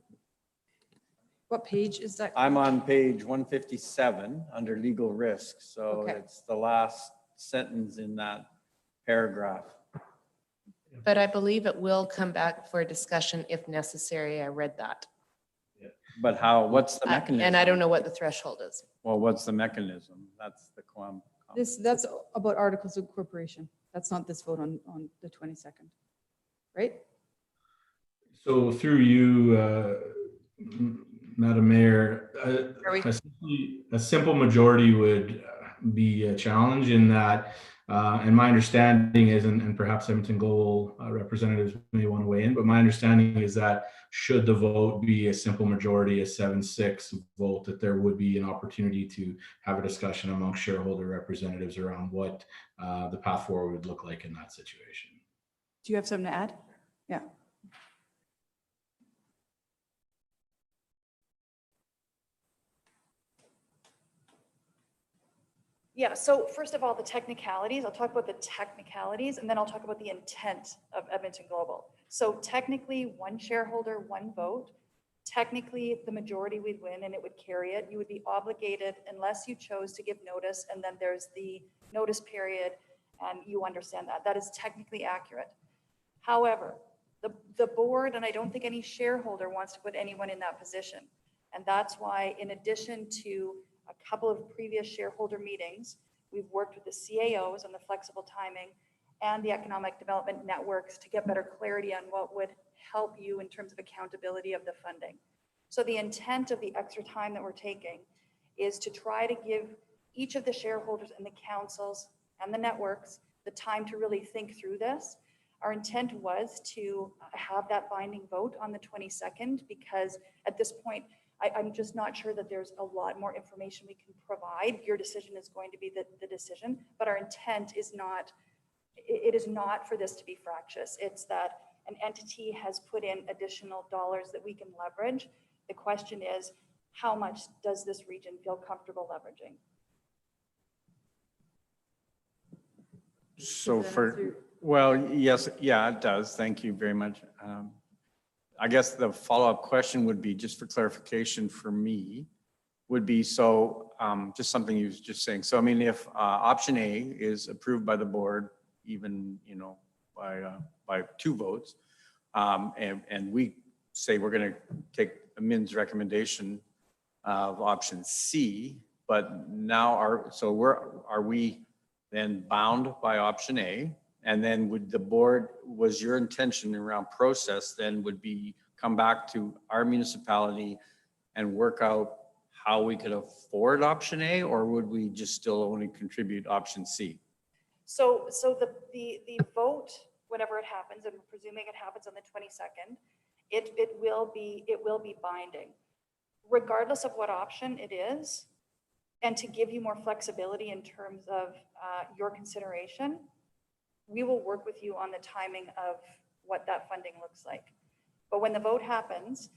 What page is that? I'm on page 157 under legal risk. So it's the last sentence in that paragraph. But I believe it will come back for discussion if necessary. I read that. But what's the mechanism? And I don't know what the threshold is. Well, what's the mechanism? That's the quam. That's about articles of incorporation. That's not this vote on the 22nd, right? So through you, Madam Mayor, a simple majority would be a challenge in that, and my understanding is, and perhaps Edmonton Global representatives may want to weigh in, but my understanding is that should the vote be a simple majority, a 7-6 vote, that there would be an opportunity to have a discussion among shareholder representatives around what the path forward would look like in that situation. Do you have something to add? Yeah. Yeah, so first of all, the technicalities, I'll talk about the technicalities, and then I'll talk about the intent of Edmonton Global. So technically, one shareholder, one vote. Technically, the majority would win and it would carry it. You would be obligated unless you chose to give notice, and then there's the notice period, and you understand that. That is technically accurate. However, the board, and I don't think any shareholder wants to put anyone in that position. And that's why, in addition to a couple of previous shareholder meetings, we've worked with the CAOs on the flexible timing and the economic development networks to get better clarity on what would help you in terms of accountability of the funding. So the intent of the extra time that we're taking is to try to give each of the shareholders and the councils and the networks the time to really think through this. Our intent was to have that binding vote on the 22nd, because at this point, I'm just not sure that there's a lot more information we can provide. Your decision is going to be the decision, but our intent is not, it is not for this to be fractious. It's that an entity has put in additional dollars that we can leverage. The question is, how much does this region feel comfortable leveraging? So well, yes, yeah, it does. Thank you very much. I guess the follow-up question would be, just for clarification for me, would be, so just something you was just saying. So I mean, if option A is approved by the board, even, you know, by 2 votes, and we say we're going to take Min's recommendation of option C, but now are we then bound by option A? And then would the board, was your intention around process then would be come back to our municipality and work out how we could afford option A, or would we just still only contribute option C? So the vote, whenever it happens, and we're presuming it happens on the 22nd, it will be binding, regardless of what option it is. And to give you more flexibility in terms of your consideration, we will work with you on the timing of what that funding looks like. But when the vote happens,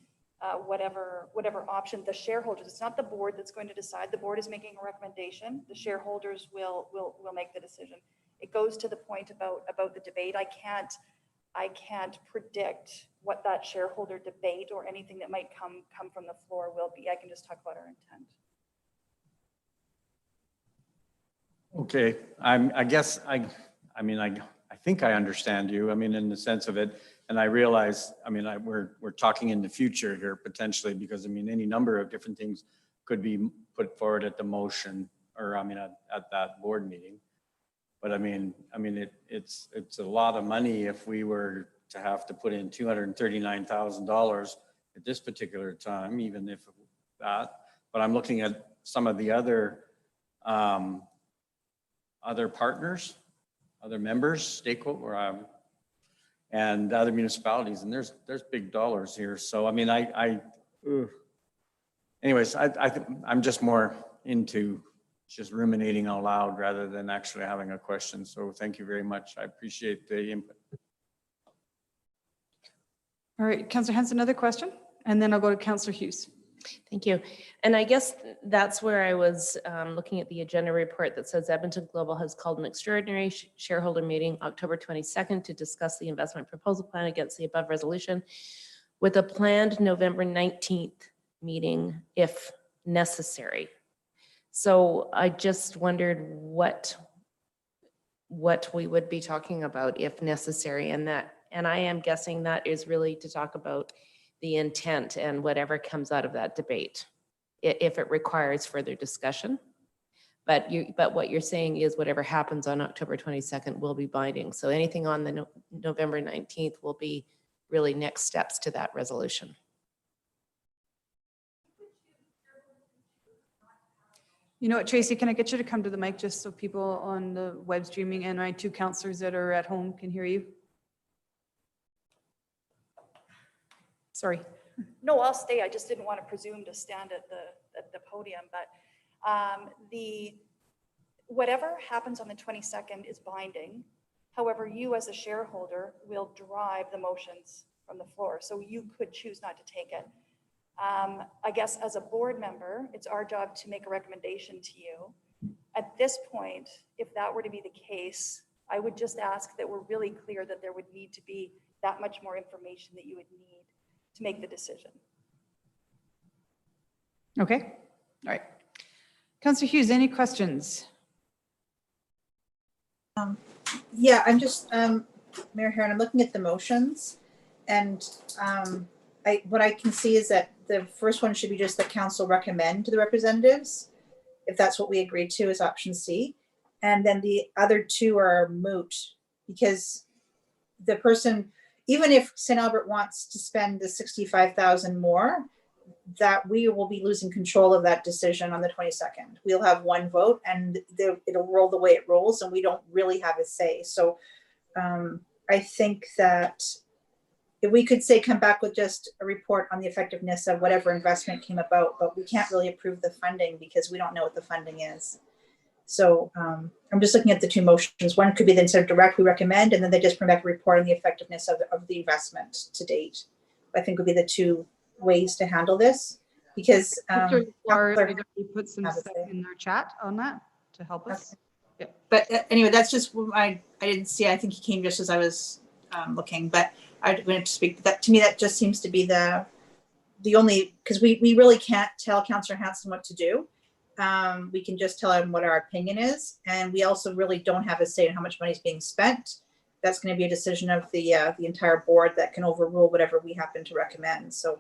whatever option, the shareholders, it's not the board that's going to decide. The board is making a recommendation. The shareholders will make the decision. It goes to the point about the debate. I can't predict what that shareholder debate or anything that might come from the floor will be. I can just talk about our intent. Okay, I guess I think I understand you. I mean, in the sense of it, and I realize, I mean, we're talking in the future here potentially, because I mean, any number of different things could be put forward at the motion, or I mean, at that board meeting. But I mean, it's a lot of money if we were to have to put in $239,000 at this particular time, even if that. But I'm looking at some of the other partners, other members, stakeholder, and other municipalities, and there's big dollars here. So I mean, anyways, I'm just more into just ruminating out loud rather than actually having a question. So thank you very much. I appreciate the input. All right, Councillor Hanson, another question, and then I'll go to Councillor Hughes. Thank you. And I guess that's where I was looking at the agenda report that says Edmonton Global has called an extraordinary shareholder meeting October 22nd to discuss the investment proposal plan against the above resolution, with a planned November 19th meeting if necessary. So I just wondered what we would be talking about if necessary, and I am guessing that is really to talk about the intent and whatever comes out of that debate, if it requires further discussion. But what you're saying is whatever happens on October 22nd will be binding. So anything on the November 19th will be really next steps to that resolution. You know what, Tracy, can I get you to come to the mic just so people on the web streaming and my 2 councillors that are at home can hear you? Sorry. No, I'll stay. I just didn't want to presume to stand at the podium, but whatever happens on the 22nd is binding. However, you as a shareholder will drive the motions from the floor, so you could choose not to take it. I guess as a board member, it's our job to make a recommendation to you. At this point, if that were to be the case, I would just ask that we're really clear that there would need to be that much more information that you would need to make the decision. Okay, all right. Councillor Hughes, any questions? Yeah, I'm just, Mayor Heron, I'm looking at the motions, and what I can see is that the first one should be just that council recommend to the representatives, if that's what we agreed to, is option C. And then the other 2 are moot, because the person, even if St. Albert wants to spend the 65,000 more, that we will be losing control of that decision on the 22nd. We'll have 1 vote and it'll roll the way it rolls, and we don't really have a say. So I think that if we could say come back with just a report on the effectiveness of whatever investment came about, but we can't really approve the funding because we don't know what the funding is. So I'm just looking at the two motions. One could be then sort of directly recommend, and then they just bring back a report on the effectiveness of the investment to date. I think would be the two ways to handle this, because put some stuff in their chat on that to help us. Yeah. But anyway, that's just I didn't see. I think he came just as I was looking, but I went to speak. That to me, that just seems to be the only, because we really can't tell Councillor Hanson what to do. We can just tell him what our opinion is, and we also really don't have a say in how much money is being spent. That's going to be a decision of the entire board that can overrule whatever we happen to recommend. So,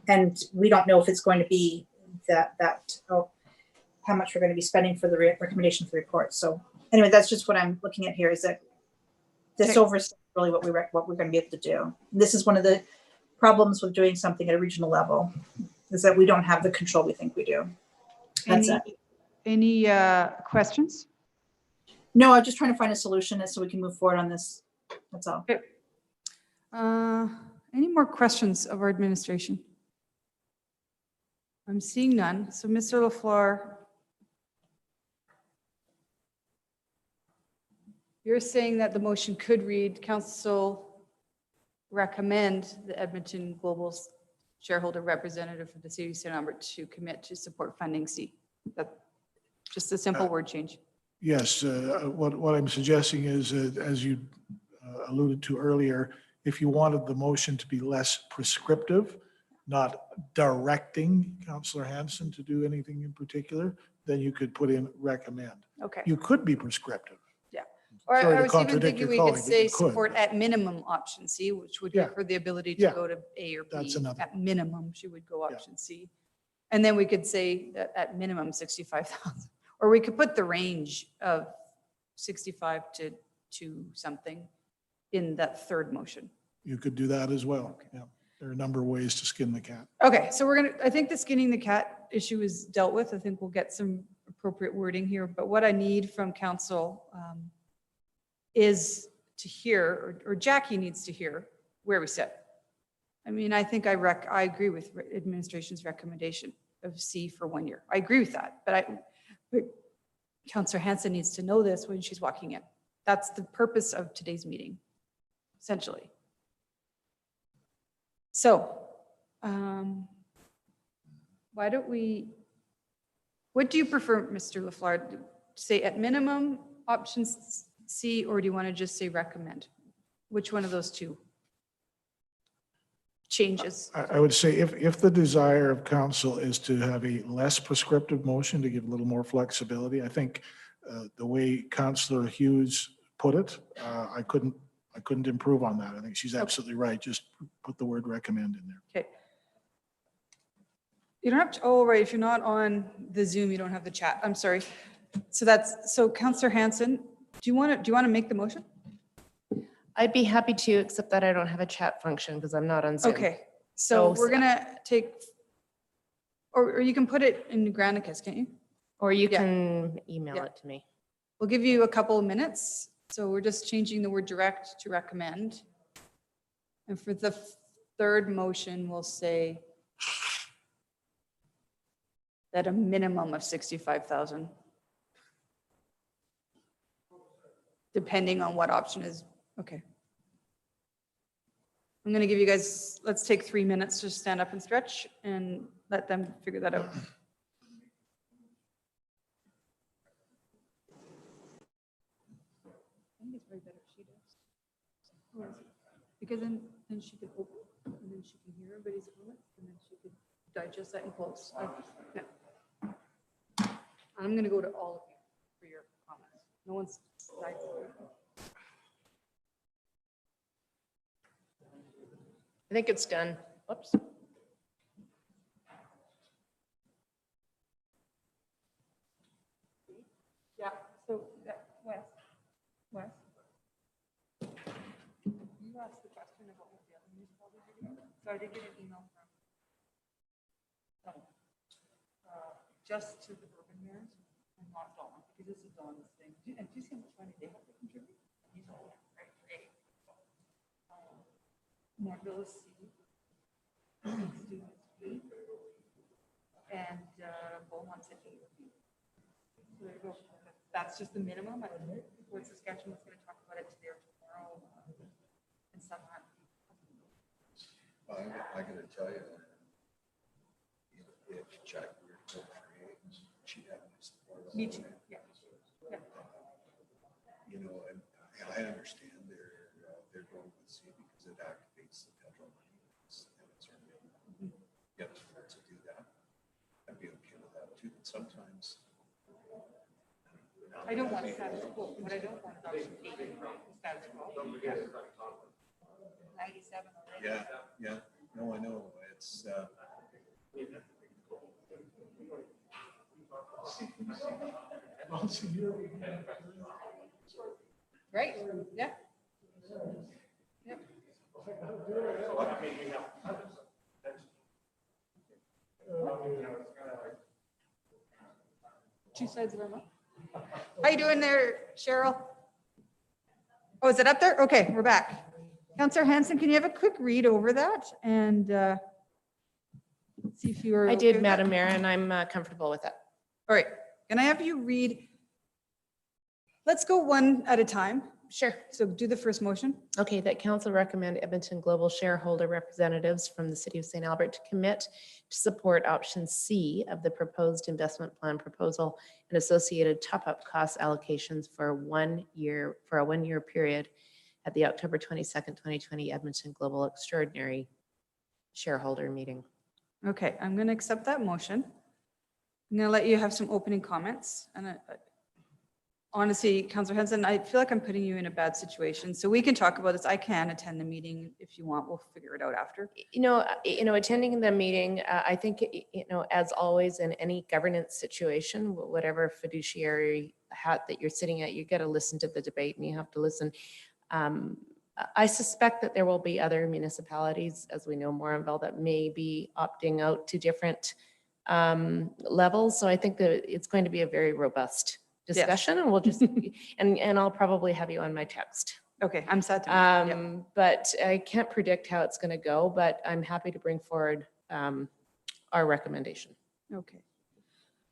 and we don't know if it's going to be how much we're going to be spending for the recommendation for the report. So anyway, that's just what I'm looking at here, is that this oversees really what we're going to be able to do. And this is one of the problems with doing something at a regional level, is that we don't have the control we think we do. That's it. Any questions? No, I'm just trying to find a solution so we can move forward on this. That's all. Okay. Any more questions of our administration? I'm seeing none. So Mr. LaFleur, you're saying that the motion could read, Council recommend the Edmonton Global shareholder representative for the city of St. Albert to commit to support funding C. That's just a simple word change. Yes, what I'm suggesting is, as you alluded to earlier, if you wanted the motion to be less prescriptive, not directing Councillor Hanson to do anything in particular, then you could put in recommend. Okay. You could be prescriptive. Yeah. Or Sorry I to was even contradict thinking your we colleague, could but say you could. support at minimum option C, which would give her the ability to go to A or B. That's another. At minimum, she would go option C. And then we could say that at minimum 65,000. Or we could put the range of 65 to something in that third motion. You could do that as well. Yeah. There are a number of ways to skin the cat. Okay, so I think the skinning the cat issue is dealt with. I think we'll get some appropriate wording here, but what I need from council is to hear, or Jackie needs to hear, where we sit. I mean, I think I agree with administration's recommendation of C for 1 year. I agree with that, but Councillor Hanson needs to know this when she's walking in. That's the purpose of today's meeting, essentially. So, what do you prefer, Mr. LaFleur? To say at minimum option C, or do you want to just say recommend? Which one of those two changes? I would say if the desire of council is to have a less prescriptive motion to give a little more flexibility, I think the way Councillor Hughes put it, I couldn't improve on that. I think she's absolutely right. Just put the word recommend in there. Okay. You don't have to, oh, right. If you're not on the Zoom, you don't have the chat. I'm sorry. So Councillor Hanson, do you want to make the motion? I'd be happy to, except that I don't have a chat function because I'm not on Zoom. Okay. So we're going to take, or you can put it in Granicus, can't you? Or you can email it to me. We'll give you a couple of minutes. So we're just changing the word direct to recommend. And for the third motion, we'll say that a minimum of 65,000, depending on what option is. Okay. I'm going to give you guys, let's take 3 minutes to stand up and stretch and let them figure that out. I think it's very better if she does. Because then she can open, and then she can hear everybody's comments, and then she can digest that and close. Yeah. I'm going to go to all of you for your comments. No one's decided. I think it's done. Whoops. Yeah, so Wes, you asked the question about what the other municipalities are doing. So I did get an email from just to the urban mayors and not Dawn, because this is Dawn's thing. And do you see how much money they have to contribute? He's all right, great. Marvelous. And Beaumont City. So there you go. That's just the minimum. I don't know. Where's Saskatchewan's going to talk about it today or tomorrow and somehow. I got to tell you, if Jack were to go for AIDS, she'd have my support. Me too. Yeah. Yeah. You know, and I understand they're going with C because it activates the federal money. And it's earned. Get to do that. I'd be okay with that too. But sometimes I don't want status quo. What I don't want is option 8 status quo. 97 already. Yeah, yeah. No, I know. It's right. Yeah. Yep. Two sides of our mouth. How you doing there, Cheryl? Oh, is it up there? Okay, we're back. Councillor Hanson, can you have a quick read over that and see if you were. I okay did, with Madam that? Mayor, and I'm comfortable with that. All right, can I have you read? Let's go one at a time. Sure. So do the first motion. Okay, that council recommend Edmonton Global shareholder representatives from the city of St. Albert to commit to support option C of the proposed investment plan proposal and associated top-up cost allocations for a one-year period at the October 22nd, 2020 Edmonton Global Extraordinary Shareholder Meeting. Okay, I'm going to accept that motion. I'm going to let you have some opening comments. And honestly, Councillor Henson, I feel like I'm putting you in a bad situation. So we can talk about this. I can attend the meeting if you want. We'll figure it out after. You know, attending the meeting, I think, as always in any governance situation, whatever fiduciary hat that you're sitting at, you got to listen to the debate and you have to listen. I suspect that there will be other municipalities, as we know more about, that may be opting out to different levels. So I think that it's going to be a very robust discussion, and we'll just and I'll probably have you on my text. Okay, I'm sad to but I can't predict how it's going to go, but I'm happy to bring forward our recommendation. Okay.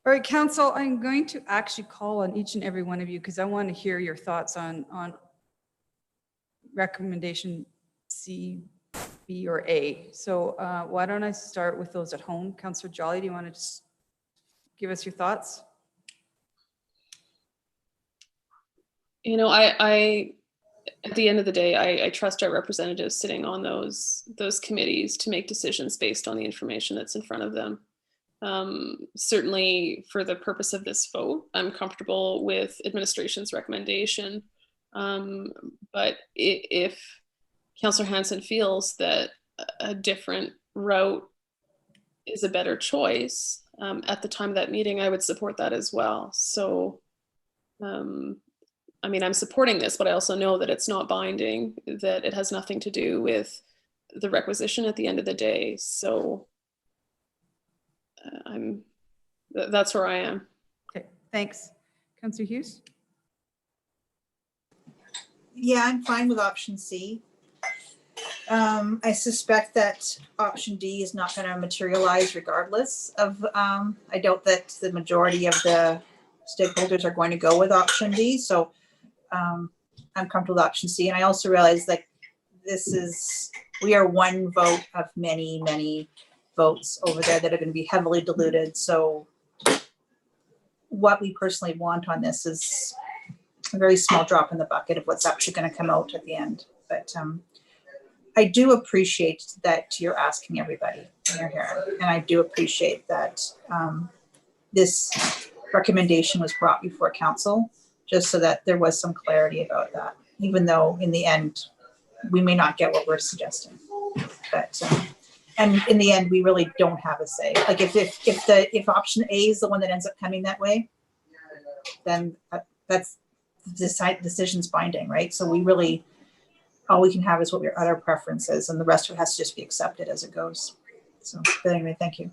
All right, council, I'm going to actually call on each and every one of you because I want to hear your thoughts on recommendation C, B, or A. So why don't I start with those at home? Councillor Jolly, do you want to just give us your thoughts? You know, I at the end of the day, I trust our representatives sitting on those committees to make decisions based on the information that's in front of them. Certainly for the purpose of this vote, I'm comfortable with administration's recommendation. But if Councillor Hanson feels that a different route is a better choice, at the time of that meeting, I would support that as well. So, I mean, I'm supporting this, but I also know that it's not binding, that it has nothing to do with the requisition at the end of the day. So that's where I am. Okay, thanks. Councillor Hughes? Yeah, I'm fine with option C. I suspect that option D is not going to materialize regardless of, I doubt that the majority of the stakeholders are going to go with option D. So I'm comfortable with option C. And I also realize that we are one vote of many, many votes over there that are going to be heavily diluted. So what we personally want on this is a very small drop in the bucket of what's actually going to come out at the end. But I do appreciate that you're asking everybody in your hearing. And I do appreciate that this recommendation was brought before council, just so that there was some clarity about that, even though in the end, we may not get what we're suggesting. But, and in the end, we really don't have a say. Like if option A is the one that ends up coming that way, then that's the decision's binding, right? So we really, all we can have is what our preference is, and the rest of it has to just be accepted as it goes. So, but anyway, thank you.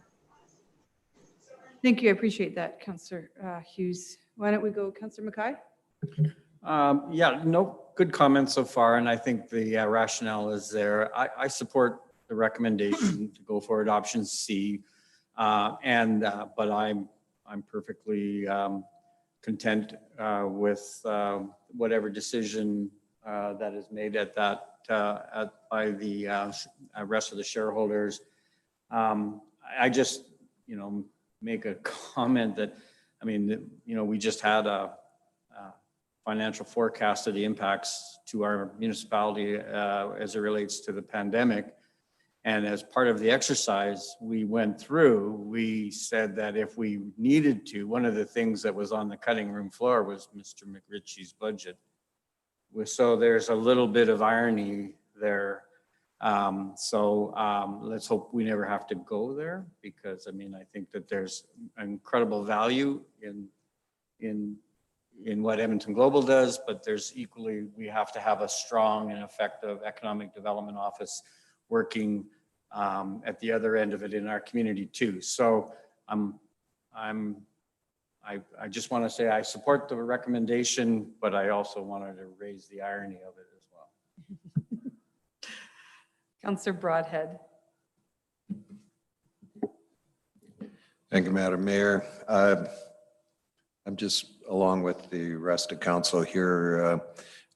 Thank you. I appreciate that, Councillor Hughes. Why don't we go, Councillor Mackay? Yeah, no good comments so far, and I think the rationale is there. I support the recommendation to go for option C, but I'm perfectly content with whatever decision that is made at that by the rest of the shareholders. I just, make a comment that, we just had a financial forecast of the impacts to our municipality as it relates to the pandemic. And as part of the exercise we went through, we said that if we needed to, one of the things that was on the cutting room floor was Mr. McRitchie's budget. So there's a little bit of irony there. Let's hope we never have to go there, because I think that there's incredible value in what Edmonton Global does, but there's equally, we have to have a strong and effective economic development office working at the other end of it in our community too. So I just want to say I support the recommendation, but I also wanted to raise the irony of it as well. Councillor Broadhead. Thank you, Madam Mayor. I'm just, along with the rest of council here,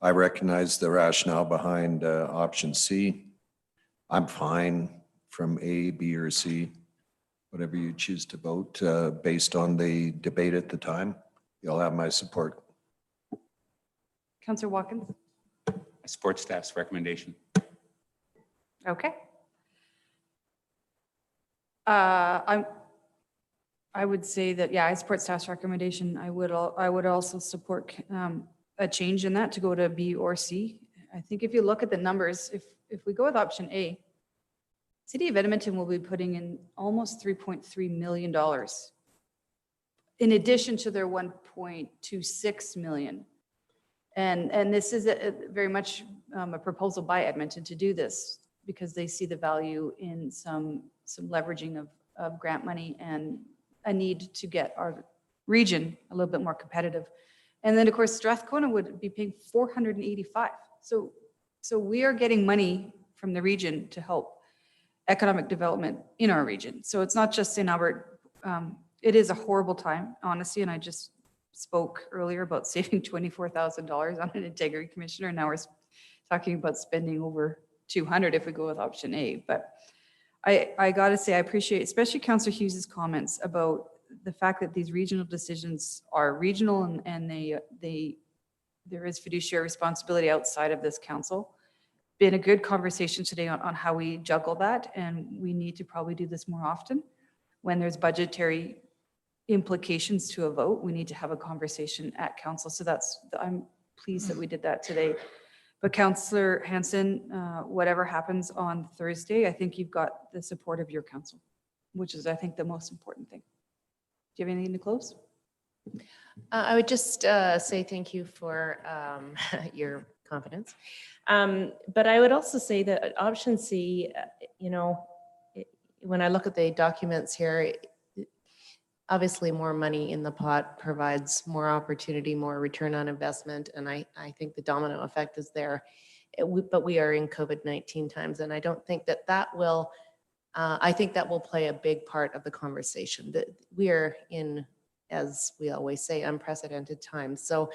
I recognize the rationale behind option C. I'm fine from A, B, or C, whatever you choose to vote based on the debate at the time. You'll have my support. Councillor Watkins. I support staff's recommendation. Okay. I would say that, yeah, I support staff's recommendation. I would also support a change in that to go to B or C. I think if you look at the numbers, if we go with option A, City of Edmonton will be putting in almost $3.3 million in addition to their $1.26 million. And this is very much a proposal by Edmonton to do this because they see the value in some leveraging of grant money and a need to get our region a little bit more competitive. And then of course, Strathcona would be paying $485. So we are getting money from the region to help economic development in our region. So it's not just St. Albert. It is a horrible time, honestly. And I just spoke earlier about saving $24,000 on an integrity commissioner. Now we're talking about spending over 200 if we go with option A. But I got to say, I appreciate, especially Councillor Hughes's comments about the fact that these regional decisions are regional and there is fiduciary responsibility outside of this council. Been a good conversation today on how we juggle that, and we need to probably do this more often. When there's budgetary implications to a vote, we need to have a conversation at council. So I'm pleased that we did that today. But Councillor Hanson, whatever happens on Thursday, I think you've got the support of your council, which is, I think, the most important thing. Do you have anything to close? I would just say thank you for your confidence. But I would also say that option C, when I look at the documents here, obviously more money in the pot provides more opportunity, more return on investment. And I think the domino effect is there. But we are in COVID-19 times. And I don't think that will, I think that will play a big part of the conversation. That we are in, as we always say, unprecedented times. So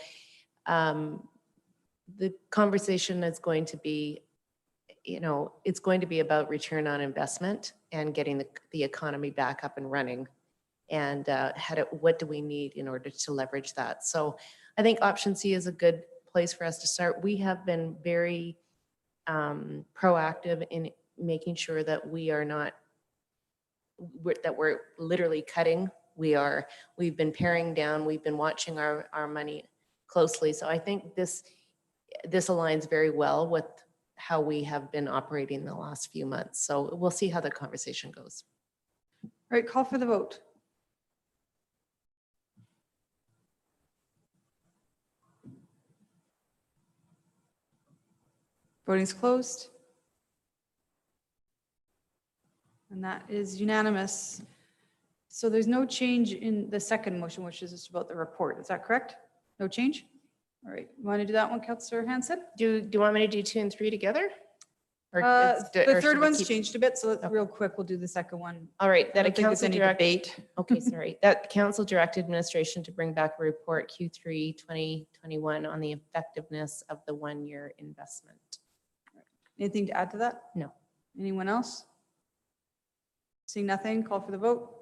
the conversation is going to be, it's going to be about return on investment and getting the economy back up and running. And what do we need in order to leverage that? So I think option C is a good place for us to start. We have been very proactive in making sure that we are not, that we're literally cutting. We've been paring down. We've been watching our money closely. So I think this aligns very well with how we have been operating the last few months. So we'll see how the conversation goes. All right, call for the vote. Voting is closed. And that is unanimous. So there's no change in the second motion, which is just about the report. Is that correct? No change? All right, you want to do that one, Councillor Hanson? Do you want me to do 2 and 3 together? Or The or should third we one's keep- changed a bit, so real quick, we'll do the second one. All right, I that a don't think there's council any direct. debate. Okay, sorry. That council direct administration to bring back a report Q3 2021 on the effectiveness of the 1-year investment. Anything to add to that? No. Anyone else? Seeing nothing, call for the vote.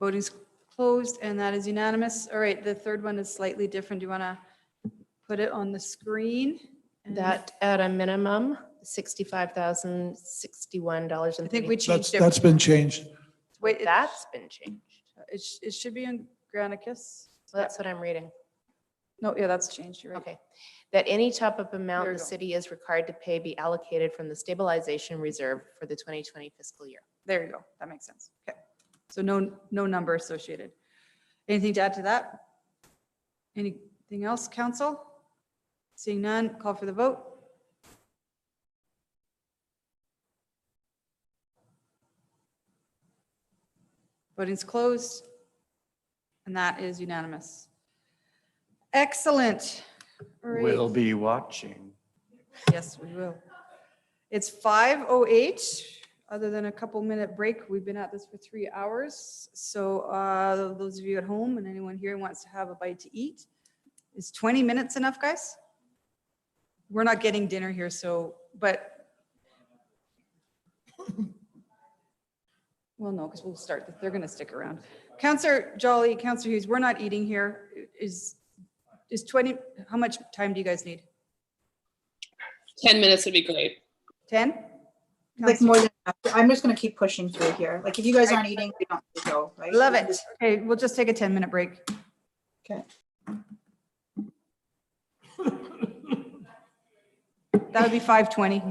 Voting's closed, and that is unanimous. All right, the third one is slightly different. Do you want to put it on the screen? And That at a minimum, $65,061. I think we changed it. That's been changed. Wait, That's been changed. it should be on Granicus. Well, that's what I'm reading. No, yeah, that's changed. You're right. Okay. That any top-up amount There the you go. city is required to pay be allocated from the stabilization reserve for the 2020 fiscal year. There you go. That makes sense. Okay. So no number associated. Anything to add to that? Anything else, council? Seeing none, call for the vote. Voting's closed, and that is unanimous. Excellent. All right. We'll be watching. Yes, we will. It's 5:08. Other than a couple-minute break, we've been at this for 3 hours. So those of you at home and anyone here who wants to have a bite to eat, is 20 minutes enough, guys? We're not getting dinner here, so, but, well, no, because we'll start, they're going to stick around. Councillor Jolly, Councillor Hughes, we're not eating here. Is 20, how much time do you guys need? 10 minutes would be great. 10? Like more than enough. I'm just gonna keep pushing through here. Like if you guys aren't eating, we don't have to go, right? Love it. Okay, we'll just take a 10-minute break. Okay. That would be 5:20.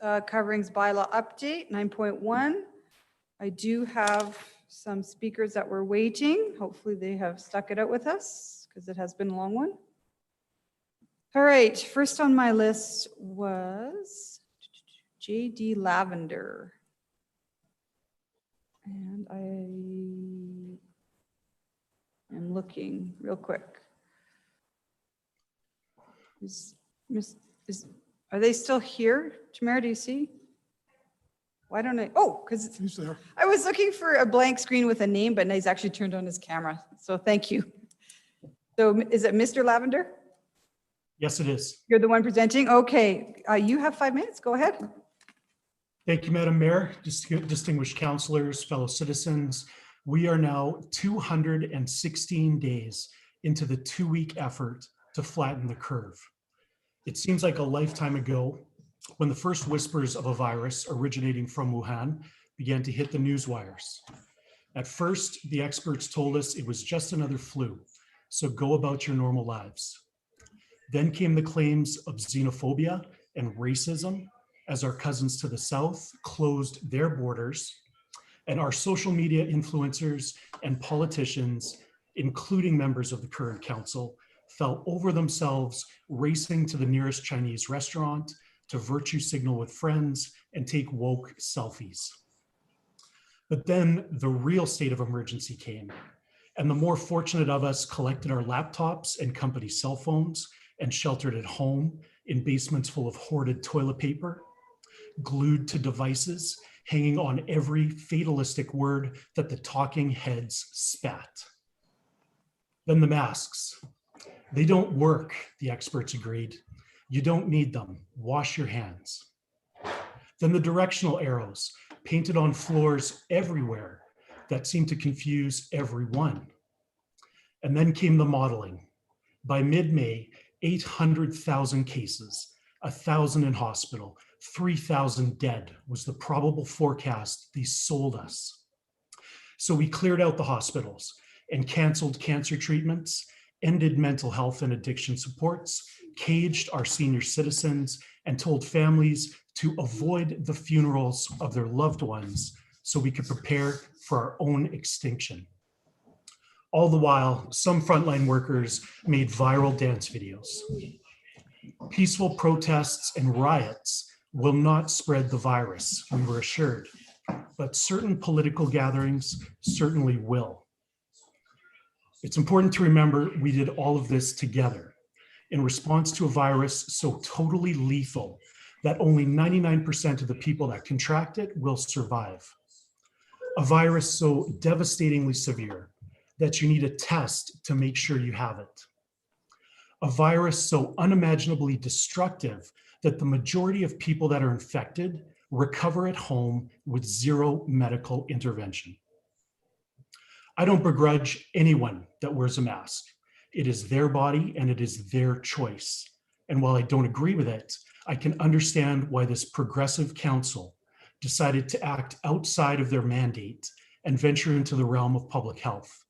coverings bylaw update, 9.1. I do have some speakers that were waiting. Hopefully they have stuck it out with us because it has been a long one. All right, first on my list was JD Lavender. And I am looking real quick. Are they still here? Tamara, do you see? Why don't I? Oh, because He's there. I was looking for a blank screen with a name, but he's actually turned on his camera. So thank you. So is it Mr. Lavender? Yes, it is. You're the one presenting? Okay. You have 5 minutes. Go ahead. Thank you, Madam Mayor, distinguished councilors, fellow citizens. We are now 216 days into the 2-week effort to flatten the curve. It seems like a lifetime ago when the first whispers of a virus originating from Wuhan began to hit the news wires. At first, the experts told us it was just another flu, so go about your normal lives. Then came the claims of xenophobia and racism as our cousins to the south closed their borders, and our social media influencers and politicians, including members of the current council, fell over themselves racing to the nearest Chinese restaurant to virtue signal with friends and take woke selfies. But then the real state of emergency came, and the more fortunate of us collected our laptops and company cell phones and sheltered at home in basements full of hoarded toilet paper, glued to devices, hanging on every fatalistic word that the talking heads spat. Then the masks. They don't work, the experts agreed. You don't need them. Wash your hands. Then the directional arrows painted on floors everywhere that seemed to confuse everyone. And then came the modeling. By mid-May, 800,000 cases, 1,000 in hospital, 3,000 dead was the probable forecast they sold us. So we cleared out the hospitals and canceled cancer treatments, ended mental health and addiction supports, caged our senior citizens, and told families to avoid the funerals of their loved ones so we could prepare for our own extinction. All the while, some frontline workers made viral dance videos. Peaceful protests and riots will not spread the virus, we were assured, but certain political gatherings certainly will. It's important to remember we did all of this together in response to a virus so totally lethal that only 99% of the people that contract it will survive. A virus so devastatingly severe that you need a test to make sure you have it. A virus so unimaginably destructive that the majority of people that are infected recover at home with zero medical intervention. I don't begrudge anyone that wears a mask. It is their body and it is their choice. And while I don't agree with it, I can understand why this progressive council decided to act outside of their mandate and venture into the realm of public health.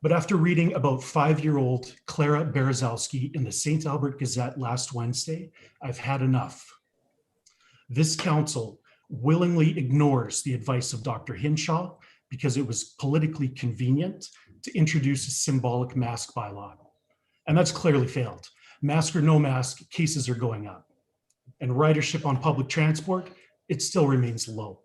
But after reading about 5-year-old Clara Berezowski in the St. Albert Gazette last Wednesday, I've had enough. This council willingly ignores the advice of Dr. Hinshaw because it was politically convenient to introduce a symbolic mask bylaw. And that's clearly failed. Mask or no mask, cases are going up. And ridership on public transport, it still remains low.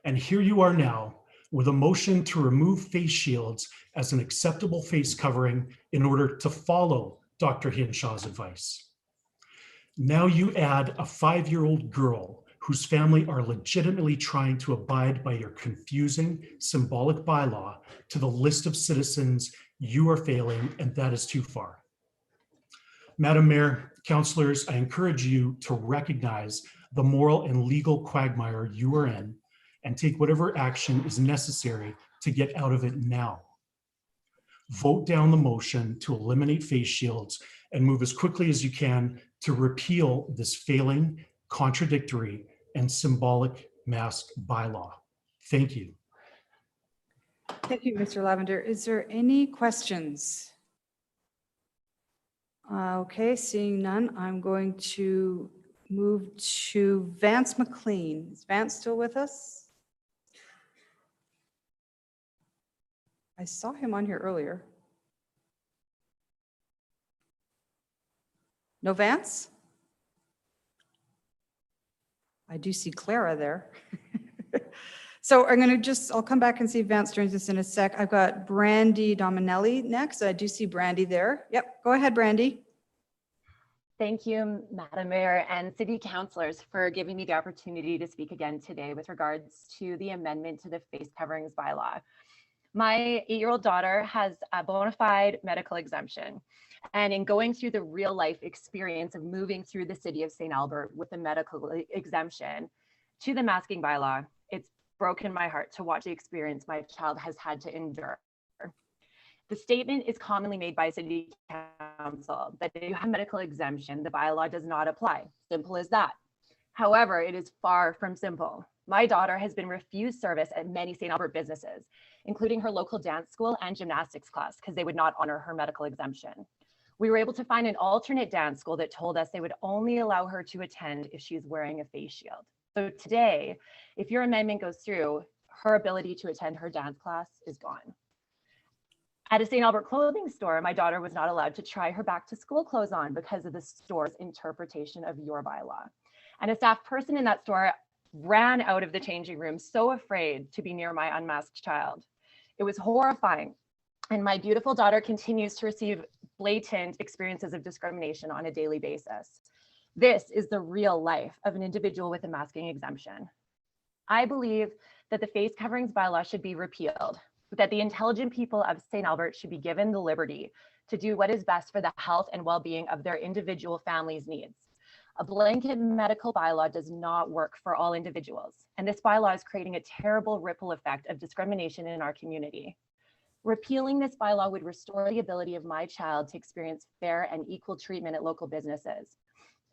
And here you are now with a motion to remove face shields as an acceptable face covering in order to follow Dr. Hinshaw's advice. Now you add a 5-year-old girl whose family are legitimately trying to abide by your confusing symbolic bylaw to the list of citizens you are failing, and that is too far. Madam Mayor, councillors, I encourage you to recognize the moral and legal quagmire you are in and take whatever action is necessary to get out of it now. Vote down the motion to eliminate face shields and move as quickly as you can to repeal this failing, contradictory, and symbolic mask bylaw. Thank you. Thank you, Mr. Lavender. Is there any questions? Okay, seeing none, I'm going to move to Vance McLean. Is Vance still with us? I saw him on here earlier. No Vance? I do see Clara there. So I'm going to I'll come back and see if Vance joins us in a sec. I've got Brandy Dominelli next. I do see Brandy there. Yep, go ahead, Brandy. Thank you, Madam Mayor and City Councilors, for giving me the opportunity to speak again today with regards to the amendment to the face coverings bylaw. My 8-year-old daughter has a bona fide medical exemption. And in going through the real life experience of moving through the city of St. Albert with a medical exemption to the masking bylaw, it's broken my heart to watch the experience my child has had to endure. The statement is commonly made by City Council that if you have medical exemption, the bylaw does not apply. Simple as that. However, it is far from simple. My daughter has been refused service at many St. Albert businesses, including her local dance school and gymnastics class, because they would not honor her medical exemption. We were able to find an alternate dance school that told us they would only allow her to attend if she's wearing a face shield. So today, if your amendment goes through, her ability to attend her dance class is gone. At a St. Albert clothing store, my daughter was not allowed to try her back to school clothes on because of the store's interpretation of your bylaw. And a staff person in that store ran out of the changing room so afraid to be near my unmasked child. It was horrifying. And my beautiful daughter continues to receive blatant experiences of discrimination on a daily basis. This is the real life of an individual with a masking exemption. I believe that the face coverings bylaw should be repealed, but that the intelligent people of St. Albert should be given the liberty to do what is best for the health and well-being of their individual families' needs. A blanket medical bylaw does not work for all individuals, and this bylaw is creating a terrible ripple effect of discrimination in our community. Repealing this bylaw would restore the ability of my child to experience fair and equal treatment at local businesses.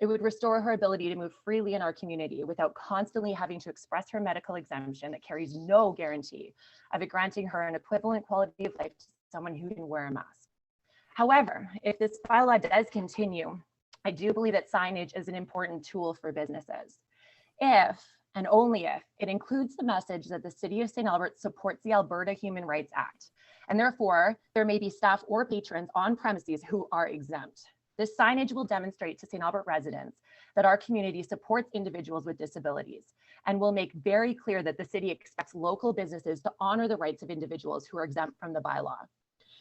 It would restore her ability to move freely in our community without constantly having to express her medical exemption that carries no guarantee of it granting her an equivalent quality of life to someone who can wear a mask. However, if this bylaw does continue, I do believe that signage is an important tool for businesses. If, and only if, it includes the message that the City of St. Albert supports the Alberta Human Rights Act, and therefore there may be staff or patrons on premises who are exempt. This signage will demonstrate to St. Albert residents that our community supports individuals with disabilities and will make very clear that the city expects local businesses to honor the rights of individuals who are exempt from the bylaw.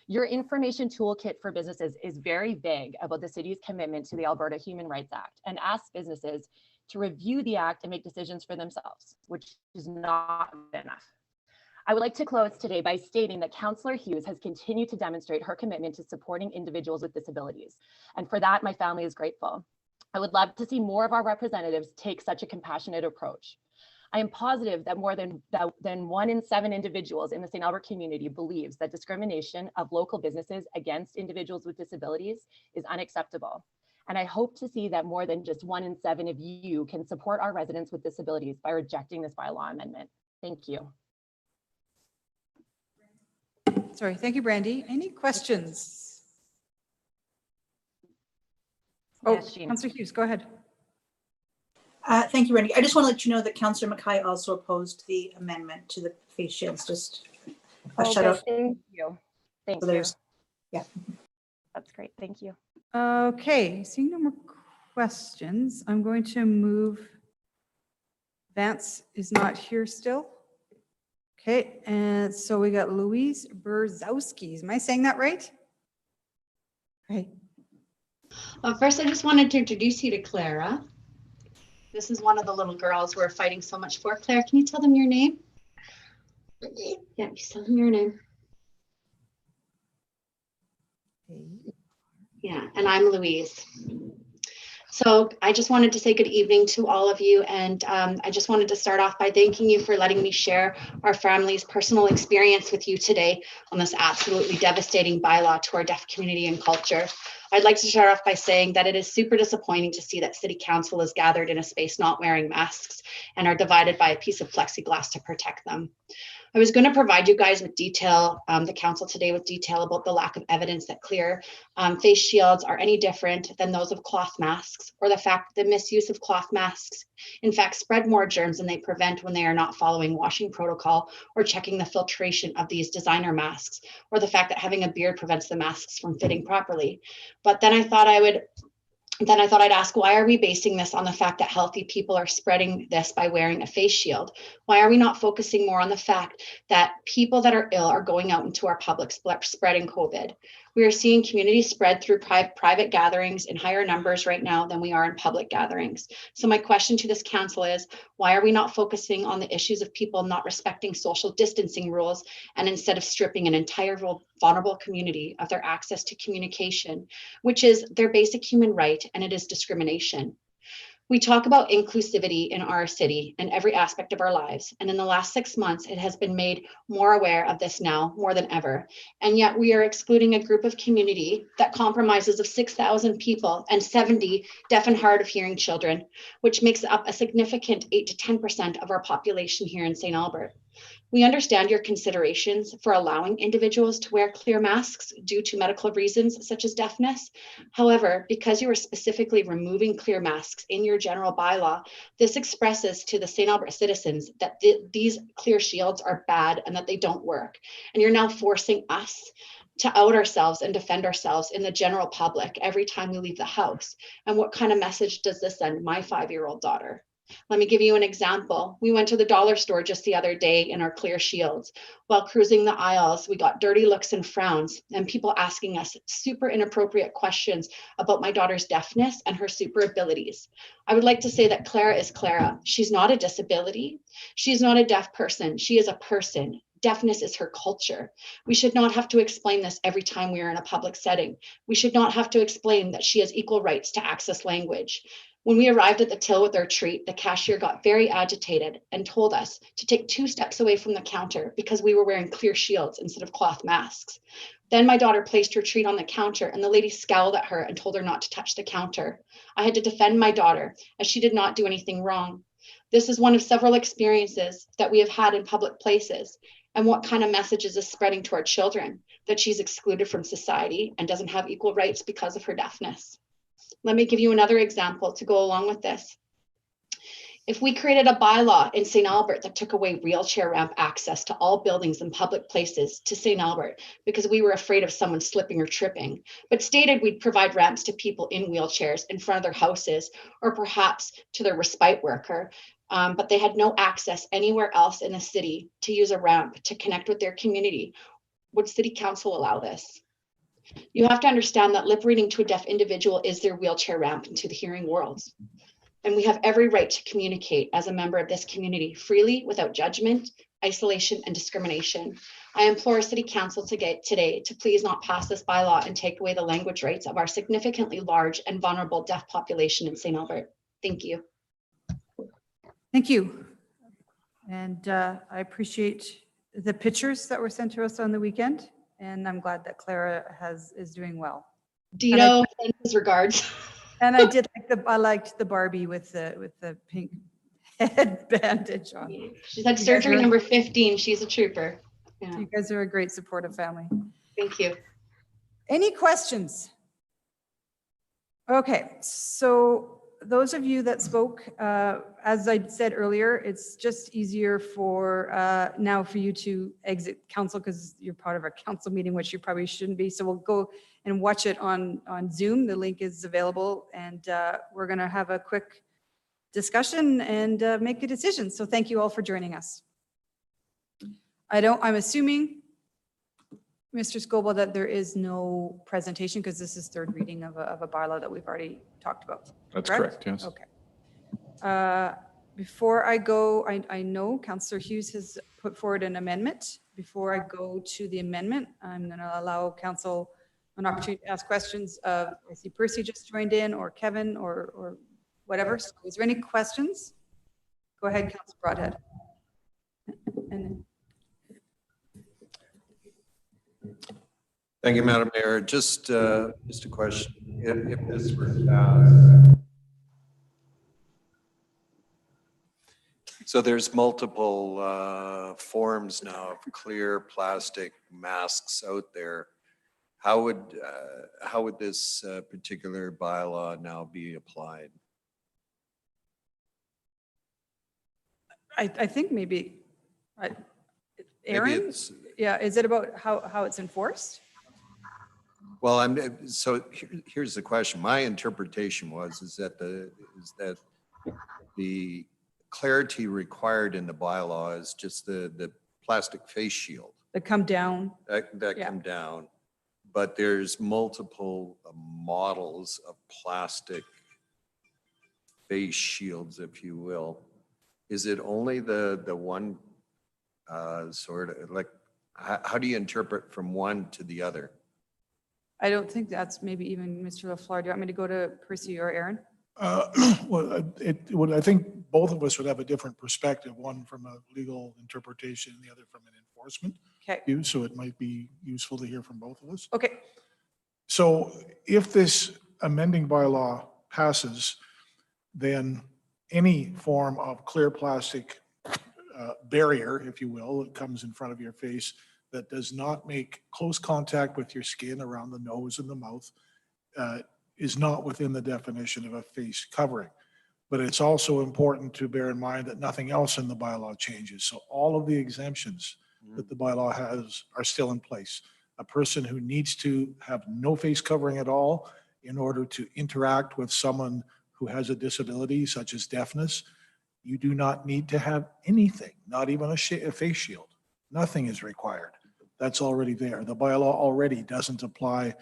Your information toolkit for businesses is very vague about the city's commitment to the Alberta Human Rights Act and asks businesses to review the act and make decisions for themselves, which is not enough. I would like to close today by stating that Councillor Hughes has continued to demonstrate her commitment to supporting individuals with disabilities. And for that, my family is grateful. I would love to see more of our representatives take such a compassionate approach. I am positive that more than 1 in 7 individuals in the St. Albert community believes that discrimination of local businesses against individuals with disabilities is unacceptable. And I hope to see that more than just 1 in 7 of you can support our residents with disabilities by rejecting this bylaw amendment. Thank you. Sorry, thank you, Brandy. Any questions? Oh, Yes, Jean. Councillor Hughes, go ahead. Thank you, Brandy. I just want to let you know that Councillor Mackay also opposed the amendment to the face shields. Just a shout out. Thank you. Thank So you. Yeah. That's great. Thank you. Okay, seeing no more questions, I'm going to move. Vance is not here still. Okay, and so we got Louise Berzowski. Am I saying that right? Okay. First, I just wanted to introduce you to Clara. This is one of the little girls we're fighting so much for. Claire, can you tell them your name? Yeah, you tell them your name. Yeah, and I'm Louise. So I just wanted to say good evening to all of you. And I just wanted to start off by thanking you for letting me share our family's personal experience with you today on this absolutely devastating bylaw to our deaf community and culture. I'd like to start off by saying that it is super disappointing to see that City Council is gathered in a space not wearing masks and are divided by a piece of plexiglass to protect them. I was going to provide you guys with detail, the council today with detail about the lack of evidence that clear face shields are any different than those of cloth masks, or the fact that the misuse of cloth masks in fact spread more germs than they prevent when they are not following washing protocol or checking the filtration of these designer masks, or the fact that having a beard prevents the masks from fitting properly. But then I thought I'd ask, why are we basing this on the fact that healthy people are spreading this by wearing a face shield? Why are we not focusing more on the fact that people that are ill are going out into our public, spreading COVID? We are seeing community spread through private gatherings in higher numbers right now than we are in public gatherings. So my question to this council is, why are we not focusing on the issues of people not respecting social distancing rules, and instead of stripping an entire vulnerable community of their access to communication, which is their basic human right, and it is discrimination? We talk about inclusivity in our city and every aspect of our lives. And in the last 6 months, it has been made more aware of this now more than ever. And yet we are excluding a group of community that compromises of 6,000 people and 70 deaf and hard of hearing children, which makes up a significant 8 to 10% of our population here in St. Albert. We understand your considerations for allowing individuals to wear clear masks due to medical reasons such as deafness. However, because you are specifically removing clear masks in your general bylaw, this expresses to the St. Albert citizens that these clear shields are bad and that they don't work. And you're now forcing us to out ourselves and defend ourselves in the general public every time we leave the house. And what kind of message does this send my 5-year-old daughter? Let me give you an example. We went to the dollar store just the other day in our clear shields. While cruising the aisles, we got dirty looks and frowns and people asking us super inappropriate questions about my daughter's deafness and her super abilities. I would like to say that Clara is Clara. She's not a disability. She's not a deaf person. She is a person. Deafness is her culture. We should not have to explain this every time we are in a public setting. We should not have to explain that she has equal rights to access language. When we arrived at the till with our treat, the cashier got very agitated and told us to take 2 steps away from the counter because we were wearing clear shields instead of cloth masks. Then my daughter placed her treat on the counter and the lady scowled at her and told her not to touch the counter. I had to defend my daughter as she did not do anything wrong. This is one of several experiences that we have had in public places. And what kind of messages is spreading to our children? That she's excluded from society and doesn't have equal rights because of her deafness. Let me give you another example to go along with this. If we created a bylaw in St. Albert that took away wheelchair ramp access to all buildings and public places to St. Albert because we were afraid of someone slipping or tripping, but stated we'd provide ramps to people in wheelchairs in front of their houses or perhaps to their respite worker, but they had no access anywhere else in the city to use a ramp to connect with their community, would City Council allow this? You have to understand that lip reading to a deaf individual is their wheelchair ramp into the hearing world. And we have every right to communicate as a member of this community freely without judgment, isolation, and discrimination. I implore City Council today to please not pass this bylaw and take away the language rights of our significantly large and vulnerable deaf population in St. Albert. Thank you. Thank you. And I appreciate the pictures that were sent to us on the weekend. And I'm glad that Clara is doing well. Dito, send his regards. And I liked the Barbie with the pink head bandage on. She's had surgery number 15. She's a trooper. Yeah. You guys are a great supportive family. Thank you. Any questions? Okay, so those of you that spoke, as I said earlier, it's just easier for now for you to exit council because you're part of a council meeting, which you probably shouldn't be. So we'll go and watch it on Zoom. The link is available, and we're going to have a quick discussion and make a decision. So thank you all for joining us. I'm assuming, Mr. Scoble, that there is no presentation because this is third reading of a bylaw that we've already talked about. That's correct, yes. Okay. Before I go, I know Councillor Hughes has put forward an amendment. Before I go to the amendment, I'm going to allow council an opportunity to ask questions of, I see Percy just joined in, or Kevin, or whatever. So is there any questions? Go ahead, Councillor Broadhead. And Thank you, Madam Mayor. Just a question. If this were passed, So there's multiple forms now of clear plastic masks out there. How would this particular bylaw now be applied? I think maybe, Aaron? it's- Yeah, is it about how it's enforced? Well, so here's the question. My interpretation is that the clarity required in the bylaw is just the plastic face shield That come down? that Yeah. come down. But there's multiple models of plastic face shields, if you will. Is it only the one sort of like, how do you interpret from one to the other? I don't think that's maybe even Mr. LaFleur. Do you want me to go to Percy or Aaron? Well, it would, I think both of us would have a different perspective, one from a legal interpretation and the other from an enforcement Okay. view. So it might be useful to hear from both of us. Okay. So if this amending bylaw passes, then any form of clear plastic barrier, if you will, that comes in front of your face that does not make close contact with your skin around the nose and the mouth is not within the definition of a face covering. But it's also important to bear in mind that nothing else in the bylaw changes. So all of the exemptions that the bylaw has are still in place. A person who needs to have no face covering at all in order to interact with someone who has a disability such as deafness, you do not need to have anything, not even a face shield. Nothing is required. That's already there. The bylaw already doesn't apply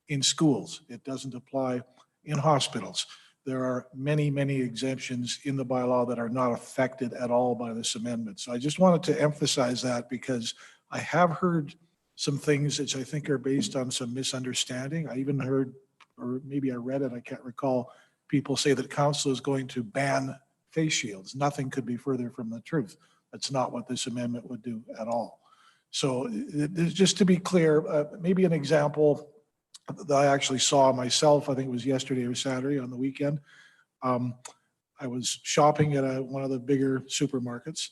in schools. It doesn't apply in hospitals. There are many, many exemptions in the bylaw that are not affected at all by this amendment. So I just wanted to emphasize that because I have heard some things which I think are based on some misunderstanding. I even heard, or maybe I read it, I can't recall, people say that council is going to ban face shields. Nothing could be further from the truth. That's not what this amendment would do at all. So just to be clear, maybe an example that I actually saw myself, I think it was yesterday or Saturday on the weekend. I was shopping at one of the bigger supermarkets,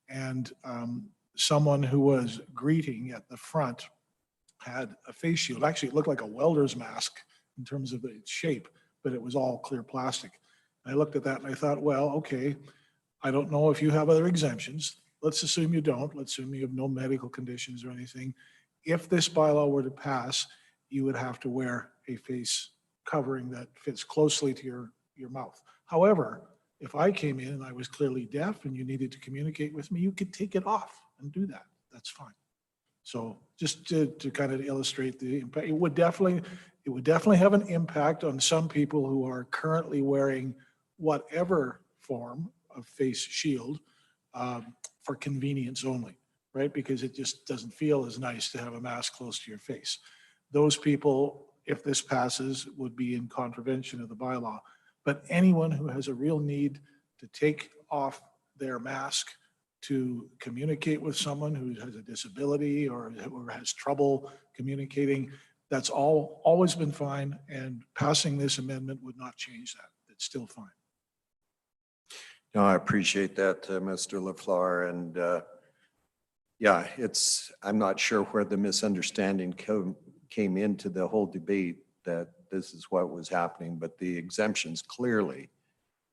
and someone who was greeting at the front had a face shield. Actually, it looked like a welder's mask in terms of its shape, but it was all clear plastic. I looked at that and I thought, well, okay, I don't know if you have other exemptions. Let's assume you don't. Let's assume you have no medical conditions or anything. If this bylaw were to pass, you would have to wear a face covering that fits closely to your mouth. However, if I came in and I was clearly deaf and you needed to communicate with me, you could take it off and do that. That's fine. So just to kind of illustrate the impact, it would definitely have an impact on some people who are currently wearing whatever form of face shield for convenience only, right? Because it just doesn't feel as nice to have a mask close to your face. Those people, if this passes, would be in contravention of the bylaw. But anyone who has a real need to take off their mask to communicate with someone who has a disability or has trouble communicating, that's always been fine, and passing this amendment would not change that. It's still fine. No, I appreciate that, Mr. LaFleur. And yeah, I'm not sure where the misunderstanding came into the whole debate that this is what was happening, but the exemptions clearly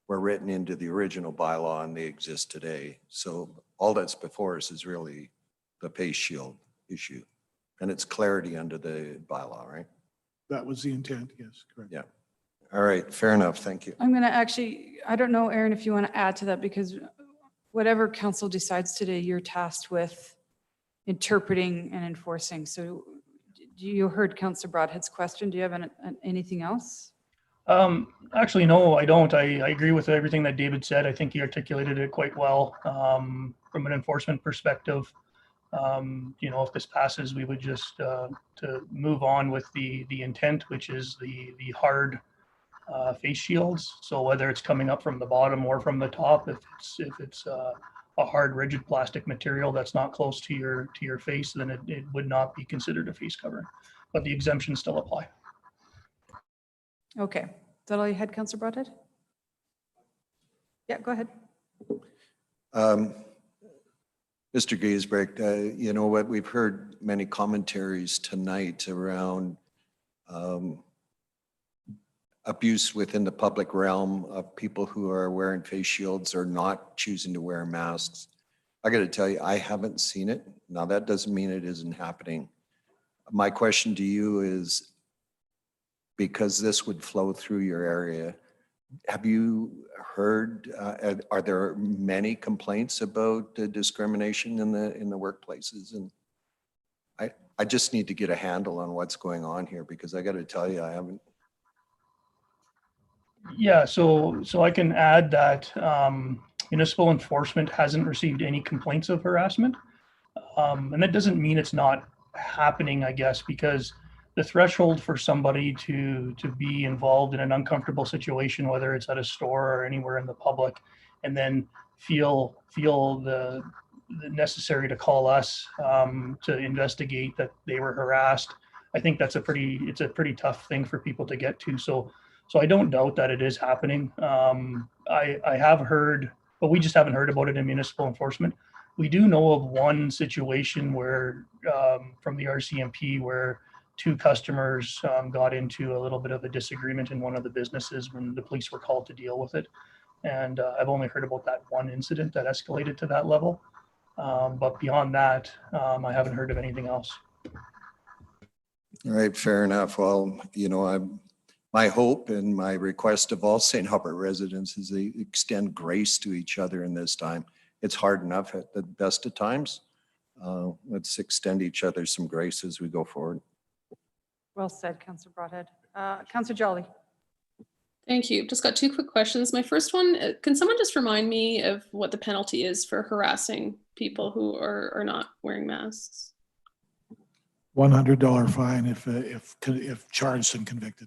were written into the original bylaw and they exist today. So all that's before us is really the face shield issue, and it's clarity under the bylaw, right? That was the intent, yes, correct. Yeah. All right, fair enough. Thank you. I'm going to actually, I don't know, Aaron, if you want to add to that, because whatever council decides today, you're tasked with interpreting and enforcing. So you heard Councillor Broadhead's question. Do you have anything else? Actually, no, I don't. I agree with everything that David said. I think he articulated it quite well from an enforcement perspective. If this passes, we would just to move on with the intent, which is the hard face shields. So whether it's coming up from the bottom or from the top, if it's a hard, rigid plastic material that's not close to your face, then it would not be considered a face covering. But the exemptions still apply. Okay. Is that all you had, Councillor Broadhead? Yeah, go ahead. Mr. Giesbrecht, you know what, we've heard many commentaries tonight around abuse within the public realm of people who are wearing face shields or not choosing to wear masks. I got to tell you, I haven't seen it. Now, that doesn't mean it isn't happening. My question to you is, because this would flow through your area, have you heard, are there many complaints about discrimination in the workplaces? And I just need to get a handle on what's going on here, because I got to tell you, I haven't. Yeah, so I can add that municipal enforcement hasn't received any complaints of harassment. And that doesn't mean it's not happening, I guess, because the threshold for somebody to be involved in an uncomfortable situation, whether it's at a store or anywhere in the public, and then feel the necessary to call us to investigate that they were harassed, I think it's a pretty tough thing for people to get to. So I don't doubt that it is happening. I have heard, but we just haven't heard about it in municipal enforcement. We do know of one situation where from the RCMP where two customers got into a little bit of a disagreement in one of the businesses when the police were called to deal with it. And I've only heard about that one incident that escalated to that level. But beyond that, I haven't heard of anything else. All right, fair enough. Well, you know, my hope and my request of all St. Albert residents is they extend grace to each other in this time. It's hard enough at the best of times. Let's extend each other some grace as we go forward. Well said, Councillor Broadhead. Councillor Jolly. Thank you. Just got two quick questions. My first one, can someone just remind me of what the penalty is for harassing people who are not wearing masks? $100 fine if charged and convicted.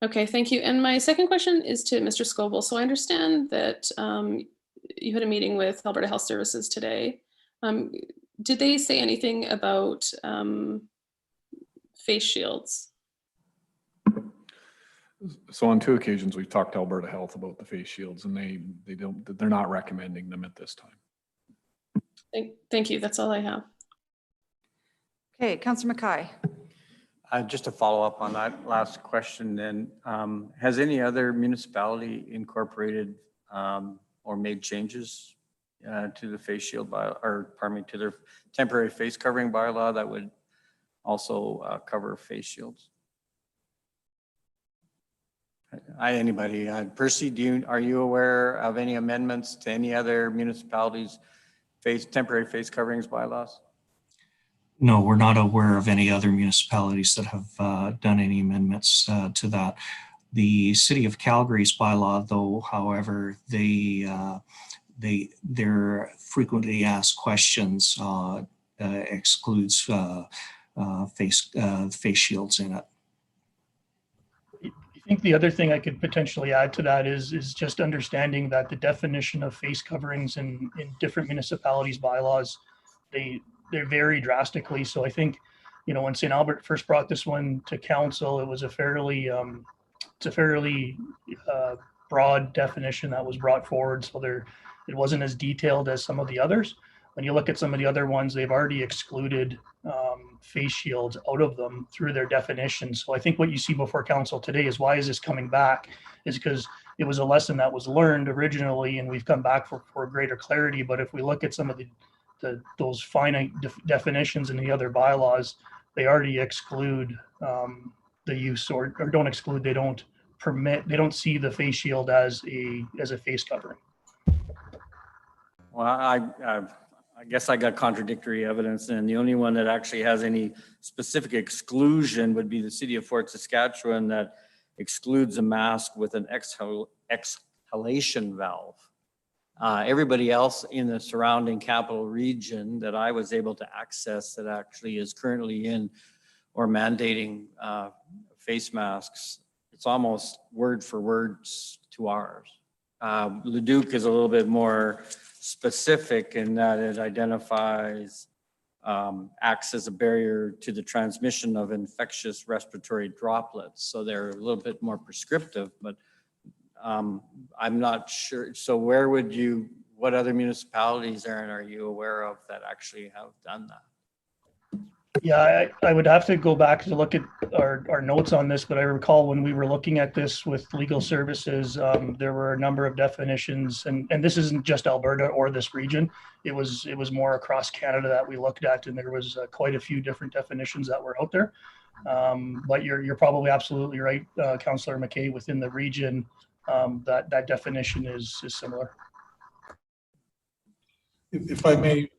Okay, thank you. And my second question is to Mr. Scobel. So I understand that you had a meeting with Alberta Health Services today. Did they say anything about face shields? So on two occasions, we've talked to Alberta Health about the face shields, and they're not recommending them at this time. Thank you. That's all I have. Okay, Councillor Mackay. Just to follow up on that last question then, has any other municipality incorporated or made changes to the face shield bylaw, or pardon me, to their temporary face covering bylaw that would also cover face shields? Anybody? Percy, are you aware of any amendments to any other municipalities' temporary face coverings bylaws? No, we're not aware of any other municipalities that have done any amendments to that. The City of Calgary's bylaw, though, however, their frequently asked questions excludes face shields in it. I think the other thing I could potentially add to that is just understanding that the definition of face coverings in different municipalities' bylaws, they vary drastically. So I think, you know, when St. Albert first brought this one to council, it was a fairly broad definition that was brought forward. So it wasn't as detailed as some of the others. When you look at some of the other ones, they've already excluded face shields out of them through their definition. So I think what you see before council today is, why is this coming back? Is because it was a lesson that was learned originally, and we've come back for greater clarity. But if we look at some of those finite definitions in the other bylaws, they already exclude the use, or don't exclude, they don't permit, they don't see the face shield as a face covering. Well, I guess I got contradictory evidence, and the only one that actually has any specific exclusion would be the City of Fort Saskatchewan, that excludes a mask with an exhalation valve. Everybody else in the surrounding capital region that I was able to access that actually is currently in or mandating face masks, it's almost word for words to ours. Leduc is a little bit more specific in that it identifies, acts as a barrier to the transmission of infectious respiratory droplets. So they're a little bit more prescriptive, but I'm not sure. So where would you what other municipalities, Aaron, are you aware of that actually have done that? Yeah, I would have to go back to look at our notes on this, but I recall when we were looking at this with legal services, there were a number of definitions, and this isn't just Alberta or this region. It was more across Canada that we looked at, and there was quite a few different definitions that were out there. But you're probably absolutely right, Councillor McKay. Within the region, that definition is similar. If I may,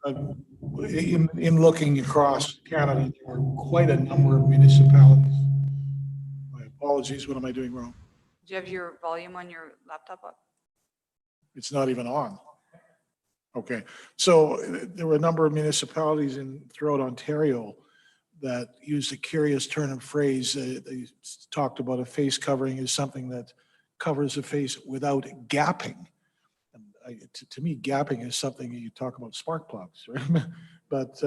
in looking across Canada, there are quite a number of municipalities. My apologies, what am I doing wrong? Do you have your volume on your laptop up? It's not even on. Okay, so there were a number of municipalities throughout Ontario that used a curious turn of phrase. They talked about a face covering as something that covers a face without gapping. To me, gapping is something you talk about spark plugs, right? But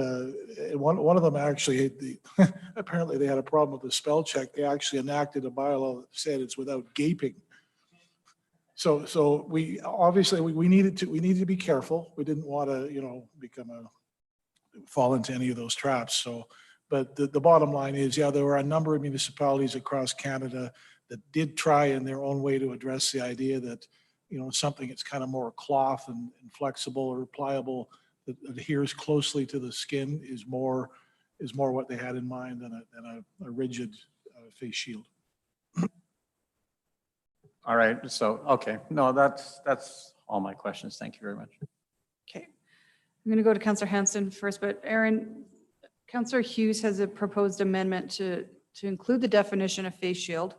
one of them actually, apparently they had a problem with the spell check. They actually enacted a bylaw that said it's without gaping. So we obviously we needed to be careful. We didn't want to fall into any of those traps. So, but the bottom line is, yeah, there were a number of municipalities across Canada that did try in their own way to address the idea that something that's kind of more cloth and flexible or pliable that adheres closely to the skin is more what they had in mind than a rigid face shield. All right. So, okay. No, that's all my questions. Thank you very much. Okay. I'm going to go to Councillor Hanson first, but Aaron, Councillor Hughes has a proposed amendment to include the definition of face shield,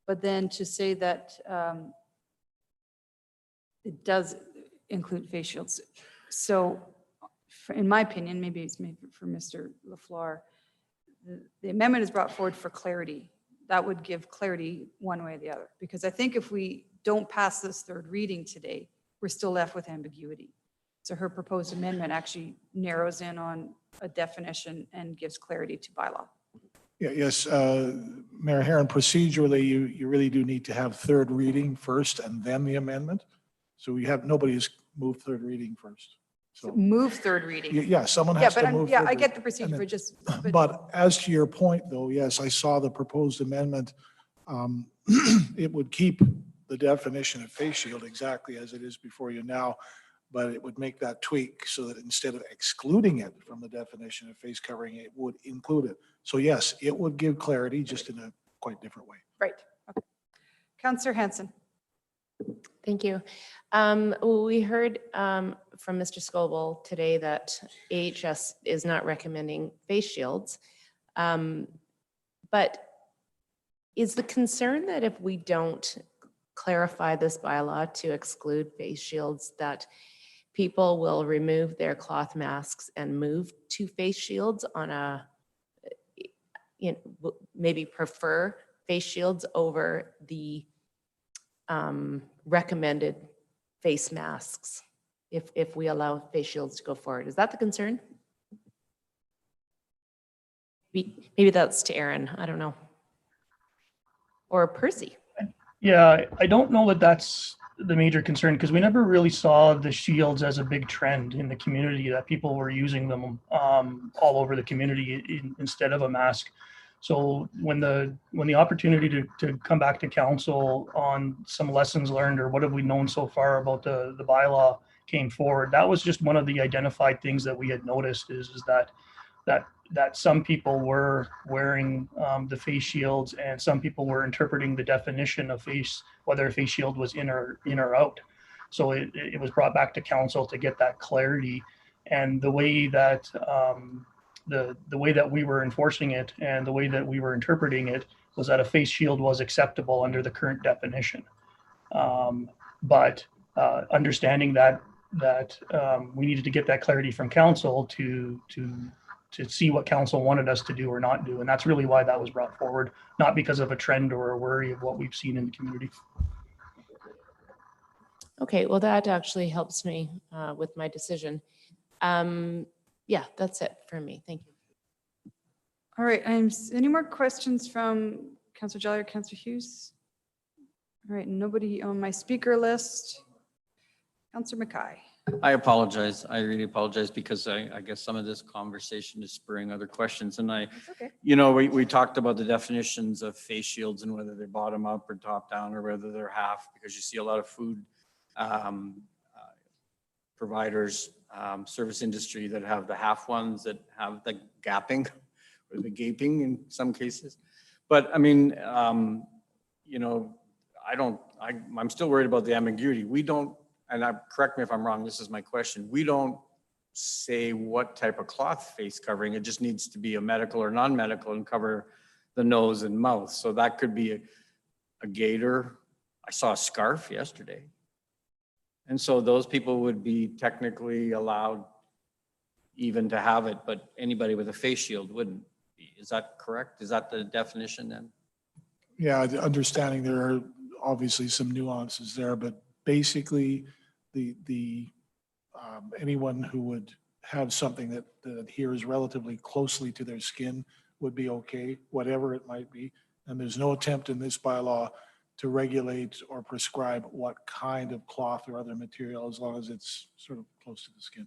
but then to say that it does include face shields. So in my opinion, maybe it's maybe for Mr. Lafleur, the amendment is brought forward for clarity. That would give clarity one way or the other. Because I think if we don't pass this third reading today, we're still left with ambiguity. So her proposed amendment actually narrows in on a definition and gives clarity to bylaw. Yeah, yes, Mayor Herron, procedurally, you really do need to have third reading first and then the amendment. So nobody's moved third reading first. So move third reading. Yeah, someone has to move. Yeah, I get the procedure, but just. But as to your point, though, yes, I saw the proposed amendment. It would keep the definition of face shield exactly as it is before you now, but it would make that tweak so that instead of excluding it from the definition of face covering, it would include it. So yes, it would give clarity, just in a quite different way. Right. Okay. Councillor Hanson. Thank you. We heard from Mr. Scobel today that AHS is not recommending face shields. But is the concern that if we don't clarify this bylaw to exclude face shields, that people will remove their cloth masks and move to face shields on maybe prefer face shields over the recommended face masks if we allow face shields to go forward? Is that the concern? Maybe that's to Aaron, I don't know. Or Percy. Yeah, I don't know that that's the major concern, because we never really saw the shields as a big trend in the community, that people were using them all over the community instead of a mask. So when the opportunity to come back to council on some lessons learned or what have we known so far about the bylaw came forward, that was just one of the identified things that we had noticed is that some people were wearing the face shields and some people were interpreting the definition of face, whether a face shield was in or out. So it was brought back to council to get that clarity, and the way that the way that we were enforcing it and the way that we were interpreting it was that a face shield was acceptable under the current definition. But understanding that we needed to get that clarity from council to see what council wanted us to do or not do. And that's really why that was brought forward, not because of a trend or a worry of what we've seen in the community. Okay, well, that actually helps me with my decision. Yeah, that's it for me. Thank you. All right, any more questions from Councillor Jolly or Councillor Hughes? All right, nobody on my speaker list. Councillor Mackay. I apologize. I really apologize because I guess some of this conversation is spurring other questions. And It's okay. you know, we talked about the definitions of face shields and whether they're bottom up or top down or whether they're half, because you see a lot of food providers, service industry that have the half ones that have the gapping or the gaping in some cases. But I mean, you know, I'm still worried about the ambiguity. We don't, and correct me if I'm wrong, this is my question. We don't say what type of cloth face covering. It just needs to be a medical or non-medical and cover the nose and mouth. So that could be a gaiter. I saw a scarf yesterday. And so those people would be technically allowed even to have it, but anybody with a face shield wouldn't be. Is that correct? Is that the definition then? Yeah, understanding there are obviously some nuances there, but basically anyone who would have something that adheres relatively closely to their skin would be okay, whatever it might be. And there's no attempt in this bylaw to regulate or prescribe what kind of cloth or other material, as long as it's sort of close to the skin.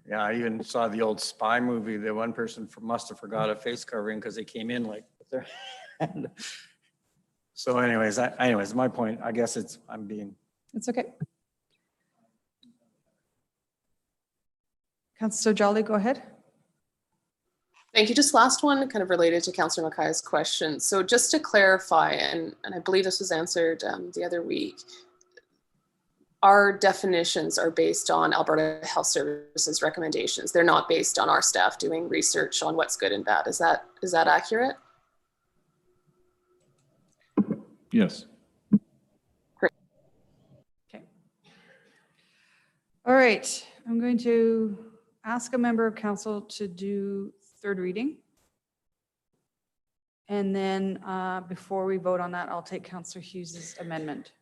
Yeah, I even saw the old Spy movie. The one person must have forgot a face covering because they came in like with their hand. So anyways, my point, I guess it's okay. Councillor Jolly, go ahead. Thank you. Just last one, kind of related to Councillor Mackay's question. So just to clarify, and I believe this was answered the other week, our definitions are based on Alberta Health Services recommendations. They're not based on our staff doing research on what's good and bad. Is that accurate? Yes. Great. Okay. All right. I'm going to ask a member of council to do third reading. And then before we vote on that, I'll take Councillor Hughes's amendment.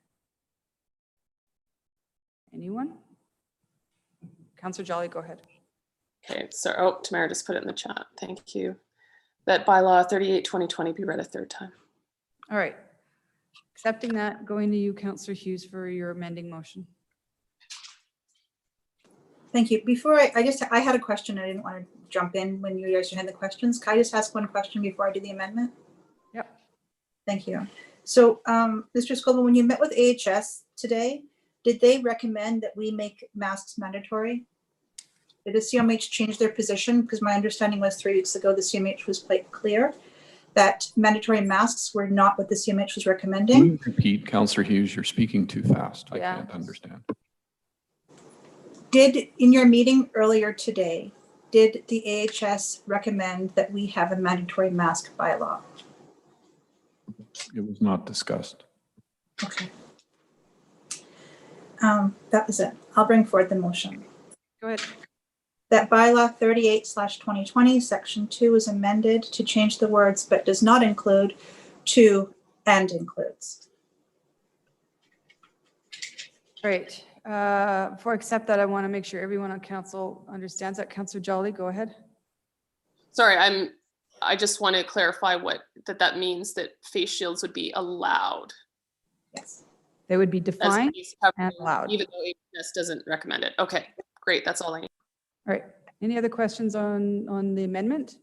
Anyone? Councillor Jolly, go ahead. Okay, so, oh, Tamara just put it in the chat. Thank you. That bylaw 38/2020 be read a third time. All right. Accepting that, going to you, Councillor Hughes, for your amending motion. Thank you. Before I had a question. I didn't want to jump in when you guys had the questions. Can I just ask one question before I do the amendment? Yep. Thank you. So, Mr. Scobell, when you met with AHS today, did they recommend that we make masks mandatory? Did the CMH change their position? Because my understanding was 3 weeks ago, the CMH was quite clear that mandatory masks were not what the CMH was recommending. Can you repeat, Councillor Hughes? You're speaking too fast. I Yeah. can't understand. In your meeting earlier today, did the AHS recommend that we have a mandatory mask bylaw? It was not discussed. Okay. That was it. I'll bring forward the motion. Go ahead. That bylaw 38/2020, section 2 is amended to change the words but does not include to and includes. Great. Before I accept that, I want to make sure everyone on council understands that. Councillor Jolly, go ahead. Sorry, I just want to clarify what that means, that face shields would be allowed. Yes. They would be defined and allowed. Even though AHS doesn't recommend it. Okay, great. That's all I need. All right. Any other questions on the amendment?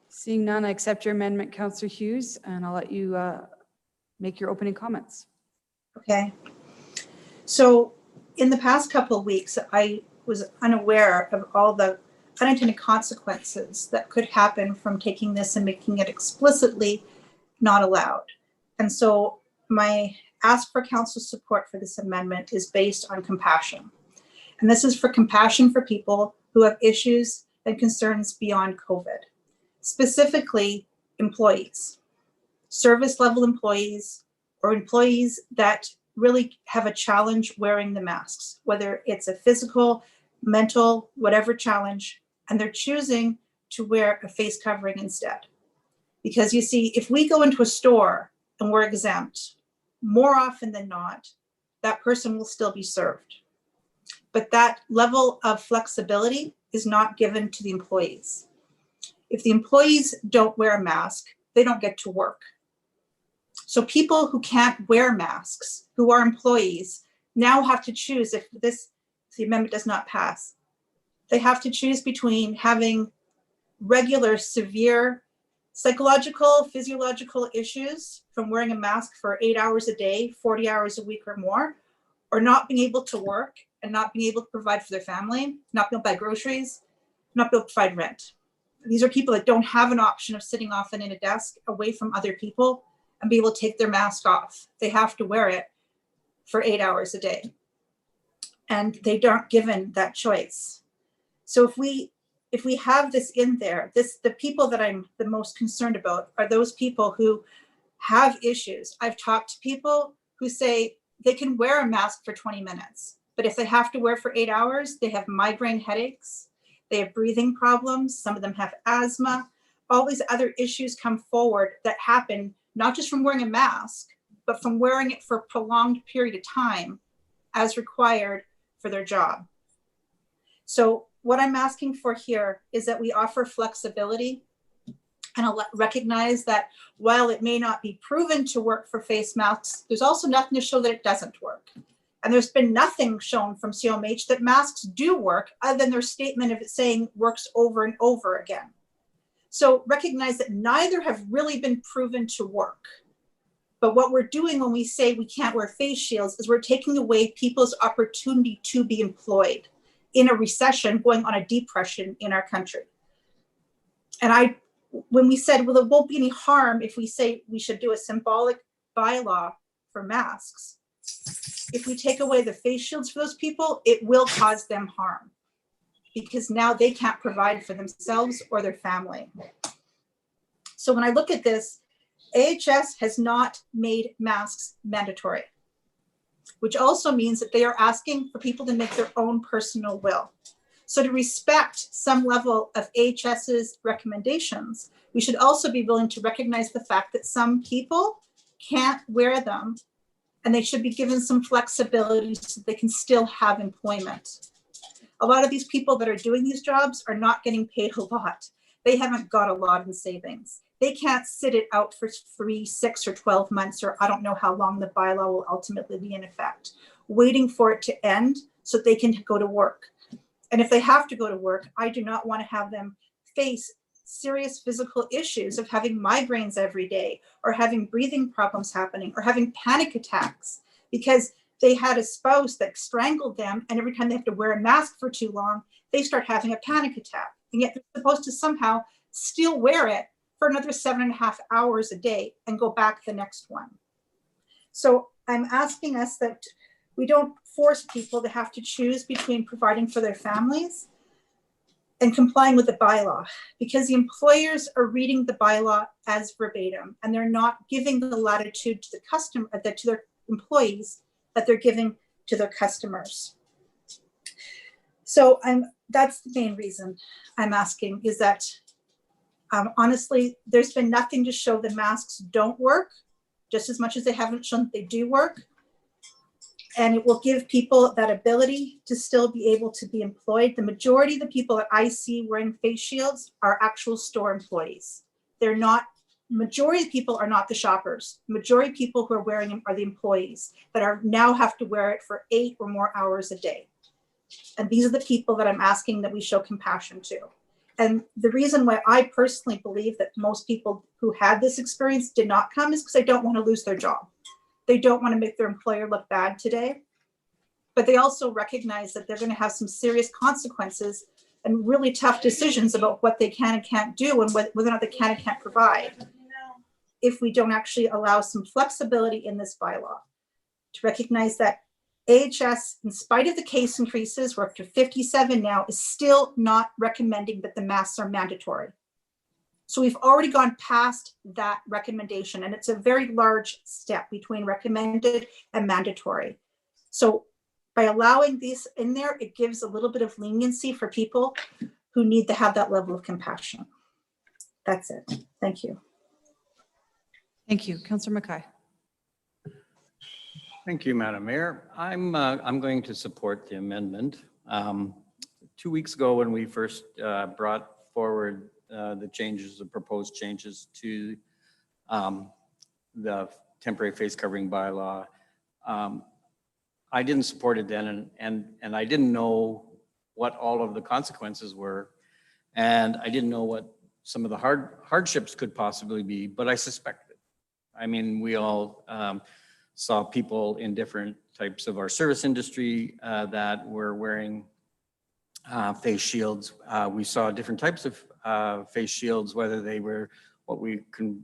Seeing none, I accept your amendment, Councillor Hughes, and I'll let you make your opening comments. Okay. So in the past couple of weeks, I was unaware of all the unintended consequences that could happen from taking this and making it explicitly not allowed. And so my ask for council support for this amendment is based on compassion. And this is for compassion for people who have issues and concerns beyond COVID, specifically employees, service level employees, or employees that really have a challenge wearing the masks, whether it's a physical, mental, whatever challenge, and they're choosing to wear a face covering instead. Because you see, if we go into a store and we're exempt, more often than not, that person will still be served. But that level of flexibility is not given to the employees. If the employees don't wear a mask, they don't get to work. So people who can't wear masks, who are employees, now have to choose if the amendment does not pass. They have to choose between having regular, severe psychological, physiological issues from wearing a mask for 8 hours a day, 40 hours a week or more, or not being able to work and not being able to provide for their family, not being able to buy groceries, not being able to provide rent. These are people that don't have an option of sitting often in a desk away from other people and be able to take their mask off. They have to wear it for 8 hours a day. And they aren't given that choice. So if we have this in there, the people that I'm the most concerned about are those people who have issues. I've talked to people who say they can wear a mask for 20 minutes, but if they have to wear for 8 hours, they have migraine headaches, they have breathing problems, some of them have asthma, all these other issues come forward that happen not just from wearing a mask, but from wearing it for a prolonged period of time as required for their job. So what I'm asking for here is that we offer flexibility and recognize that while it may not be proven to work for face masks, there's also nothing to show that it doesn't work. And there's been nothing shown from COMH that masks do work other than their statement of it saying works over and over again. So recognize that neither have really been proven to work. But what we're doing when we say we can't wear face shields is we're taking away people's opportunity to be employed in a recession, going on a depression in our country. And when we said, well, there won't be any harm if we say we should do a symbolic bylaw for masks, if we take away the face shields for those people, it will cause them harm because now they can't provide for themselves or their family. So when I look at this, AHS has not made masks mandatory, which also means that they are asking for people to make their own personal will. So to respect some level of AHS's recommendations, we should also be willing to recognize the fact that some people can't wear them and they should be given some flexibility so they can still have employment. A lot of these people that are doing these jobs are not getting paid a lot. They haven't got a lot in savings. They can't sit it out for 3, 6, or 12 months, or I don't know how long the bylaw will ultimately be in effect, waiting for it to end so they can go to work. And if they have to go to work, I do not want to have them face serious physical issues of having migraines every day, or having breathing problems happening, or having panic attacks because they had a spouse that strangled them, and every time they have to wear a mask for too long, they start having a panic attack. And yet they're supposed to somehow still wear it for another 7.5 hours a day and go back the next one. So I'm asking us that we don't force people to have to choose between providing for their families and complying with the bylaw, because the employers are reading the bylaw as verbatim and they're not giving the latitude to the customer, to their employees, that they're giving to their customers. So that's the main reason I'm asking, is that honestly, there's been nothing to show the masks don't work, just as much as they haven't shown that they do work. And it will give people that ability to still be able to be employed. The majority of the people that I see wearing face shields are actual store employees. They're not, majority of people are not the shoppers. The majority of people who are wearing them are the employees that are now have to wear it for 8 or more hours a day. And these are the people that I'm asking that we show compassion to. And the reason why I personally believe that most people who had this experience did not come is because they don't want to lose their job. They don't want to make their employer look bad today, but they also recognize that they're going to have some serious consequences and really tough decisions about what they can and can't do and whether or not they can and can't provide if we don't actually allow some flexibility in this bylaw to recognize that AHS, in spite of the case increases, we're up to 57 now, is still not recommending that the masks are mandatory. So we've already gone past that recommendation, and it's a very large step between recommended and mandatory. So by allowing these in there, it gives a little bit of leniency for people who need to have that level of compassion. That's it. Thank you. Thank you. Councillor Mackay. Thank you, Madam Mayor. I'm going to support the amendment. 2 weeks ago, when we first brought forward the proposed changes to the temporary face covering bylaw, I didn't support it then, and I didn't know what all of the consequences were, and I didn't know what some of the hardships could possibly be, but I suspected. I mean, we all saw people in different types of our service industry that were wearing face shields. We saw different types of face shields, whether they were what we can,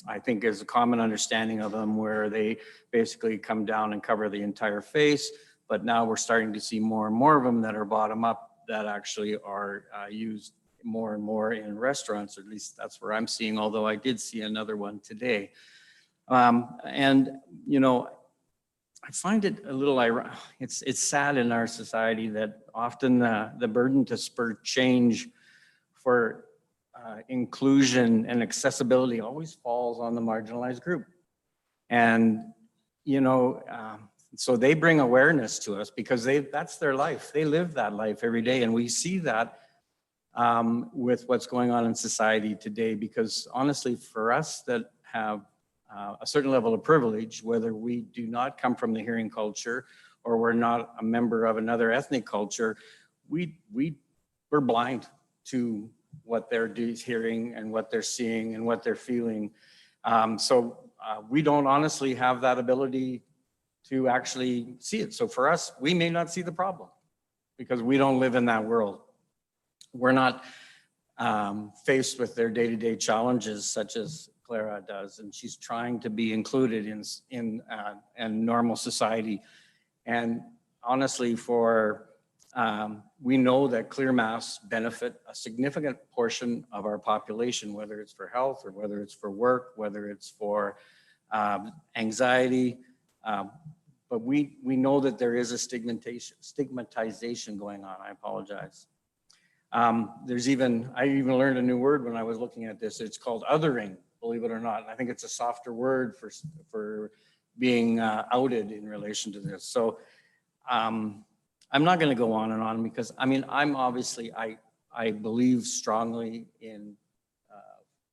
I think is a common understanding of them, where they basically come down and cover the entire face. But now we're starting to see more and more of them that are bottom up that actually are used more and more in restaurants, or at least that's where I'm seeing, although I did see another one today. And, you know, I find it a little ironic. It's sad in our society that often the burden to spur change for inclusion and accessibility always falls on the marginalized group. And, you know, so they bring awareness to us because that's their life. They live that life every day. And we see that with what's going on in society today, because honestly, for us that have a certain level of privilege, whether we do not come from the hearing culture or we're not a member of another ethnic culture, we're blind to what they're hearing and what they're seeing and what they're feeling. So we don't honestly have that ability to actually see it. So for us, we may not see the problem because we don't live in that world. We're not faced with their day-to-day challenges such as Clara does, and she's trying to be included in normal society. And honestly, we know that clear masks benefit a significant portion of our population, whether it's for health or whether it's for work, whether it's for anxiety. But we know that there is a stigmatization going on. I apologize. I even learned a new word when I was looking at this. It's called othering, believe it or not. And I think it's a softer word for being outed in relation to this. So I'm not going to go on and on because, I mean, I believe strongly in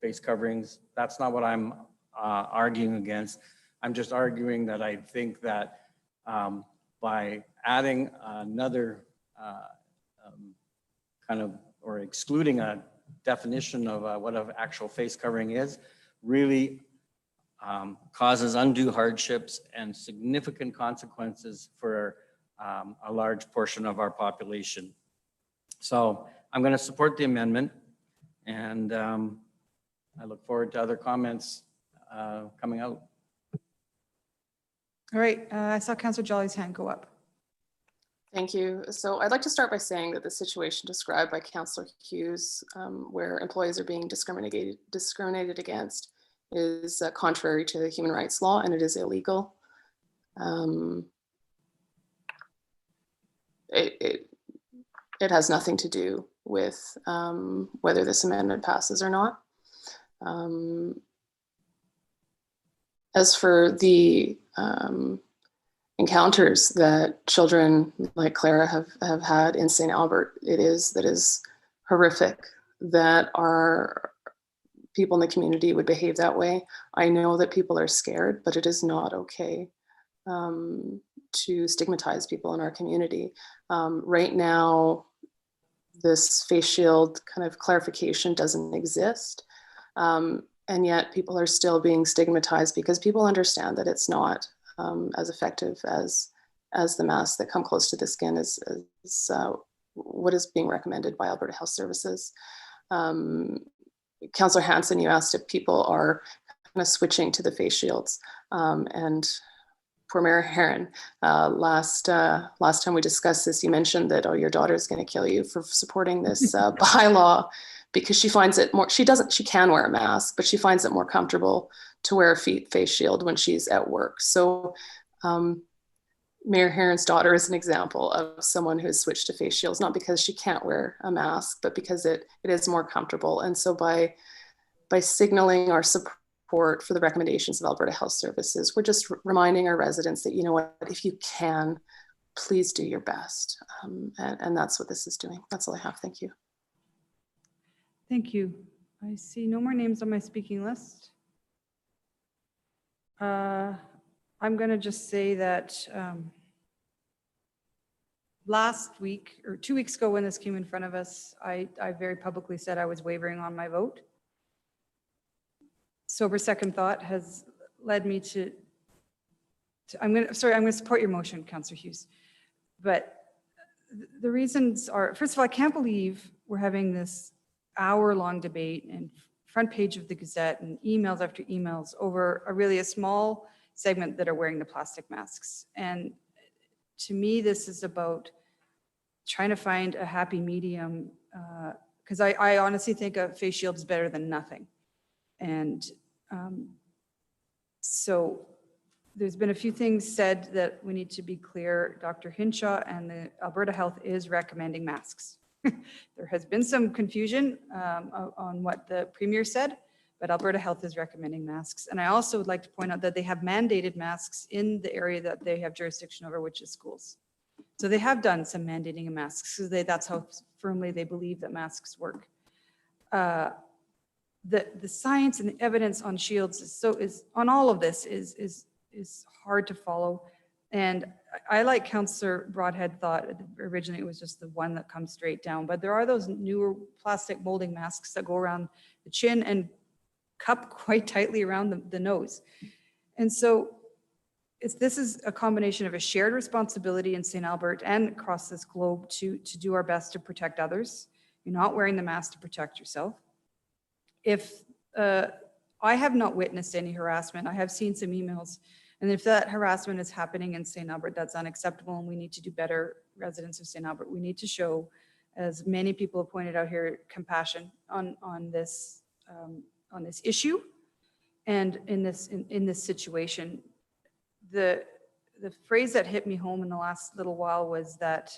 face coverings. That's not what I'm arguing against. I'm just arguing that I think that by adding another or excluding a definition of what an actual face covering is, really causes undue hardships and significant consequences for a large portion of our population. So I'm going to support the amendment, and I look forward to other comments coming out. All right, I saw Councillor Jolly's hand go up. Thank you. So I'd like to start by saying that the situation described by Councillor Hughes, where employees are being discriminated against, is contrary to the human rights law, and it is illegal. It has nothing to do with whether this amendment passes or not. As for the encounters that children like Clara have had in St. Albert, that is horrific that our people in the community would behave that way. I know that people are scared, but it is not okay to stigmatize people in our community. Right now, this face shield kind of clarification doesn't exist. And yet people are still being stigmatized because people understand that it's not as effective as the masks that come close to the skin is what is being recommended by Alberta Health Services. Councillor Hanson, you asked if people are kind of switching to the face shields, and poor Mayor Heron, last time we discussed this, you mentioned that, oh, your daughter's going to kill you for supporting this bylaw because she finds it more, she can wear a mask, but she finds it more comfortable to wear a face shield when she's at work. So Mayor Heron's daughter is an example of someone who has switched to face shields, not because she can't wear a mask, but because it is more comfortable. And so by signaling our support for the recommendations of Alberta Health Services, we're just reminding our residents that, you know what, if you can, please do your best. And that's what this is doing. That's all I have. Thank you. Thank you. I see no more names on my speaking list. I'm going to just say that last week or 2 weeks ago when this came in front of us, I very publicly said I was wavering on my vote. Sober second thought has led me to I'm going to support your motion, Councillor Hughes. But the reasons are, first of all, I can't believe we're having this hour-long debate and front page of the Gazette and emails after emails over a small segment that are wearing the plastic masks. And to me, this is about trying to find a happy medium, because I honestly think a face shield is better than nothing. And so there's been a few things said that we need to be clear. Dr. Hinshaw and the Alberta Health is recommending masks. There has been some confusion on what the Premier said, but Alberta Health is recommending masks. And I also would like to point out that they have mandated masks in the area that they have jurisdiction over, which is schools. So they have done some mandating of masks, because that's how firmly they believe that masks work. The science and the evidence on shields is on all of this is hard to follow. And I like Councillor Broadhead thought originally it was just the one that comes straight down, but there are those newer plastic molding masks that go around the chin and cup quite tightly around the nose. And so this is a combination of a shared responsibility in St. Albert and across this globe to do our best to protect others. You're not wearing the mask to protect yourself. If I have not witnessed any harassment, I have seen some emails, and if that harassment is happening in St. Albert, that's unacceptable, and we need to do better, residents of St. Albert. We need to show, as many people have pointed out here, compassion on this issue and in this situation. The phrase that hit me home in the last little while was that,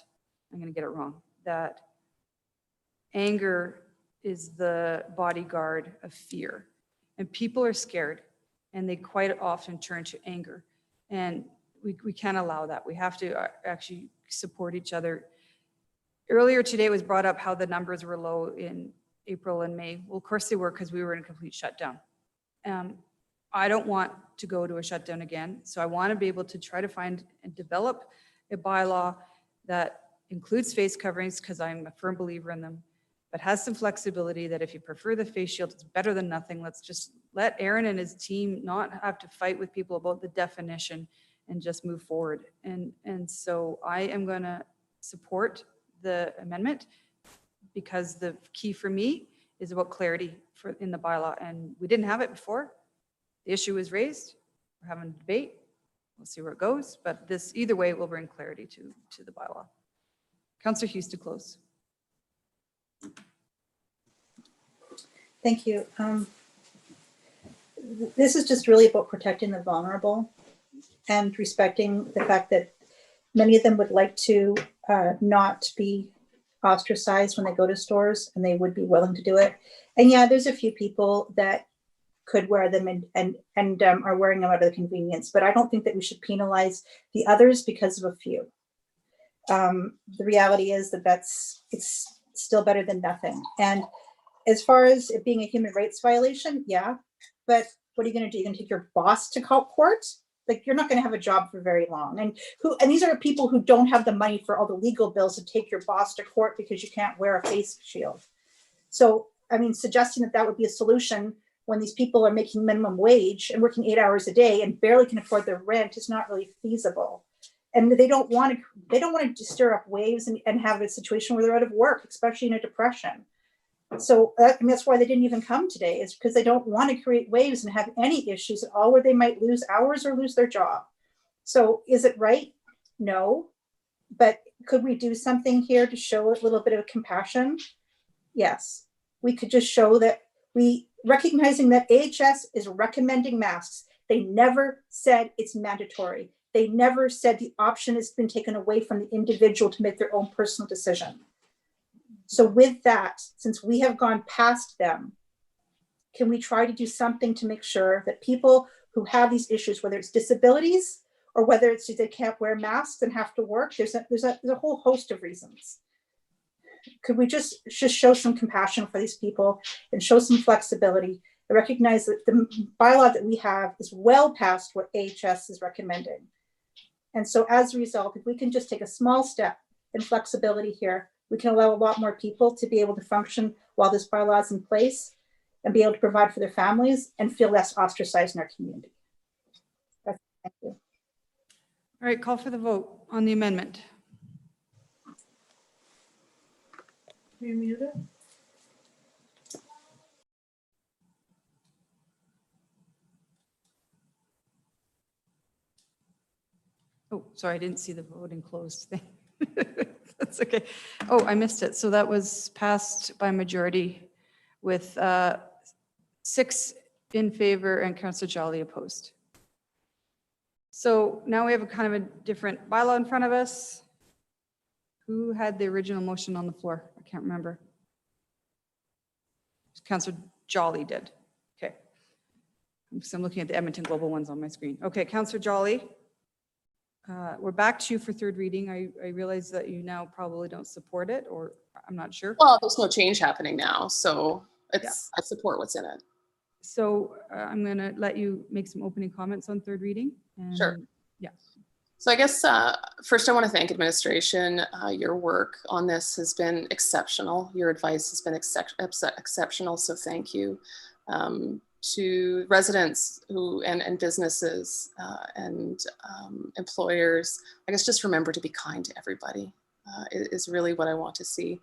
I'm going to get it wrong, that anger is the bodyguard of fear. And people are scared, and they quite often turn to anger. And we can't allow that. We have to actually support each other. Earlier today it was brought up how the numbers were low in April and May. Well, of course they were, because we were in a complete shutdown. I don't want to go to a shutdown again. So I want to be able to try to find and develop a bylaw that includes face coverings, because I'm a firm believer in them, but has some flexibility that if you prefer the face shield, it's better than nothing. Let's just let Aaron and his team not have to fight with people about the definition and just move forward. And so I am going to support the amendment, because the key for me is about clarity in the bylaw. And we didn't have it before. The issue was raised. We're having a debate. We'll see where it goes. But this, either way, will bring clarity to the bylaw. Councillor Hughes to close. Thank you. This is just really about protecting the vulnerable and respecting the fact that many of them would like to not be ostracized when they go to stores, and they would be willing to do it. And yeah, there's a few people that could wear them and are wearing them out of the convenience, but I don't think that we should penalize the others because of a few. The reality is that it's still better than nothing. And as far as it being a human rights violation, yeah, but what are you going to do? You're going to take your boss to court? Like, you're not going to have a job for very long. And these are people who don't have the money for all the legal bills to take your boss to court because you can't wear a face shield. So, I mean, suggesting that would be a solution when these people are making minimum wage and working 8 hours a day and barely can afford their rent is not really feasible. And they don't want to stir up waves and have a situation where they're out of work, especially in a depression. So that's why they didn't even come today, is because they don't want to create waves and have any issues at all where they might lose hours or lose their job. So is it right? No. But could we do something here to show a little bit of compassion? Yes. We could just show that recognizing that AHS is recommending masks. They never said it's mandatory. They never said the option has been taken away from the individual to make their own personal decision. So with that, since we have gone past them, can we try to do something to make sure that people who have these issues, whether it's disabilities or whether it's they can't wear masks and have to work, there's a whole host of reasons. Could we just show some compassion for these people and show some flexibility and recognize that the bylaw that we have is well past what AHS is recommending? And so as a result, if we can just take a small step and flexibility here. We can allow a lot more people to be able to function while this bylaw is in place and be able to provide for their families and feel less ostracized in our community. Thank you. All right, call for the vote on the amendment. Are you muted? Oh, sorry, I didn't see the voting closed thing. That's okay. Oh, I missed it. So that was passed by majority with 6 in favor and Councillor Jolly opposed. So now we have a kind of a different bylaw in front of us. Who had the original motion on the floor? I can't remember. Councillor Jolly did. Okay. So I'm looking at the Edmonton Global ones on my screen. Okay, Councillor Jolly. We're back to you for third reading. I realize that you now probably don't support it, or I'm not sure. Well, there's no change happening now, so it's I support what's in it. So I'm going to let you make some opening comments on third reading. And, Sure. Yeah. So I guess first I want to thank administration. Your work on this has been exceptional. Your advice has been exceptional, so thank you. To residents who and businesses and employers, I guess just remember to be kind to everybody is really what I want to see.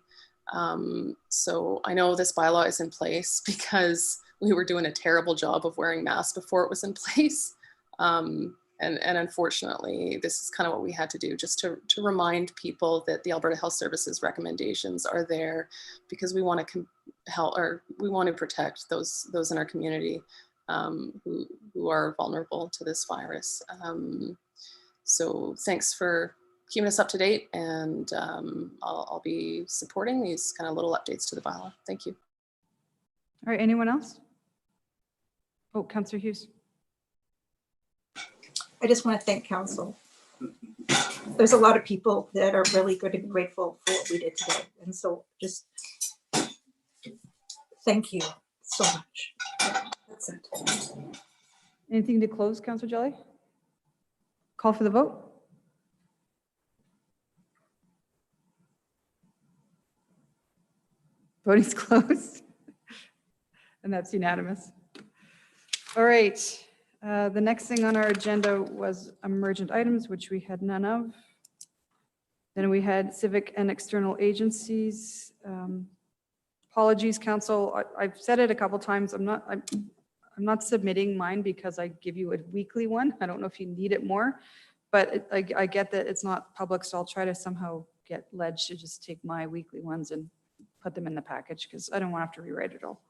So I know this bylaw is in place because we were doing a terrible job of wearing masks before it was in place. And unfortunately, this is kind of what we had to do, just to remind people that the Alberta Health Services recommendations are there because we want to help, or we want to protect those in our community who are vulnerable to this virus. So thanks for keeping us up to date, and I'll be supporting these kind of little updates to the bylaw. Thank you. All right, anyone else? Oh, Councillor Hughes. I just want to thank council. There's a lot of people that are really good and grateful for what we did today. And so just thank you so much. That's it. Anything to close, Councillor Jolly? Call for the vote. Voting's closed. And that's unanimous. All right. The next thing on our agenda was emergent items, which we had none of. Then we had civic and external agencies. Apologies, council. I've said it a couple times. I'm not submitting mine because I give you a weekly one. I don't know if you need it more, but I get that it's not public, so I'll try to somehow get Ledge to just take my weekly ones and put them in the package because I don't want to have to rewrite it all.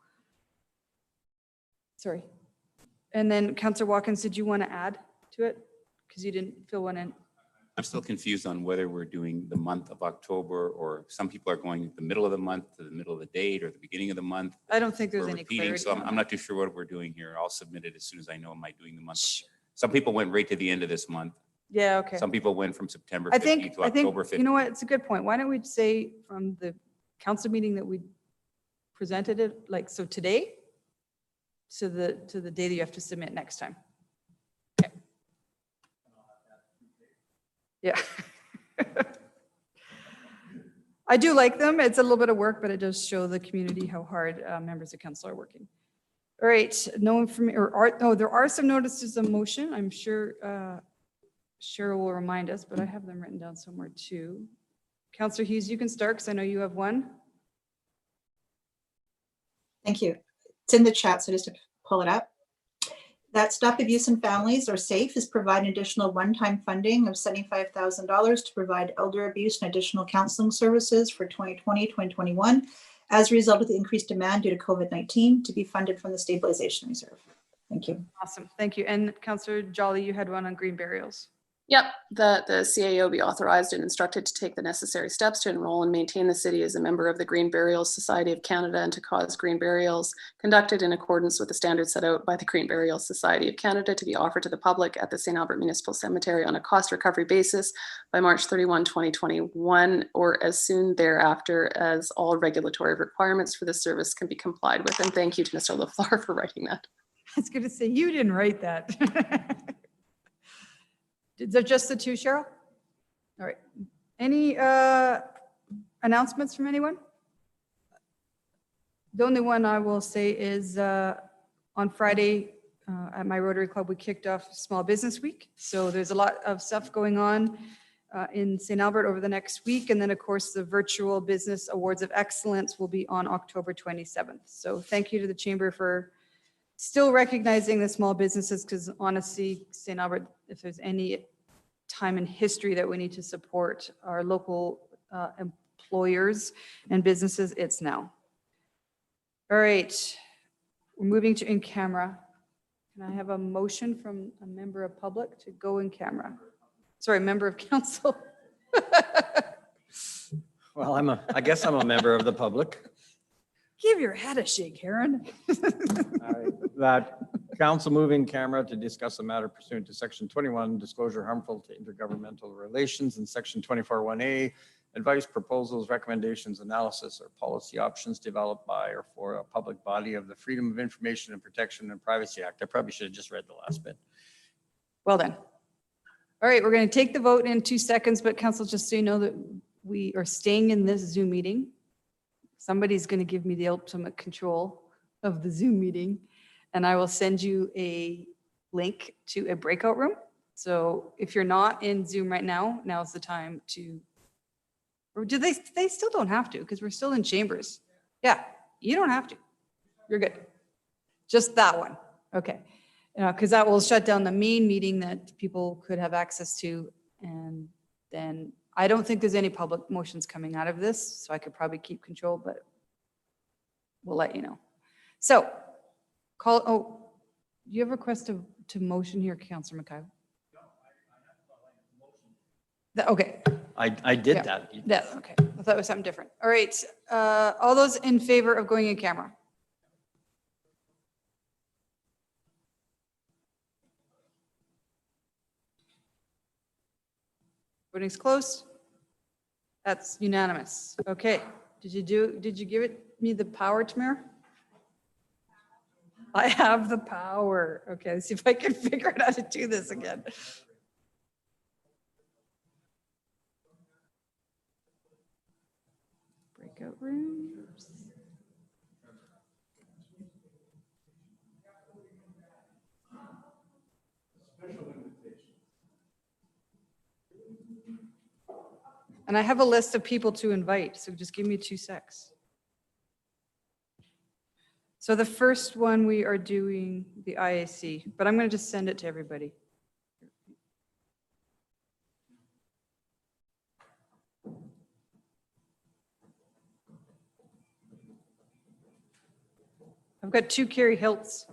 Sorry. And then Councillor Watkins, did you want to add to it? Because you didn't fill one in. I'm still confused on whether we're doing the month of October, or some people are going the middle of the month to the middle of the date or the beginning of the month. I don't think there's We're any repeating, clarity. so I'm not too sure what we're doing here. I'll submit it as soon as I know. Am I doing the month? Some people went right to the end of this month. Yeah, okay. Some people went from September I 15th think, to October 15th. you know what, it's a good point. Why don't we say from the council meeting that we presented it, like, so today to the day that you have to submit next time. Okay. Yeah. I do like them. It's a little bit of work, but it does show the community how hard members of council are working. All right, no information, there are some notices of motion. I'm sure Cheryl will remind us, but I have them written down somewhere too. Councillor Hughes, you can start because I know you have one. Thank you. It's in the chat, so just to pull it up. That Stop Abuse in Families, or SAFE, is providing additional one-time funding of $75,000 to provide elder abuse and additional counseling services for 2020-2021 as a result of the increased demand due to COVID-19, to be funded from the Stabilization Reserve. Thank you. Awesome, thank you. And Councillor Jolly, you had one on green burials. Yep, the CAO be authorized and instructed to take the necessary steps to enroll and maintain the city as a member of the Green Burials Society of Canada and to cause green burials conducted in accordance with the standards set out by the Green Burials Society of Canada to be offered to the public at the St. Albert Municipal Cemetery on a cost recovery basis by March 31, 2021, or as soon thereafter as all regulatory requirements for this service can be complied with. And thank you to Mr. LaFleur for writing that. I was going to say, you didn't write that. Is there just the two, Cheryl? All right. Any announcements from anyone? The only one I will say is on Friday at my Rotary Club, we kicked off Small Business Week. So there's a lot of stuff going on in St. Albert over the next week. And then, of course, the virtual Business Awards of Excellence will be on October 27th. So thank you to the Chamber for still recognizing the small businesses, because honestly, St. Albert, if there's any time in history that we need to support our local employers and businesses, it's now. All right, we're moving to in camera. Can I have a motion from a member of public to go in camera? Sorry, member of council. Well, I guess I'm a member of the public. Give your head a shake, Karen. That council move in camera to discuss a matter pursuant to section 21, disclosure harmful to intergovernmental relations, and section 24(1)A, advice, proposals, recommendations, analysis, or policy options developed by or for a public body of the Freedom of Information and Protection and Privacy Act. I probably should have just read the last bit. Well done. All right, we're going to take the vote in 2 seconds, but council, just so you know that we are staying in this Zoom meeting. Somebody's going to give me the ultimate control of the Zoom meeting, and I will send you a link to a breakout room. So if you're not in Zoom right now, now's the time to, or do they still don't have to, because we're still in chambers. Yeah, you don't have to. You're good. Just that one. Okay. Because that will shut down the main meeting that people could have access to. And then I don't think there's any public motions coming out of this, so I could probably keep control, but we'll let you know. So do you have a request to motion here, Councillor McKay? Okay. I did Yeah. that. Yeah, okay. I thought it was something different. All right. All those in favor of going in camera? Voting's closed. That's unanimous. Okay. Did you give me the power, Tamara? I have the power. Okay, let's see if I can figure out how to do this again. Breakout rooms. And I have a list of people to invite, so just give me 2 secs. So the first one, we are doing the IAC, but I'm going to just send it to everybody. I've got 2 Carrie Hilts.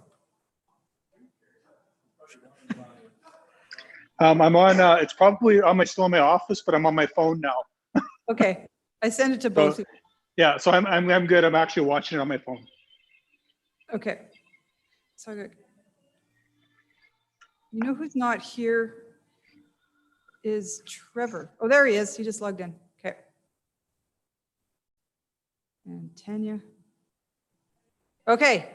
I'm on, it's probably still in my office, but I'm on my phone now. Okay, I send it to both of you. Yeah, so I'm good. I'm actually watching it on my phone. Okay. So good. You know who's not here is Trevor. Oh, there he is. He just logged in. Okay. And Tanya. Okay.